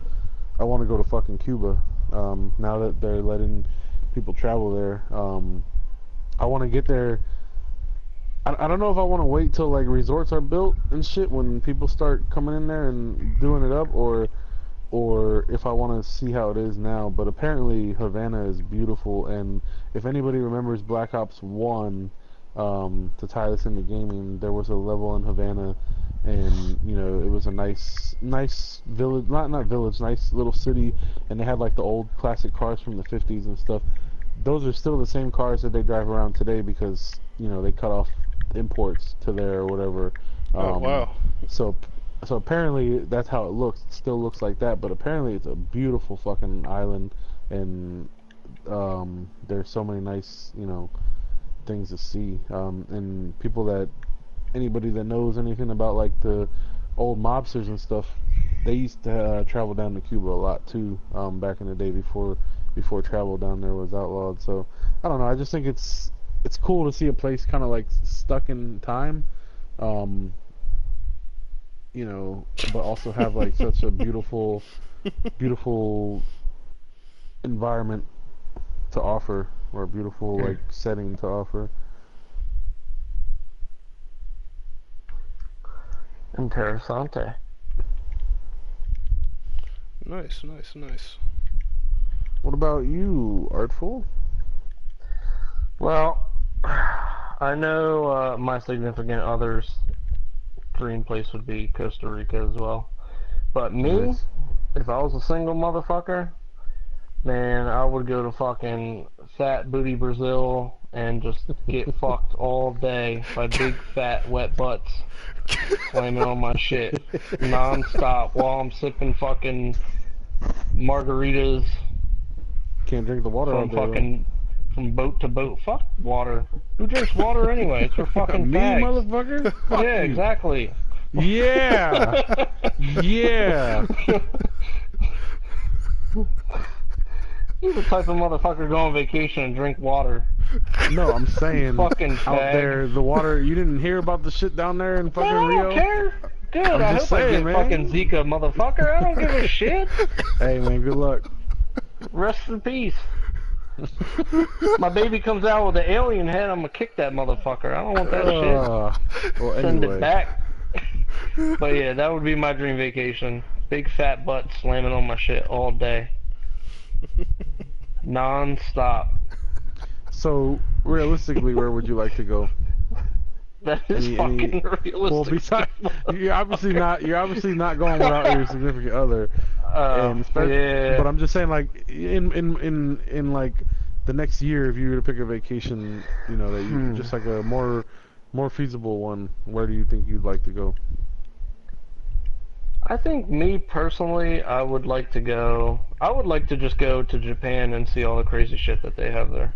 I want to go to fucking Cuba. Now that they're letting people travel there, I want to get there. I don't know if I want to wait till like resorts are built and shit when people start coming in there and doing it up, or if I want to see how it is now. But apparently Havana is beautiful, and if anybody remembers Black Ops 1, to tie this into gaming, there was a level in Havana, and you know it was a nice village, not village, nice little city, and they had like the old classic cars from the 50s and stuff. Those are still the same cars that they drive around today because you know they cut off imports to there or whatever. Oh wow. So apparently that's how it looks. It still looks like that, but apparently it's a beautiful fucking island, and there's so many nice, you know, things to see. And anybody that knows anything about like the old mobsters and stuff, they used to travel down to Cuba a lot too, back in the day before travel down there was outlawed. So I don't know. I just think it's cool to see a place kind of like stuck in time. You know, but also have like such a beautiful environment to offer, or a beautiful like setting to offer. Interessante. Nice. What about you, Artful? Well, I know my significant other's dream place would be Costa Rica as well. But me, Nice. if I was a single motherfucker, man, I would go to fucking Fat Booty Brazil and just get fucked all day by big fat wet butts slamming on my shit non-stop while I'm sipping fucking margaritas Can't drink the water out from there. fucking from boat to boat. Fuck water. Who drinks water anyway? It's for fucking Me, fags. motherfucker? Fuck Yeah, you. exactly. Yeah. Yeah. You the type of motherfucker go on vacation and drink water. No, I'm saying Fucking out fag. there, the water. You didn't hear about the shit down there in fucking Man, I Rio? don't care. Dude, I'm I just hope I saying, get man. fucking Zika, motherfucker. I don't give a shit. Hey man, good luck. Rest in peace. My baby comes out with an alien head, I'm gonna kick that motherfucker. I don't want that shit. Well, Send anyway. it back. But yeah, that would be my dream vacation. Big fat butt slamming on my shit all day. Non-stop. So realistically, where would you like to go? That is fucking realistic. Well, besides, you're obviously not going without your significant other. Yeah. But I'm just saying, like in like the next year, if you were to pick a vacation, you know, that you just like a more feasible one, where do you think you'd like to go? I think me personally, I would like to just go to Japan and see all the crazy shit that they have there.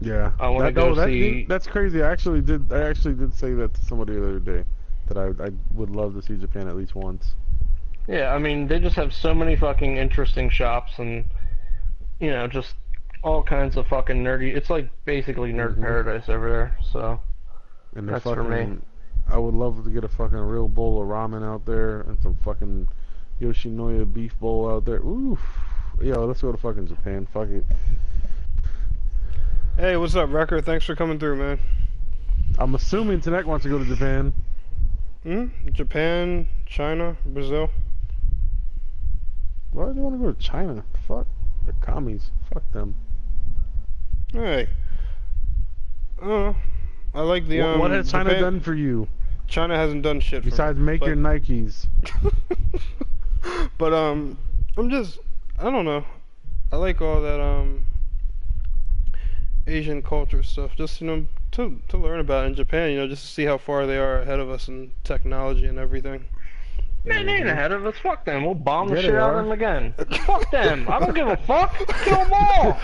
Yeah, I wanna go see- That's crazy. I actually did say that to somebody the other day, that I would love to see Japan at least once. Yeah, I mean, they just have so many fucking interesting shops and, you know, just all kinds of fucking nerdy. It's like basically nerd paradise over there, so And they're that's for me. I would love to get a fucking real bowl of ramen out there and some fucking Yoshinoya beef bowl out there. Oof. Yo, let's go to fucking Japan. Fuck it. Hey, what's up, Wrecker? Thanks for coming through, man. I'm assuming Tanek wants to go to Japan. Japan, China, Brazil. Why do you want to go to China? Fuck. They're commies. Fuck them. Hey. I like the What has China Japan- done for you China hasn't done shit besides for me, make but- your Nikes? But I'm just, I don't know. I like all that Asian culture stuff. Just, you know, to learn about it in Japan, you know, just to see how far they are ahead of us in technology and everything. Man, they ain't ahead of us. Fuck them. We'll bomb the Yeah, shit they out are. of them again. Fuck them. I don't give a fuck. Kill them all.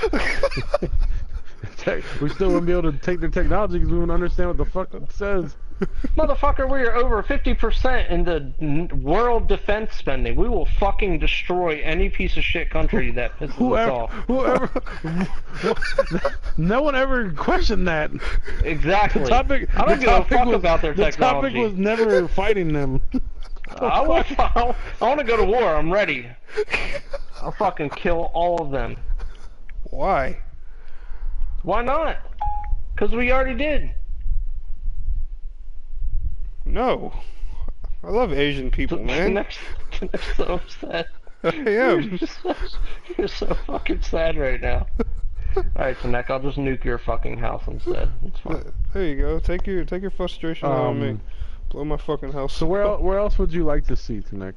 We still wouldn't be able to take their technology because we wouldn't understand what the fuck it says. Motherfucker, we are over 50% in the world defense spending. We will fucking destroy any piece of shit country that pisses us off. Whoever, no one ever questioned that. Exactly. The topic, I don't the give a topic fuck was, about their the technology. topic was never fighting them. I want to go to war. I'm ready. I'll fucking kill all of them. Why? Why not? Because we already did. No. I love Asian people, man. Next, so upset. I am. You're so fucking sad right now. Alright, so Nick, I'll just nuke your fucking house instead. It's fine. There you go. Take your frustration out on me. Blow my fucking house. So where else would you like to see, Tanek?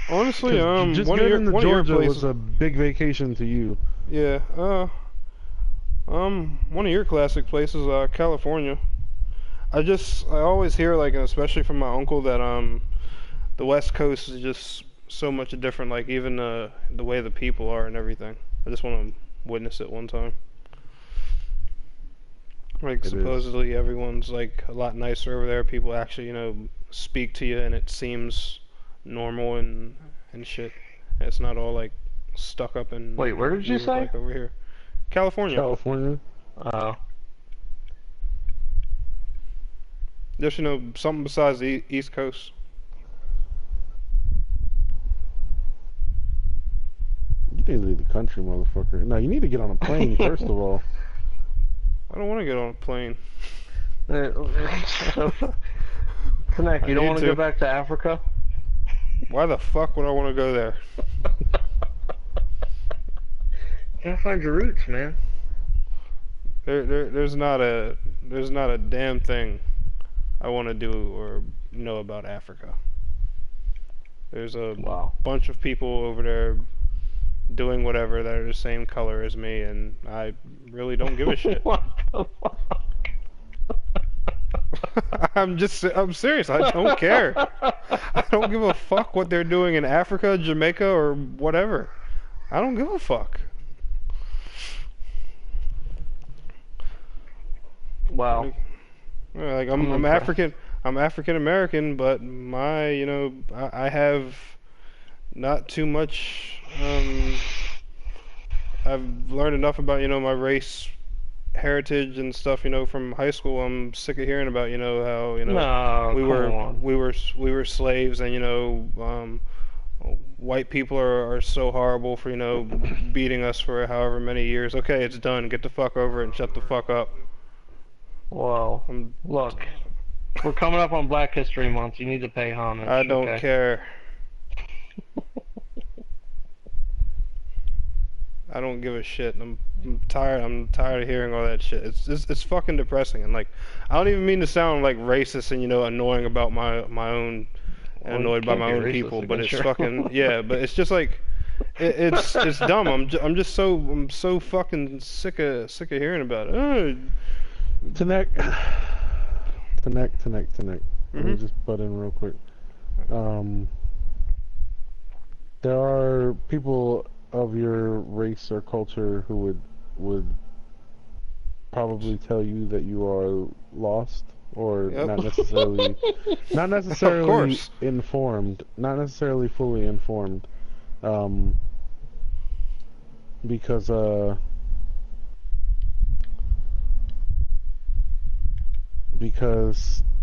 Honestly, just one getting to of your Georgia places. was a big vacation to you. Yeah. One of your classic places, California. I always hear, like, and especially from my uncle, that the West Coast is just so much different. Like, even the way the people are and everything. I just want to witness it one time. Like, supposedly everyone's, like, a lot nicer over there. People actually, speak to you and it seems normal and shit. It's not all, like, stuck up and... Wait, where did you say? Like over here. California. California? Oh. Just, something besides the East Coast. You need to leave the country, motherfucker. No, you need to get on a plane, first of all. I don't want to get on a plane. Connect, you don't want to go back to Africa? Why the fuck would I want to go there? You gotta find your roots, man. There's not a damn thing I want to do or know about Africa. There's a bunch of people over there doing whatever that are the same color as me, and I really don't give a shit. What the fuck? I'm serious. I don't care. I don't give a fuck what they're doing in Africa, Jamaica, or whatever. I don't give a fuck. Wow. Like I'm African. I'm African American, but I have not too much. I've learned enough about my race, heritage, and stuff. From high school. I'm sick of hearing about how No, we were slaves, and white people are so horrible for beating us for however many years. Okay, it's done. Get the fuck over it and shut the fuck up. Whoa. Look, we're coming up on Black History Month. You need to pay homage. I don't care. I don't give a shit. I'm tired. I'm tired of hearing all that shit. It's fucking depressing. And like, I don't even mean to sound like racist and annoying about my own, and annoyed by my own people. But it's fucking yeah. But it's just like, it's dumb. I'm so fucking sick of hearing about it. Tanek. Let me just butt in real quick. There are people of your race or culture who would probably tell you that you are lost or not necessarily informed, not necessarily fully informed, because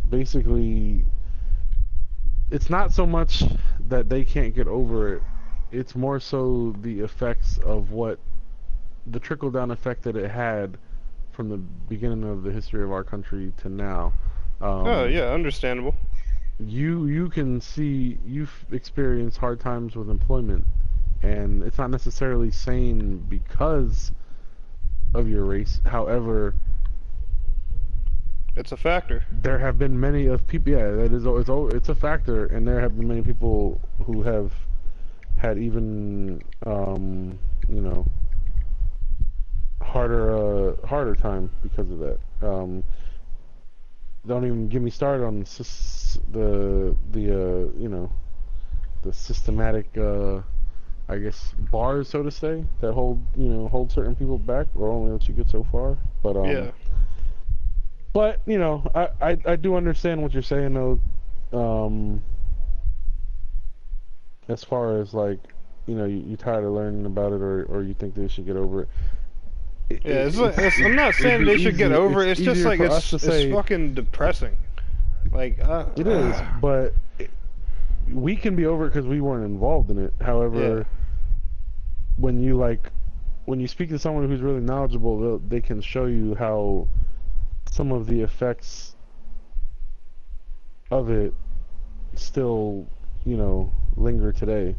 basically it's not so much that they can't get over it, it's more so the effects of what the trickle-down effect that it had from the beginning of the history of our country to now. Oh yeah, understandable. You can see you've experienced hard times with employment, and it's not necessarily saying because of your race. However, it's a factor. There have been many of people. Yeah, it's a factor, and there have been many people who have had even harder time because of that. Don't even get me started on the systematic I guess bars, so to say, that hold certain people back or only let you get so far. But yeah. But I do understand what you're saying though. As far as like, you tired of learning about it, or you think they should get over it. Yeah, I'm not saying they should get over it. It's just like it's fucking depressing. Like it is, but we can be over it because we weren't involved in it. However, Yeah. when you speak to someone who's really knowledgeable, they can show you how some of the effects of it still, linger today.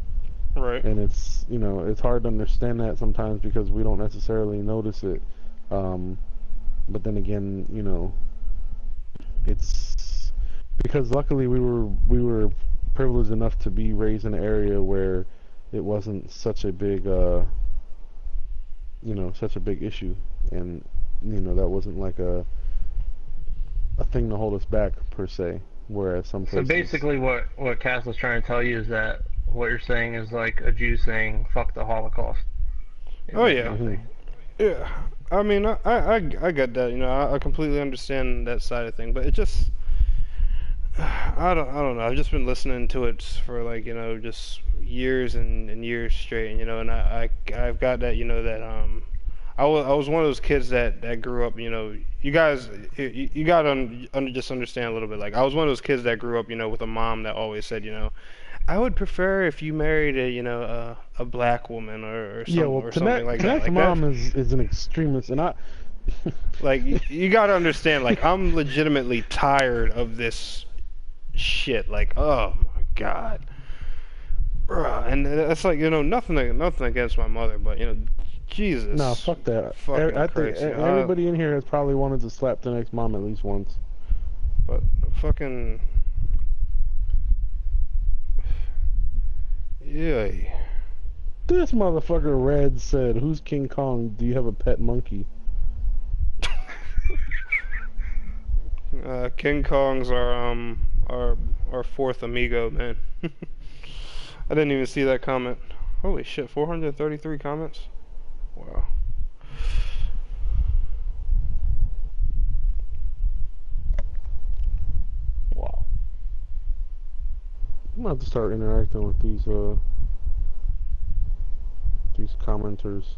Right. And it's, it's hard to understand that sometimes because we don't necessarily notice it. But then again, it's because luckily we were privileged enough to be raised in an area where it wasn't such a big such a big issue, and that wasn't like a thing to hold us back per se. Whereas some So places, basically, what Cass was trying to tell you is that what you're saying is like a Jew saying "fuck the Holocaust." Is Oh what yeah. you're saying. Yeah. I mean, I get that. I completely understand that side of thing, but it just I don't know. I've just been listening to it for like just years and years straight, and I've got that that I was one of those kids that grew up, you guys, you gotta just understand a little bit. Like, I was one of those kids that grew up, with a mom that always said, I would prefer if you married a black woman or yeah. some Well, or something like that. Tanek's Like that. mom is an extremist, and I. Like, you gotta understand. Like, I'm legitimately tired of this shit. Like, oh my god. Bruh. And that's like, nothing against my mother, but Jesus. No, fuck that. Fucking I think Christ. everybody in here has probably wanted to slap the next mom at least once. But fucking yeah. This motherfucker Red said, "Who's King Kong? Do you have a pet monkey?" King Kong's our fourth amigo, man. I didn't even see that comment. Holy shit, 433 comments. Wow. Wow. I'm gonna have to start interacting with these commenters.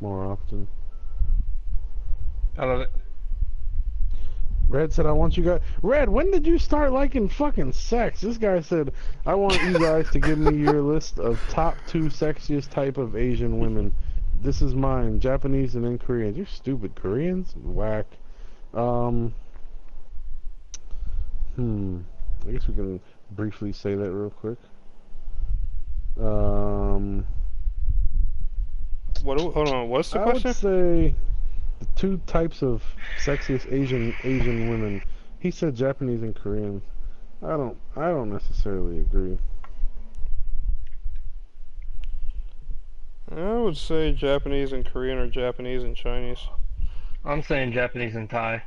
More often. I love it. Red said, "I want you guys." Red, when did you start liking fucking sex? This guy said, "I want you guys to give me your list of top 2 sexiest type of Asian women. This is mine: Japanese and then Koreans." You stupid Koreans, whack. I guess we can briefly say that real quick. Hold on. What's the I question? would say the 2 types of sexiest Asian women. He said Japanese and Korean. I don't necessarily agree. I would say Japanese and Korean or Japanese and Chinese. I'm saying Japanese and Thai.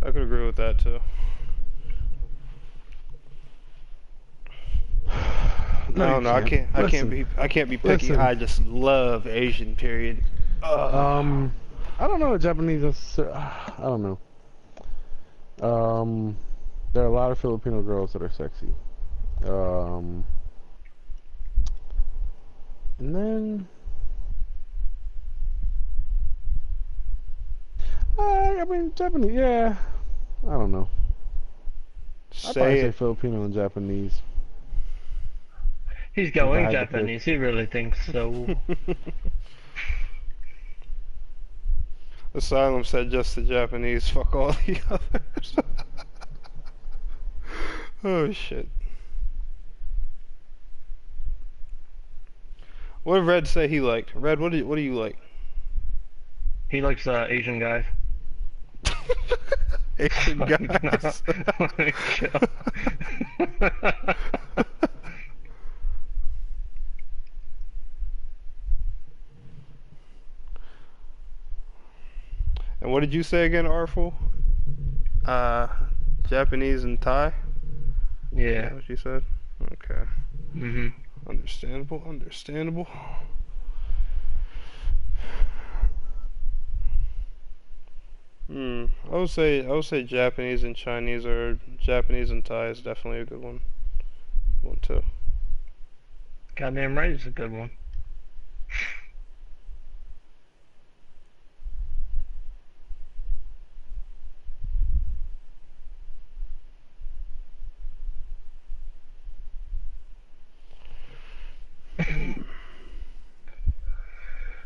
I could agree with that too. No, I don't know. I can't be picky. Listen. I just love Asian. Period. I don't know. Japanese. I don't know. There are a lot of Filipino girls that are sexy. And then I mean Japanese. Yeah, I don't know. I'd probably Say say it. Filipino and Japanese. He's I going had to pick. Japanese. He really thinks so. Asylum said just the Japanese. Fuck all the others. Oh shit. What did Red say he liked? Red, what do you like? He likes Asian guys. Asian guys. And what did you say again, Artful? Japanese and Thai? Is Yeah. that what you said? Okay. Mhm. Understandable. I would say Japanese and Chinese, or Japanese and Thai is definitely a good one. One too. Goddamn right, it's a good one.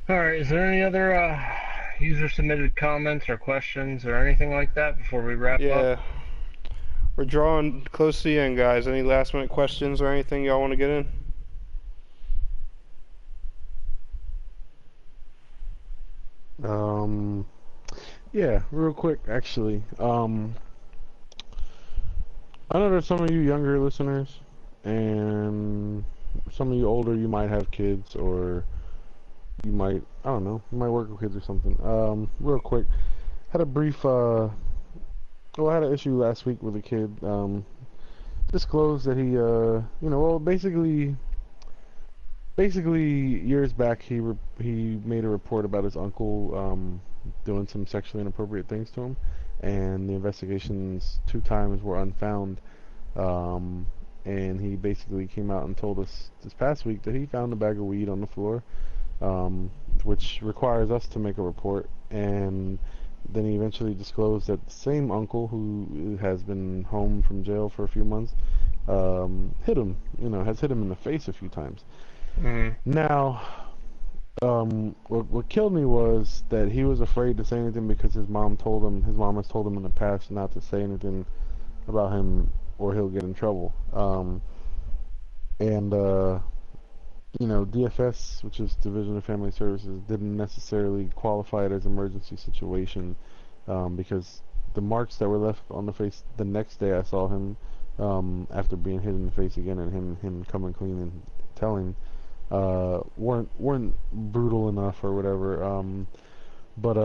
Alright, is there any other user-submitted comments or questions or anything like that before we wrap up? Yeah, we're drawing close to the end, guys. Any last minute questions or anything y'all want to get in? Yeah, real quick, actually. I know there's some of you younger listeners, and some of you older, you might have kids, or you might, I don't know, you might work with kids or something. Real quick, had a brief, well, I had an issue last week with a kid, disclosed that he, well, basically years back, he made a report about his uncle, doing some sexually inappropriate things to him, and the investigations 2 times were unfound. And he basically came out and told us this past week that he found a bag of weed on the floor, which requires us to make a report. And then he eventually disclosed that the same uncle, who has been home from jail for a few months, hit him, has hit him in the face a few times. Now, what killed me was that he was afraid to say anything because his mom has told him in the past not to say anything about him or he'll get in trouble. DFS, which is Division of Family Services, didn't necessarily qualify it as emergency situation, because the marks that were left on the face the next day I saw him, after being hit in the face again, and him coming clean and telling, weren't brutal enough or whatever. But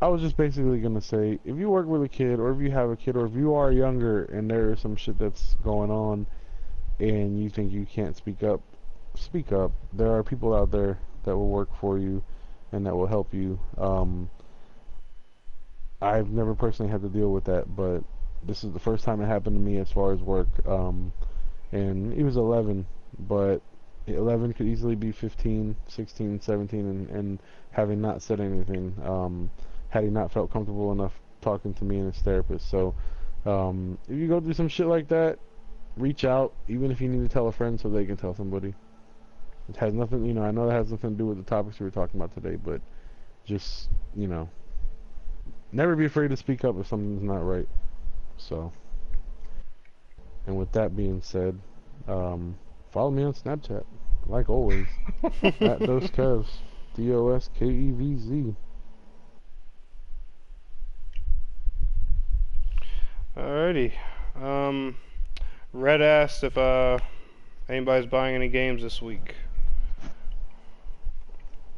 I was just basically gonna say, if you work with a kid, or if you have a kid, or if you are younger and there is some shit that's going on, and you think you can't speak up, speak up. There are people out there that will work for you and that will help you. I've never personally had to deal with that, but this is the first time it happened to me as far as work. And he was 11, but 11 could easily be 15, 16, 17, and having not said anything, had he not felt comfortable enough talking to me and his therapist. So if you go through some shit like that, reach out, even if you need to tell a friend so they can tell somebody. It has nothing, I know that has nothing to do with the topics we were talking about today, but just, never be afraid to speak up if something's not right. So, and with that being said, follow me on Snapchat, like always, at DosKevs, DOSKEVZ. Alrighty. Red asked if anybody's buying any games this week.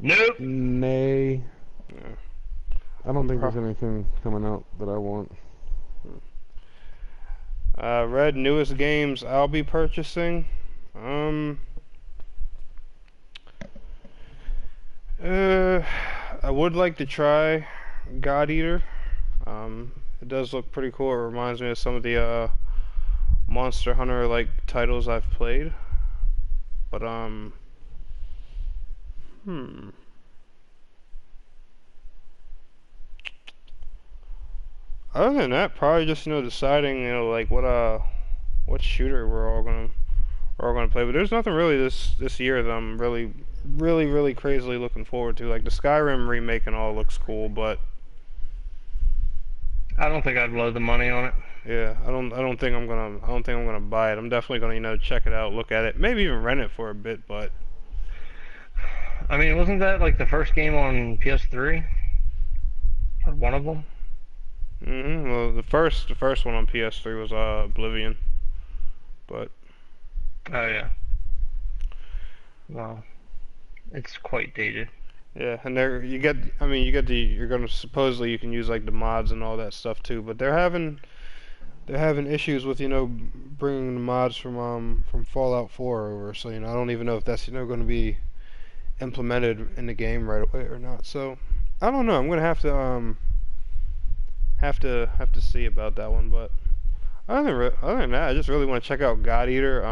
Nope. Nay. Yeah. I don't think there's anything coming out that I want. Red, newest games I'll be purchasing. I would like to try God Eater. It does look pretty cool. It reminds me of some of the Monster Hunter like titles I've played. But other than that, probably just deciding like what shooter we're all gonna play. But there's nothing really this year that I'm really crazily looking forward to. Like the Skyrim remake and all looks cool, but I don't think I'd blow the money on it. yeah, I don't think I'm gonna buy it. I'm definitely gonna check it out, look at it, maybe even rent it for a bit. But I mean, wasn't that like the first game on PS3? Or one of them? Well, the first one on PS3 was Oblivion, but Oh yeah. Well, it's quite dated. yeah, and you're gonna supposedly you can use like the mods and all that stuff too, but they're having issues with bringing the mods from Fallout 4 over. So I don't even know if that's going to be implemented in the game right away or not. So I don't know. I'm gonna have to see about that one. But other than that, I just really want to check out God Eater.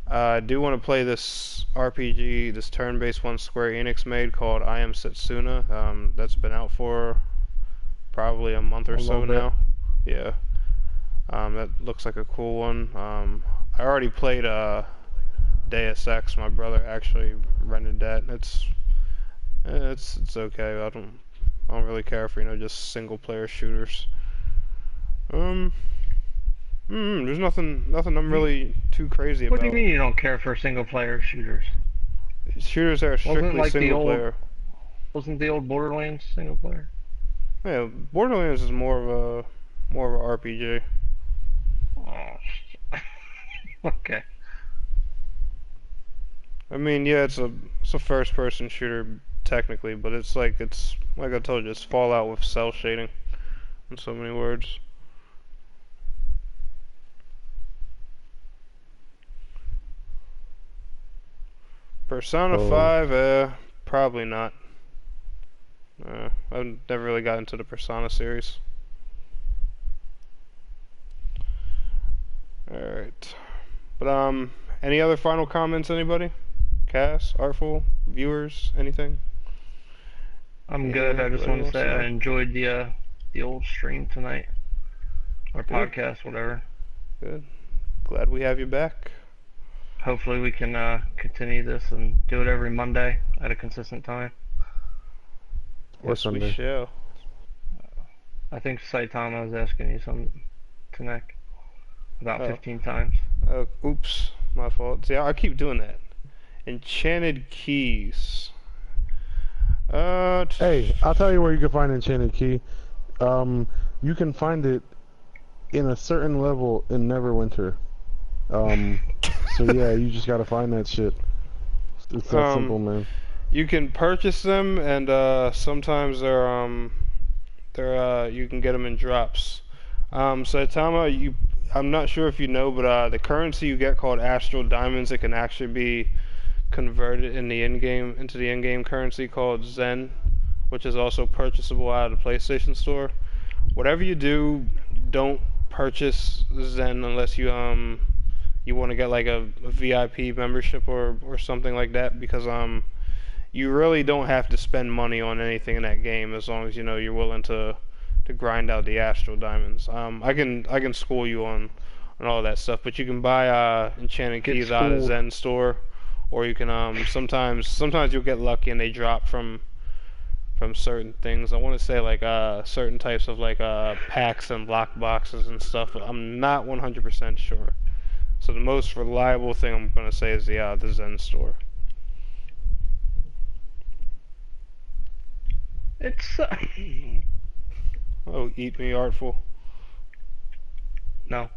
I do want to play this RPG, this turn-based one Square Enix made called I Am Setsuna. That's been out for probably a month A or little so bit. now. Yeah. That looks like a cool one. I already played Deus Ex. My brother actually rented that. It's okay. I don't really care for just single player shooters. Um, there's nothing I'm You, really too crazy what do you about. mean you don't care for single player shooters? Shooters that are Wasn't strictly like the single old player. wasn't the old Borderlands single player? Yeah, Borderlands is more of a RPG. Oh, okay. I mean, yeah, it's a first person shooter technically, but it's like I told you, it's Fallout with cell shading in so many words. Persona Oh, 5, probably not. I've never really got into the Persona series. Alright. But any other final comments, anybody? Cass, Artful, viewers, anything? I'm Anything good. I just anybody want to wants say to I know? enjoyed the old stream tonight or Good, podcast, whatever. good. Glad we have you back. Hopefully we can continue this and do it every Monday at a consistent time. or Yes, we Sunday. shall. I think Saitama was asking you something, Connect, about Oh, 15 times. oops, my fault. See, I keep doing that. Enchanted keys. Uh, Hey, I'll tell you where you can find Enchanted Key. You can find it in a certain level in Neverwinter. Um, so yeah, you just gotta find that shit. It's that um, simple, man. you can purchase them, and sometimes they're you can get them in drops. So Tama, I'm not sure if you know, but the currency you get called Astral Diamonds, it can actually be converted in the in-game into the in-game currency called Zen, which is also purchasable out of the PlayStation Store. Whatever you do, don't purchase Zen unless you want to get like a VIP membership or something like that, because you really don't have to spend money on anything in that game as long as you're willing to grind out the Astral Diamonds. I can school you on all that stuff, but you can buy enchanted Get keys out of schooled. Zen store, or you can sometimes you'll get lucky and they drop from certain things. I want to say like certain types of like packs and lock boxes and stuff, but I'm not 100% sure. So the most reliable thing I'm gonna say is the Zen store. It's Oh, eat me, Artful. no.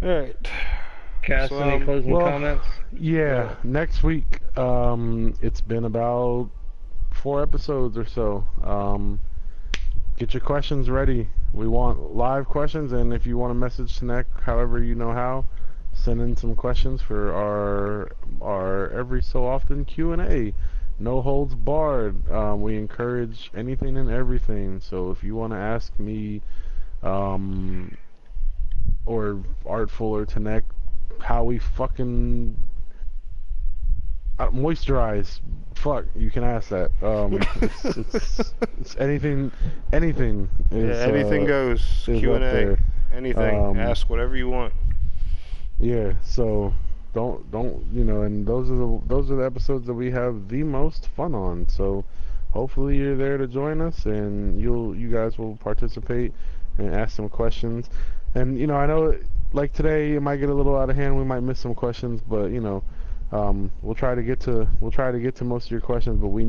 All right. Cass, So any closing Well, comments? yeah, next week, it's been about 4 episodes or so. Get your questions ready. We want live questions, and if you want to message Snack, however you know how, send in some questions for our every so often Q&A. No holds barred. We encourage anything and everything. So if you want to ask me, um, or Artful or Tanek, how we fucking moisturize. Fuck, you can ask that. It's anything yeah, anything goes. is Q and up A. there. Anything. Um, Ask whatever you want. yeah, so don't and those are the episodes that we have the most fun on. So hopefully you're there to join us, and you guys will participate and ask some questions. And I know like today it might get a little out of hand. We might miss some questions, but we'll try to get to most of your questions. But we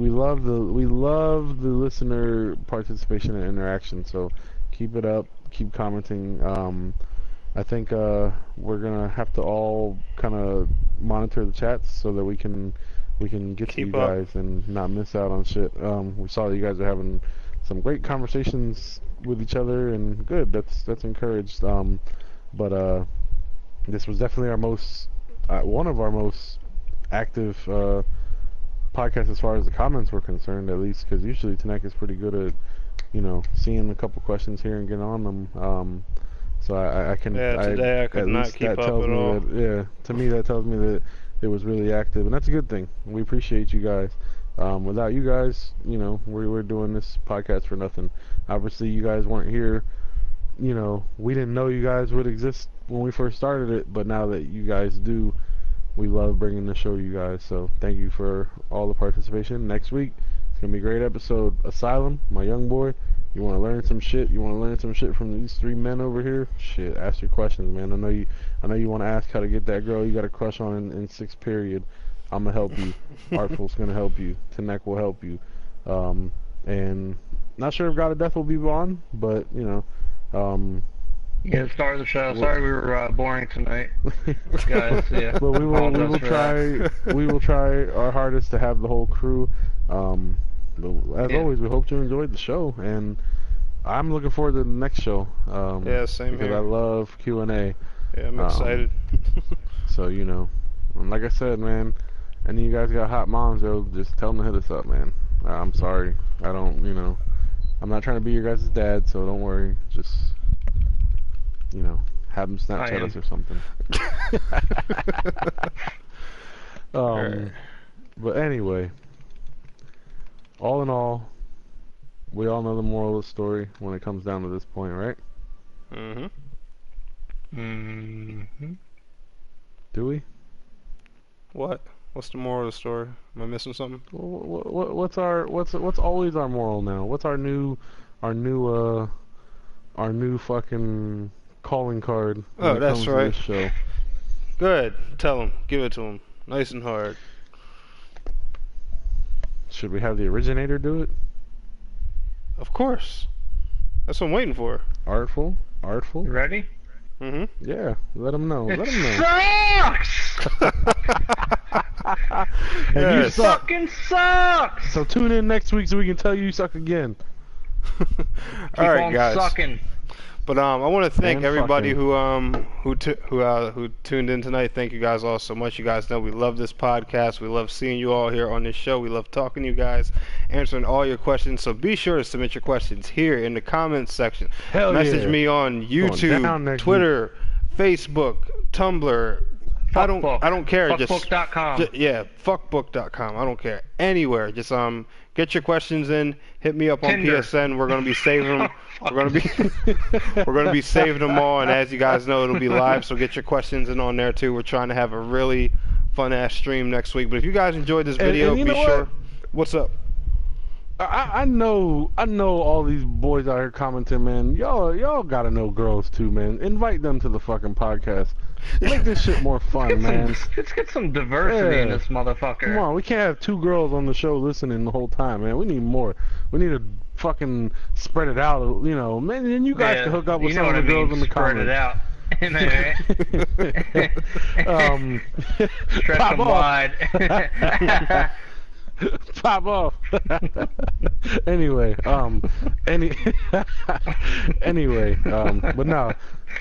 love the listener participation and interaction. So keep it up, keep commenting. I think we're gonna have to all kind of monitor the chats so that we can get to you Keep up. guys and not miss out on shit. We saw that you guys are having some great conversations with each other, and good. That's encouraged. But this was definitely our most one of our most active podcast as far as the comments were concerned, at least, because usually Tanek is pretty good at, seeing a couple questions here and getting on them. So I can. Yeah, today I could at not least keep that up tells at me all. that, yeah, to me that tells me that it was really active, and that's a good thing. We appreciate you guys. Without you guys, we're doing this podcast for nothing. Obviously, you guys weren't here. We didn't know you guys would exist when we first started it, but now that you guys do, we love bringing the show to you guys. So thank you for all the participation. Next week, it's going to be a great episode. Asylum, my young boy. You want to learn some shit? You want to learn some shit from these three men over here? Shit, ask your questions, man. I know you want to ask how to get that girl you got a crush on in sixth period. I'm going to help you. Artful's going to help you. Tanek will help you. And not sure if God of Death will be on, but, Yeah, start of the show. Sorry we were boring tonight, guys. Yeah, but we will try our hardest to have the whole crew. But as always, we hope you enjoyed the show, and I'm looking forward to the next show. Yeah, same because here. I love Q&A. Yeah, I'm excited. So and like I said, man, any of you guys got hot moms, just tell them to hit us up, man. I'm sorry, I don't, I'm not trying to be your guys' dad, so don't worry. Just have them Snapchat us or something. But anyway, all in all, we all know the moral of the story when it comes down to this point, right? Do we? What? What's the moral of the story? Am I missing something? What's always our moral now? What's our new fucking calling card? Oh, that's comes to right. this show? Go ahead. Tell him. Give it to him. Nice and hard. Should we have the originator do it? Of course. That's what I'm waiting for. Artful? You ready? Yeah, let him know. It Let him know. sucks! And you Yes. suck. Fucking sucks! So tune in next week so we can tell you suck again. Keep All right, on guys. sucking. But I want to thank And everybody fucking. who tuned in tonight. Thank you guys all so much. You guys know we love this podcast. We love seeing you all here on this show. We love talking to you guys, answering all your questions. So be sure to submit your questions here in the comments section. Hell Message yeah. me on down YouTube, next Twitter, Facebook, Tumblr. I don't care. Fuckbook.com. Fuckbook.com. I don't care. Anywhere. Just get your questions in. Hit me up on Tinder. PSN. We're gonna be saving them. We're gonna be saving them all. And as you guys know, it'll be live. So get your questions in on there too. We're trying to have a really fun ass stream next week. But if you guys enjoyed this video, and you be know sure. What's up? I know all these boys out here commenting, man. Y'all gotta know girls too, man. Invite them to the fucking podcast. Make this shit more fun, man. Let's get some diversity in Yeah. this motherfucker. Come on, we can't have two girls on the show listening the whole time, man. We need more. We need to fucking spread it out, man. And you guys can hook up with you know some of what the I girls mean, in the spread comments. it out. Stretch Pop them off. wide. Pop off. Anyway, but no,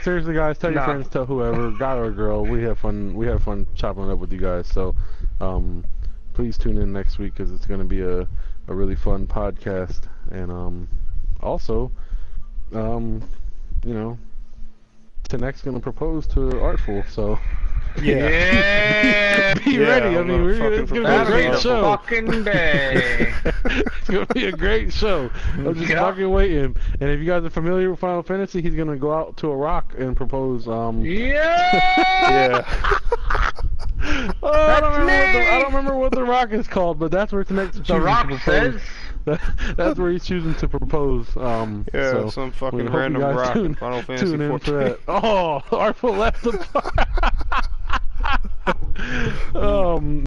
seriously, guys, tell your friends, tell whoever, guy or girl. We have fun. We have fun chopping it up with you guys. So, please tune in next week because it's gonna be a really fun podcast. And also, Tanek's gonna propose to Artful. So. Yeah. Be ready. I mean, it's gonna be a great show. Fucking day. It's gonna be a great show. I'm just fucking waiting. And if you guys are familiar with Final Fantasy, he's gonna go out to a rock and propose. Yeah. I don't remember what the rock is called, but that's where it's next. The rock says. That's where he's choosing to propose. So some fucking we hope random you guys rock in Final Fantasy tune in 14. for that. Oh, Artful left the.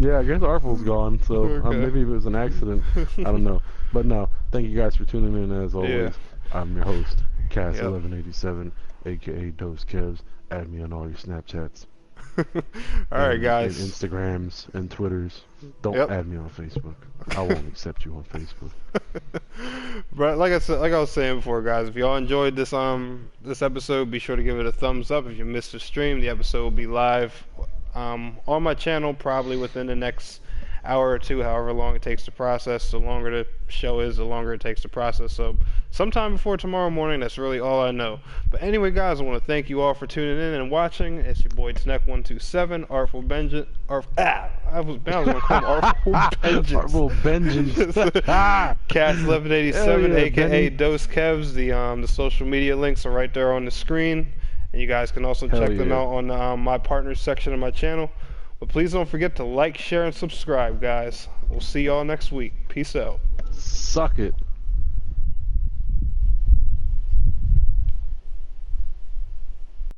Yeah, I guess Artful's gone, so maybe it was an accident. I don't know. But no, thank you guys for tuning in as always. Yeah. I'm your host, Cass1187, aka Dose Kevs. Add me on all your Snapchats. Alright, guys. And Instagrams and Twitters. Don't add me on Facebook. I won't accept you on Facebook. But like I was saying before, guys, if y'all enjoyed this episode, be sure to give it a thumbs up. If you missed the stream, the episode will be live on my channel probably within the next hour or two, however long it takes to process. The longer the show is, the longer it takes to process. So sometime before tomorrow morning, that's really all I know. But anyway, guys, I want to thank you all for tuning in and watching. It's your boy Tnek127, Artful Benjamin. I was going to call him Artful Vengeance. Artful Vengeance. Cats 1187, Yeah, aka Benny. Dose Kevs. The social media links are right there on the screen, and you guys can also Hell check them yeah. out on my partners section of my channel. But please don't forget to like, share, and subscribe, guys. We'll see y'all next week. Peace out. Suck it.